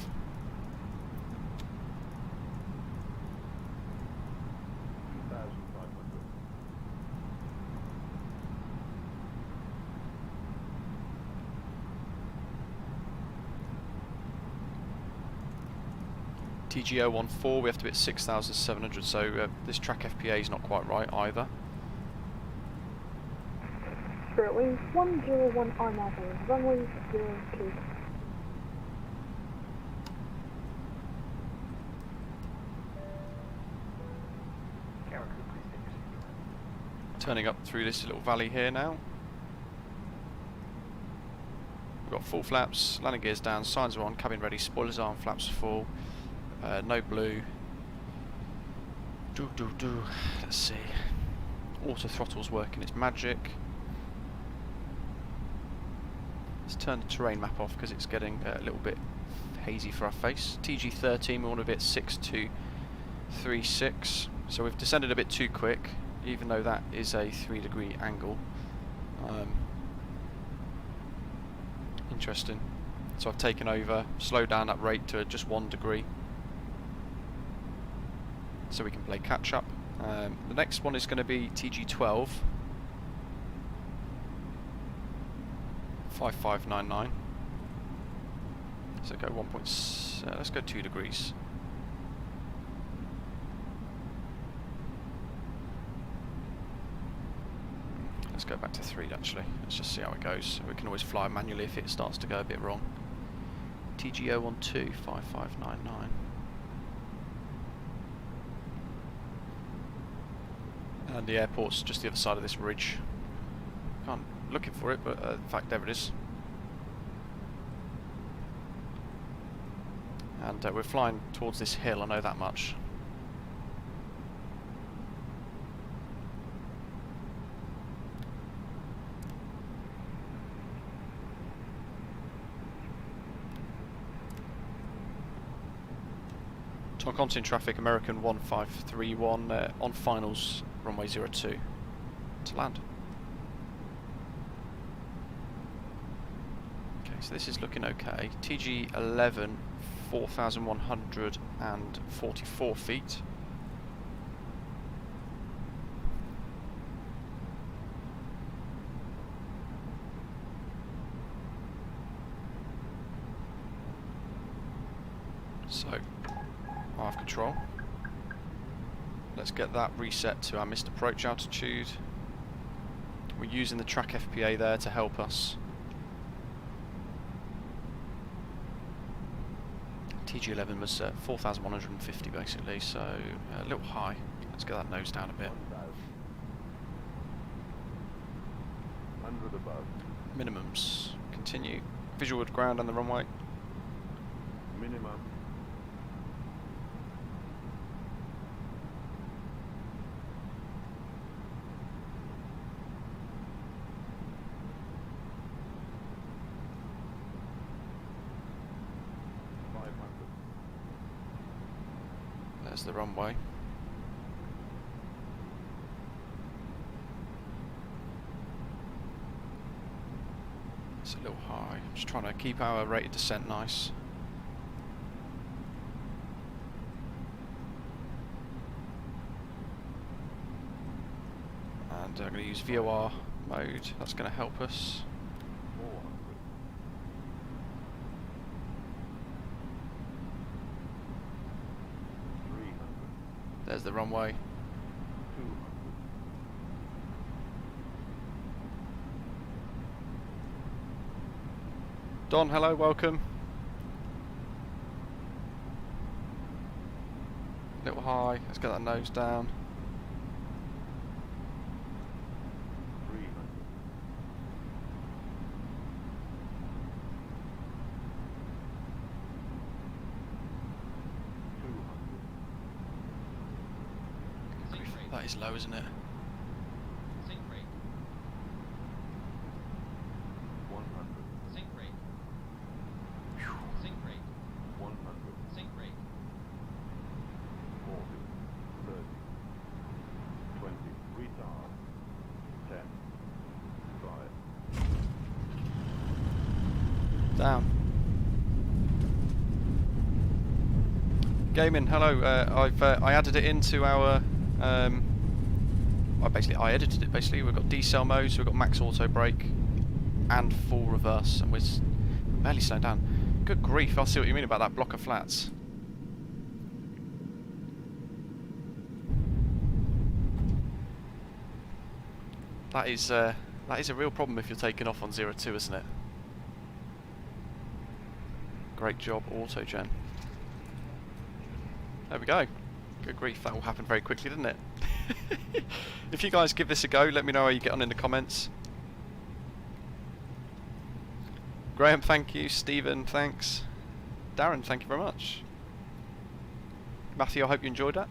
TG014, we have to be at 6,700, so this track FPA is not quite right either. Spirit Wings 101 on Athens, runway 02. Turning up through this little valley here now. We've got full flaps, landing gears down, signs are on, cabin ready, spoilers on, flaps full, no blue. Let's see. Auto throttle's working its magic. Let's turn the terrain map off because it's getting a little bit hazy for our face. TG13, we want to be at 6236. So we've descended a bit too quick, even though that is a 3-degree angle. Interesting. So I've taken over, slowed down that rate to just 1 degree, so we can play catch up. The next one is going to be TG12 5599. So go 1. Let's go 2 degrees. Let's go back to 3 actually. Let's just see how it goes. We can always fly manually if it starts to go a bit wrong. TG012 5599. And the airport's just the other side of this ridge. Can't looking for it, but in fact there it is. And we're flying towards this hill, I know that much. Toncontin traffic, American 1531 on finals, runway 02 to land. Okay, so this is looking okay. TG11 4,144 feet. So I have control. Let's get that reset to our missed approach altitude. We're using the track FPA there to help us. TG11 was 4,150 basically, so a little high. Let's get that nose down a bit. 100 above. Minimums. Continue. Visual with ground on the runway. Minimum. There's the runway. It's a little high. Just trying to keep our rate of descent nice. And I'm going to use VOR mode. That's going to help us. 400. There's the runway. 200. Don, hello, welcome. Little high, let's get that nose down. 300. 200. That is low, isn't it? 100. 100. 40. 30. 20. Retard. 10. 5. Down. Gaming, hello. I added it into our. I edited it basically. We've got decel mode, so we've got max auto brake and full reverse, and we're barely slowing down. Good grief! I see what you mean about that block of flats. That is That is a real problem if you're taking off on 02, isn't it? Great job, Autogen. There we go. Good grief, that all happened very quickly, didn't it? If you guys give this a go, let me know how you get on in the comments. Graham, thank you. Stephen, thanks. Darren, thank you very much. Matthew, I hope you enjoyed that.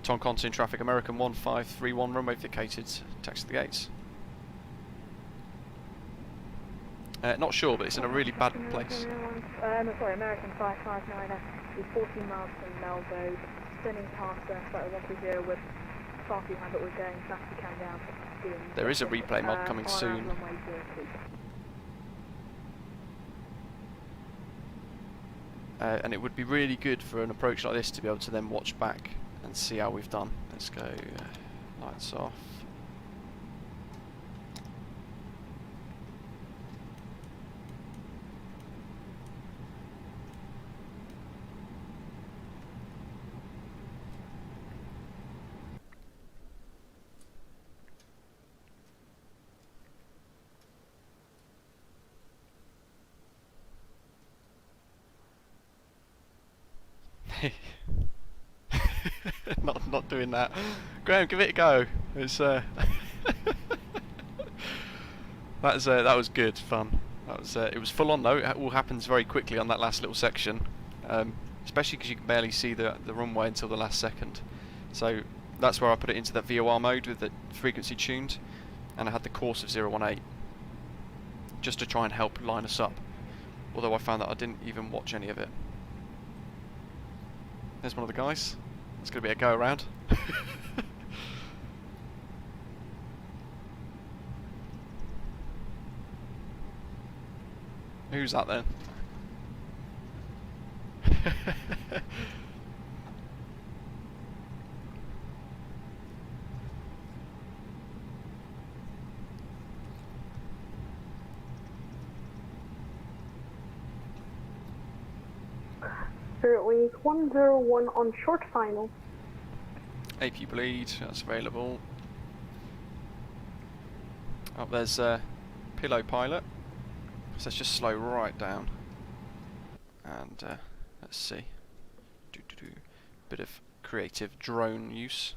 Toncontin traffic, American 1531, runway vacated, taxi to the gates. Not sure, but it's in a really bad place. Sorry, American 559, is 14 miles from Melbourne, turning past flight 130 with far behind, but we're going fast to come down. There is a replay mod coming soon. And it would be really good for an approach like this to be able to then watch back and see how we've done. Let's go, lights off. not doing that. Graham, give it a go. It's that was good fun. That was it was full on though. It all happens very quickly on that last little section, especially because you can barely see the runway until the last second. So that's where I put it into that VOR mode with the frequency tuned, and I had the course of 018 just to try and help line us up. Although I found that I didn't even watch any of it. There's one of the guys. It's going to be a go around. Who's that then? Spirit Week 101 on short final. AP bleed, that's available. Oh, there's Pillow Pilot. So let's just slow right down. And let's see. Bit of creative drone use.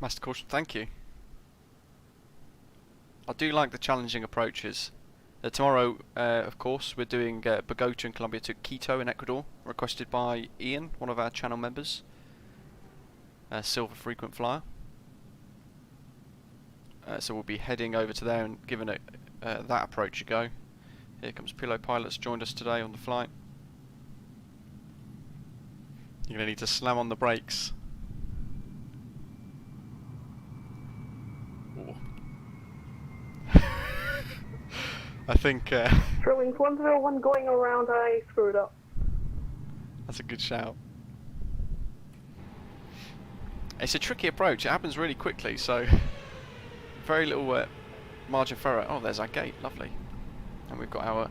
Master Caution, thank you. I do like the challenging approaches. Tomorrow, of course, we're doing Bogota and Colombia to Quito in Ecuador, requested by Ian, one of our channel members. Silver frequent flyer. So we'll be heading over to there and giving it that approach a go. Here comes Pillow Pilot's joined us today on the flight. You're going to need to slam on the brakes. I think Sterling 101 going around, I screwed up. That's a good shout. It's a tricky approach, it happens really quickly, so very little margin for error. Oh, there's our gate, lovely. And we've got our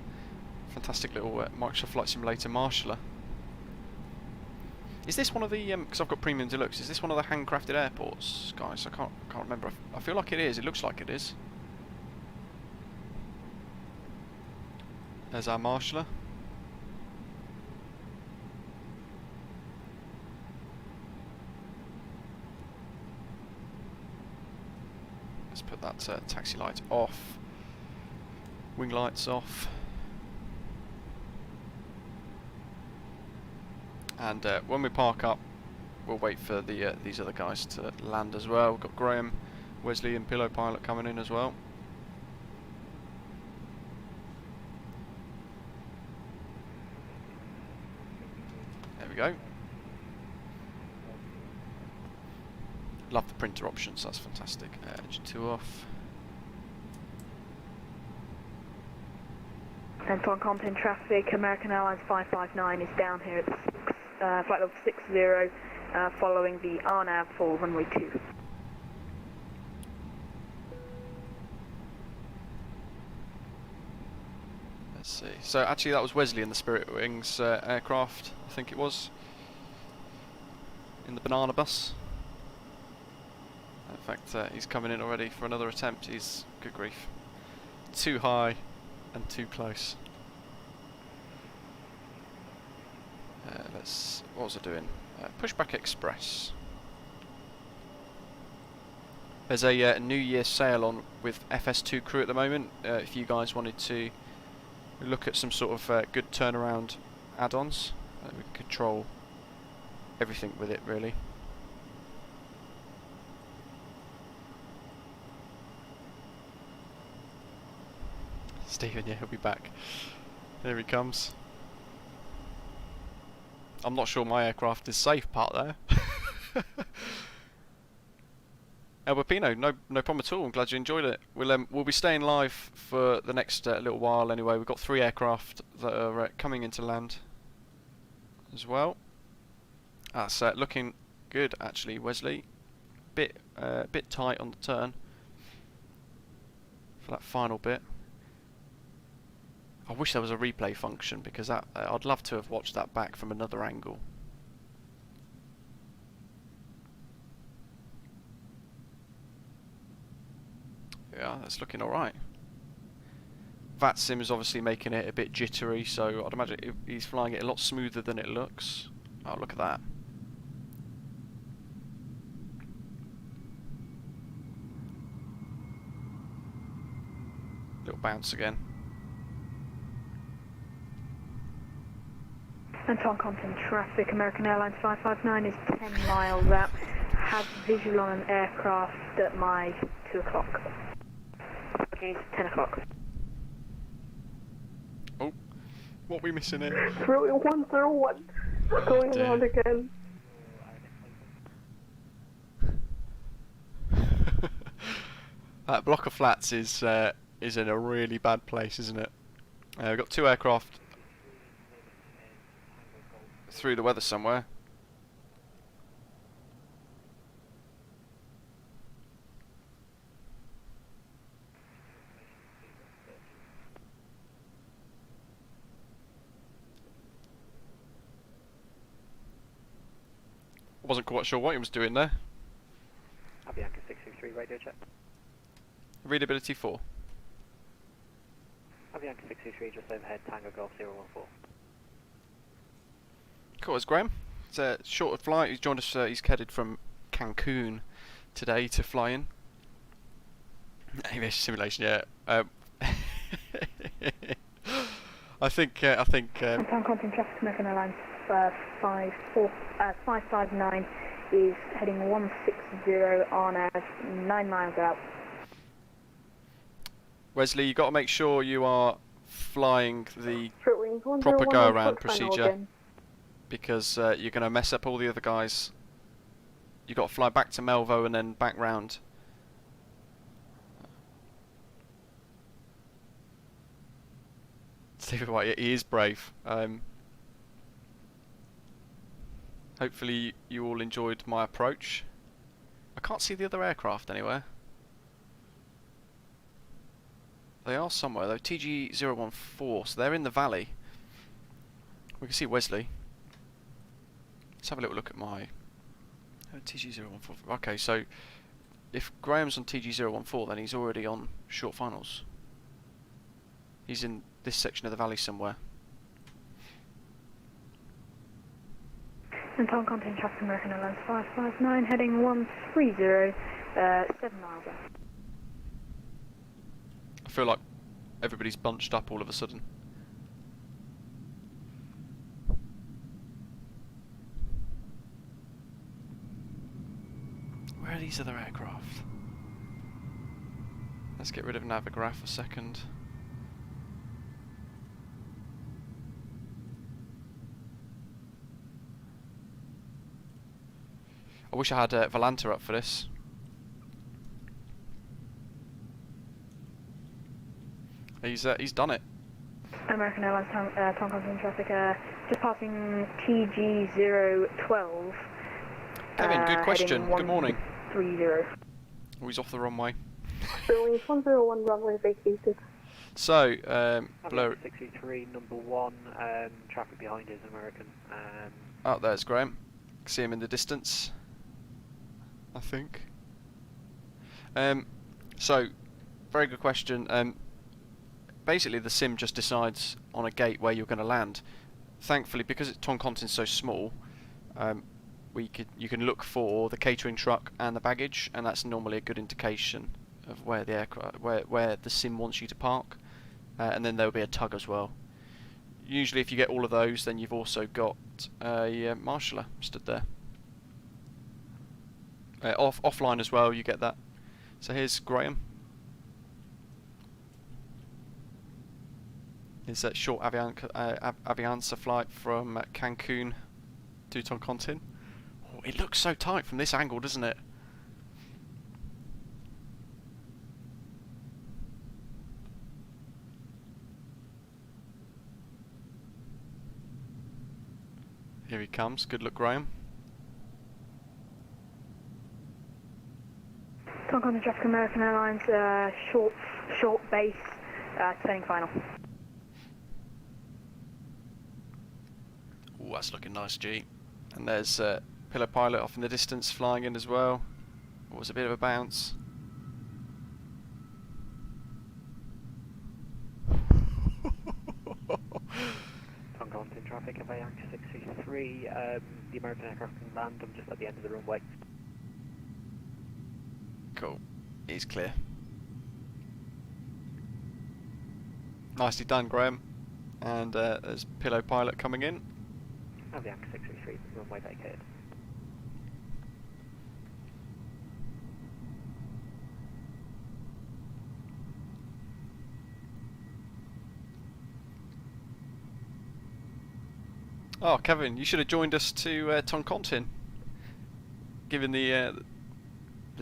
fantastic little Microsoft Flight Simulator marshaller. Is this one of the, because I've got Premium Deluxe, is this one of the handcrafted airports, guys? I can't remember. I feel like it is, it looks like it is. There's our marshaller. Let's put that taxi light off. Wing lights off. And when we park up, we'll wait for the these other guys to land as well. We've got Graham, Wesley and Pillow Pilot coming in as well. There we go. Love the printer options, that's fantastic. Engine 2 off. And Toncontin traffic, American Airlines 559 is down here at flight level 60, following the RNAV for runway 2. Let's see. So actually that was Wesley in the Spirit Wings aircraft, I think it was. In the banana bus. In fact, he's coming in already for another attempt. He's, good grief, too high and too close. What was I doing? Pushback Express. There's a New Year sale on with FS2 crew at the moment. If you guys wanted to look at some sort of good turnaround add-ons, we can control everything with it really. Stephen, yeah, he'll be back. There he comes. I'm not sure my aircraft is safe part there. Albapino, no problem at all. I'm glad you enjoyed it. We'll be staying live for the next little while anyway. We've got 3 aircraft that are coming into land as well. That's looking good actually, Wesley. Bit tight on the turn for that final bit. I wish there was a replay function because that I'd love to have watched that back from another angle. Yeah, that's looking alright. Vatsim is obviously making it a bit jittery, so I'd imagine he's flying it a lot smoother than it looks. Oh, look at that. Little bounce again. And Toncontin traffic, American Airlines 559 is 10 miles out. Have visual on an aircraft at my 2 o'clock. Okay, it's 10 o'clock. Oh, what are we missing here? 101, going around again. That block of flats is in a really bad place, isn't it? We've got 2 aircraft through the weather somewhere. I wasn't quite sure what he was doing there. Avianca 663 radio check. Readability 4. Avianca 663 just overhead, Tango Golf 014. Cool, it's Graham. It's a short flight. He's joined us. He's headed from Cancun today to fly in. Aviation simulation, yeah. I think. Toncontin traffic, American Airlines 559 is heading 160 on 9 miles out. Wesley, you've got to make sure you are flying the proper go-around procedure, because you're going to mess up all the other guys. You've got to fly back to Melvo and then back round. Stephen White, he is brave. Hopefully you all enjoyed my approach. I can't see the other aircraft anywhere. They are somewhere though. TG014, so they're in the valley. We can see Wesley. Let's have a little look at my TG014. Okay, so if Graham's on TG014, then he's already on short finals. He's in this section of the valley somewhere. And Toncontin traffic, American Airlines 559 heading 130, 7 miles out. I feel like everybody's bunched up all of a sudden. Where are these other aircraft? Let's get rid of Navigraph a second. I wish I had Volanta up for this. He's done it. American Airlines Toncontin traffic, just passing TG012. Kevin, good question. Good morning. 30. Oh, he's off the wrong way. Release 101 runway vacated. So, blur. 63, number 1, traffic behind is American. Oh, there's Graham. See him in the distance, I think. So, very good question. Basically, the sim just decides on a gate where you're going to land. Thankfully, because Toncontin's so small, you can look for the catering truck and the baggage, and that's normally a good indication of where the aircraft, where the sim wants you to park. And then there will be a tug as well. Usually, if you get all of those, then you've also got a marshaller stood there. Offline as well, you get that. So here's Graham. It's that short Avianca flight from Cancun to Toncontin. Oh, it looks so tight from this angle, doesn't it? Here he comes. Good luck, Graham. Toncontin traffic, American Airlines, short base, turning final. Oh, that's looking nice, G. And there's Pillow Pilot off in the distance, flying in as well. It was a bit of a bounce. Toncontin traffic, Avianca 663, the American aircraft can land, I'm just at the end of the runway. Cool. He's clear. Nicely done, Graham. And there's Pillow Pilot coming in. Avianca 633, runway vacated. Oh, Kevin, you should have joined us to Toncontin, given the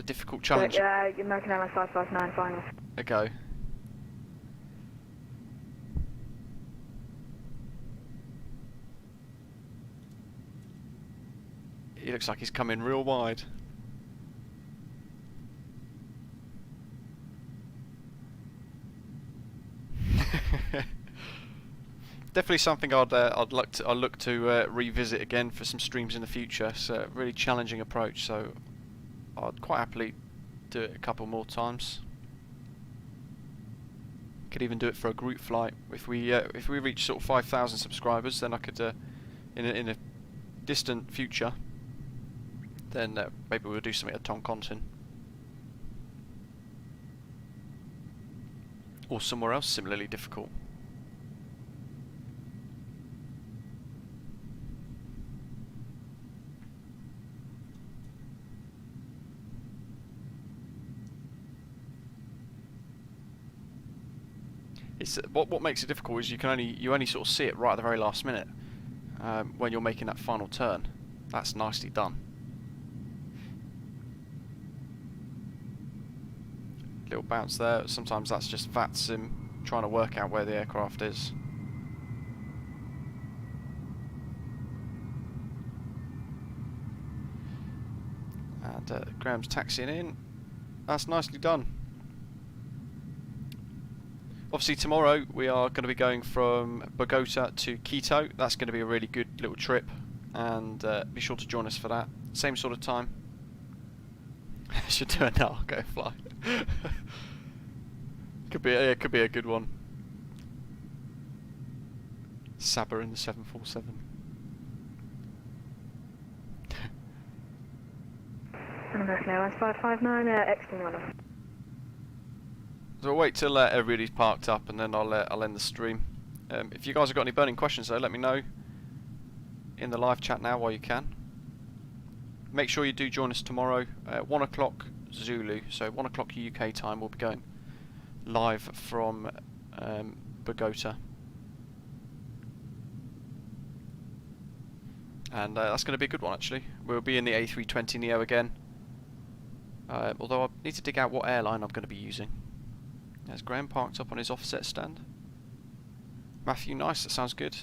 difficult challenge. American Airlines 559 final. A go. He looks like he's coming real wide. Definitely something I'd look to revisit again for some streams in the future. It's a really challenging approach, so I'd quite happily do it a couple more times. Could even do it for a group flight. If we reach sort of 5,000 subscribers, then I could in a distant future, then maybe we'll do something at Toncontin or somewhere else similarly difficult. It's what makes it difficult is you only sort of see it right at the very last minute when you're making that final turn. That's nicely done. Little bounce there. Sometimes that's just Vatsim trying to work out where the aircraft is. And Graham's taxiing in. That's nicely done. Obviously tomorrow we are going to be going from Bogota to Quito. That's going to be a really good little trip, and be sure to join us for that. Same sort of time. Should do it now. Go fly. Could be a good one. Sabah in the 747. American Airlines 559, exiting runway. So I'll wait till everybody's parked up, and then I'll end the stream. If you guys have got any burning questions though, let me know in the live chat now while you can. Make sure you do join us tomorrow, 1 o'clock Zulu, so 1 o'clock UK time. We'll be going live from Bogota, and that's going to be a good one actually. We'll be in the A320neo again, although I need to dig out what airline I'm going to be using. There's Graham parked up on his offset stand. Matthew, nice, that sounds good.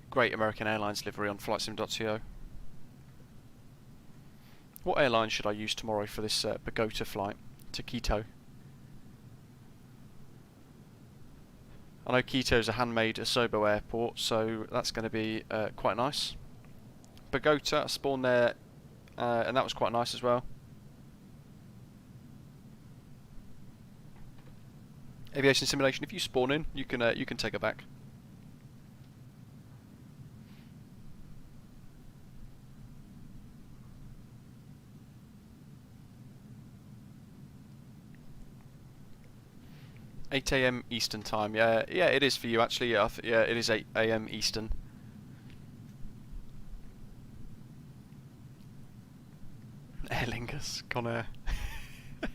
Great American Airlines livery on flightsim.co. What airline should I use tomorrow for this Bogota flight to Quito? I know Quito is a handmade Asobo airport, so that's going to be quite nice. Bogota, I spawned there, and that was quite nice as well. Aviation simulation, if you spawn in, you can take it back. $8 AM Eastern time. Yeah, it is for you actually. Yeah, it is 8 AM Eastern. Aer Lingus, Conair. I'm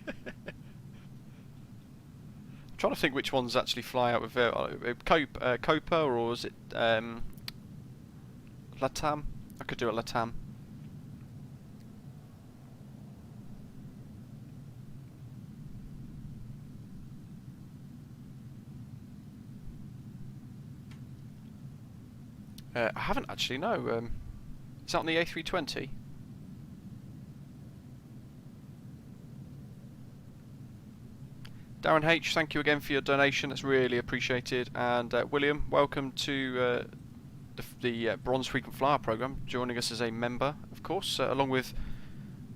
trying to think which ones actually fly out with Copa, or was it Latam? I could do a Latam. I haven't actually, no. Is that on the A320? Darren H, thank you again for your donation, that's really appreciated. And William, welcome to the Bronze Frequent Flyer programme, joining us as a member, of course, along with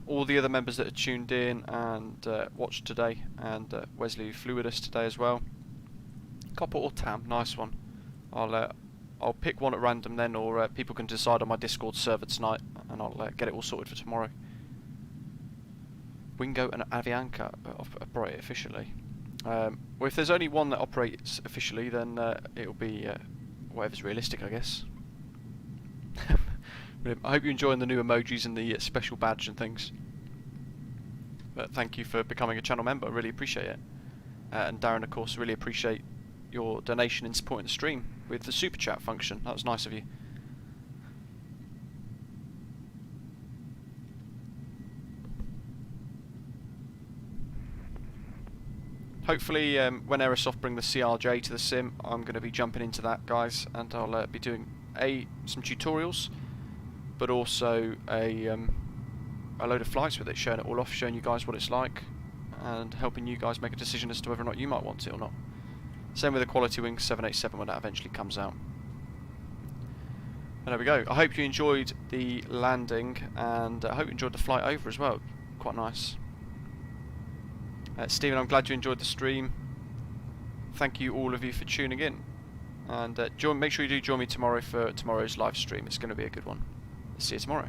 all the other members that are tuned in and watched today, and Wesley, who flew with us today as well. Copper or Tam, nice one. I'll pick one at random then, or people can decide on my Discord server tonight, and I'll get it all sorted for tomorrow. Wingo and Avianca operate officially. Well, if there's only one that operates officially, then it'll be whatever's realistic, I guess. I hope you're enjoying the new emojis and the special badge and things. But thank you for becoming a channel member, I really appreciate it. And Darren, of course, really appreciate your donation in supporting the stream with the super chat function. That was nice of you. Hopefully when Aerosoft bring the CRJ to the sim, I'm going to be jumping into that, guys, and I'll be doing some tutorials, but also a load of flights with it, showing it all off, showing you guys what it's like, and helping you guys make a decision as to whether or not you might want it or not. Same with the Quality Wing 787 when that eventually comes out. And there we go. I hope you enjoyed the landing, and I hope you enjoyed the flight over as well. Quite nice. Stephen, I'm glad you enjoyed the stream. Thank you all of you for tuning in. And make sure you do join me tomorrow for tomorrow's live stream. It's going to be a good one. See you tomorrow.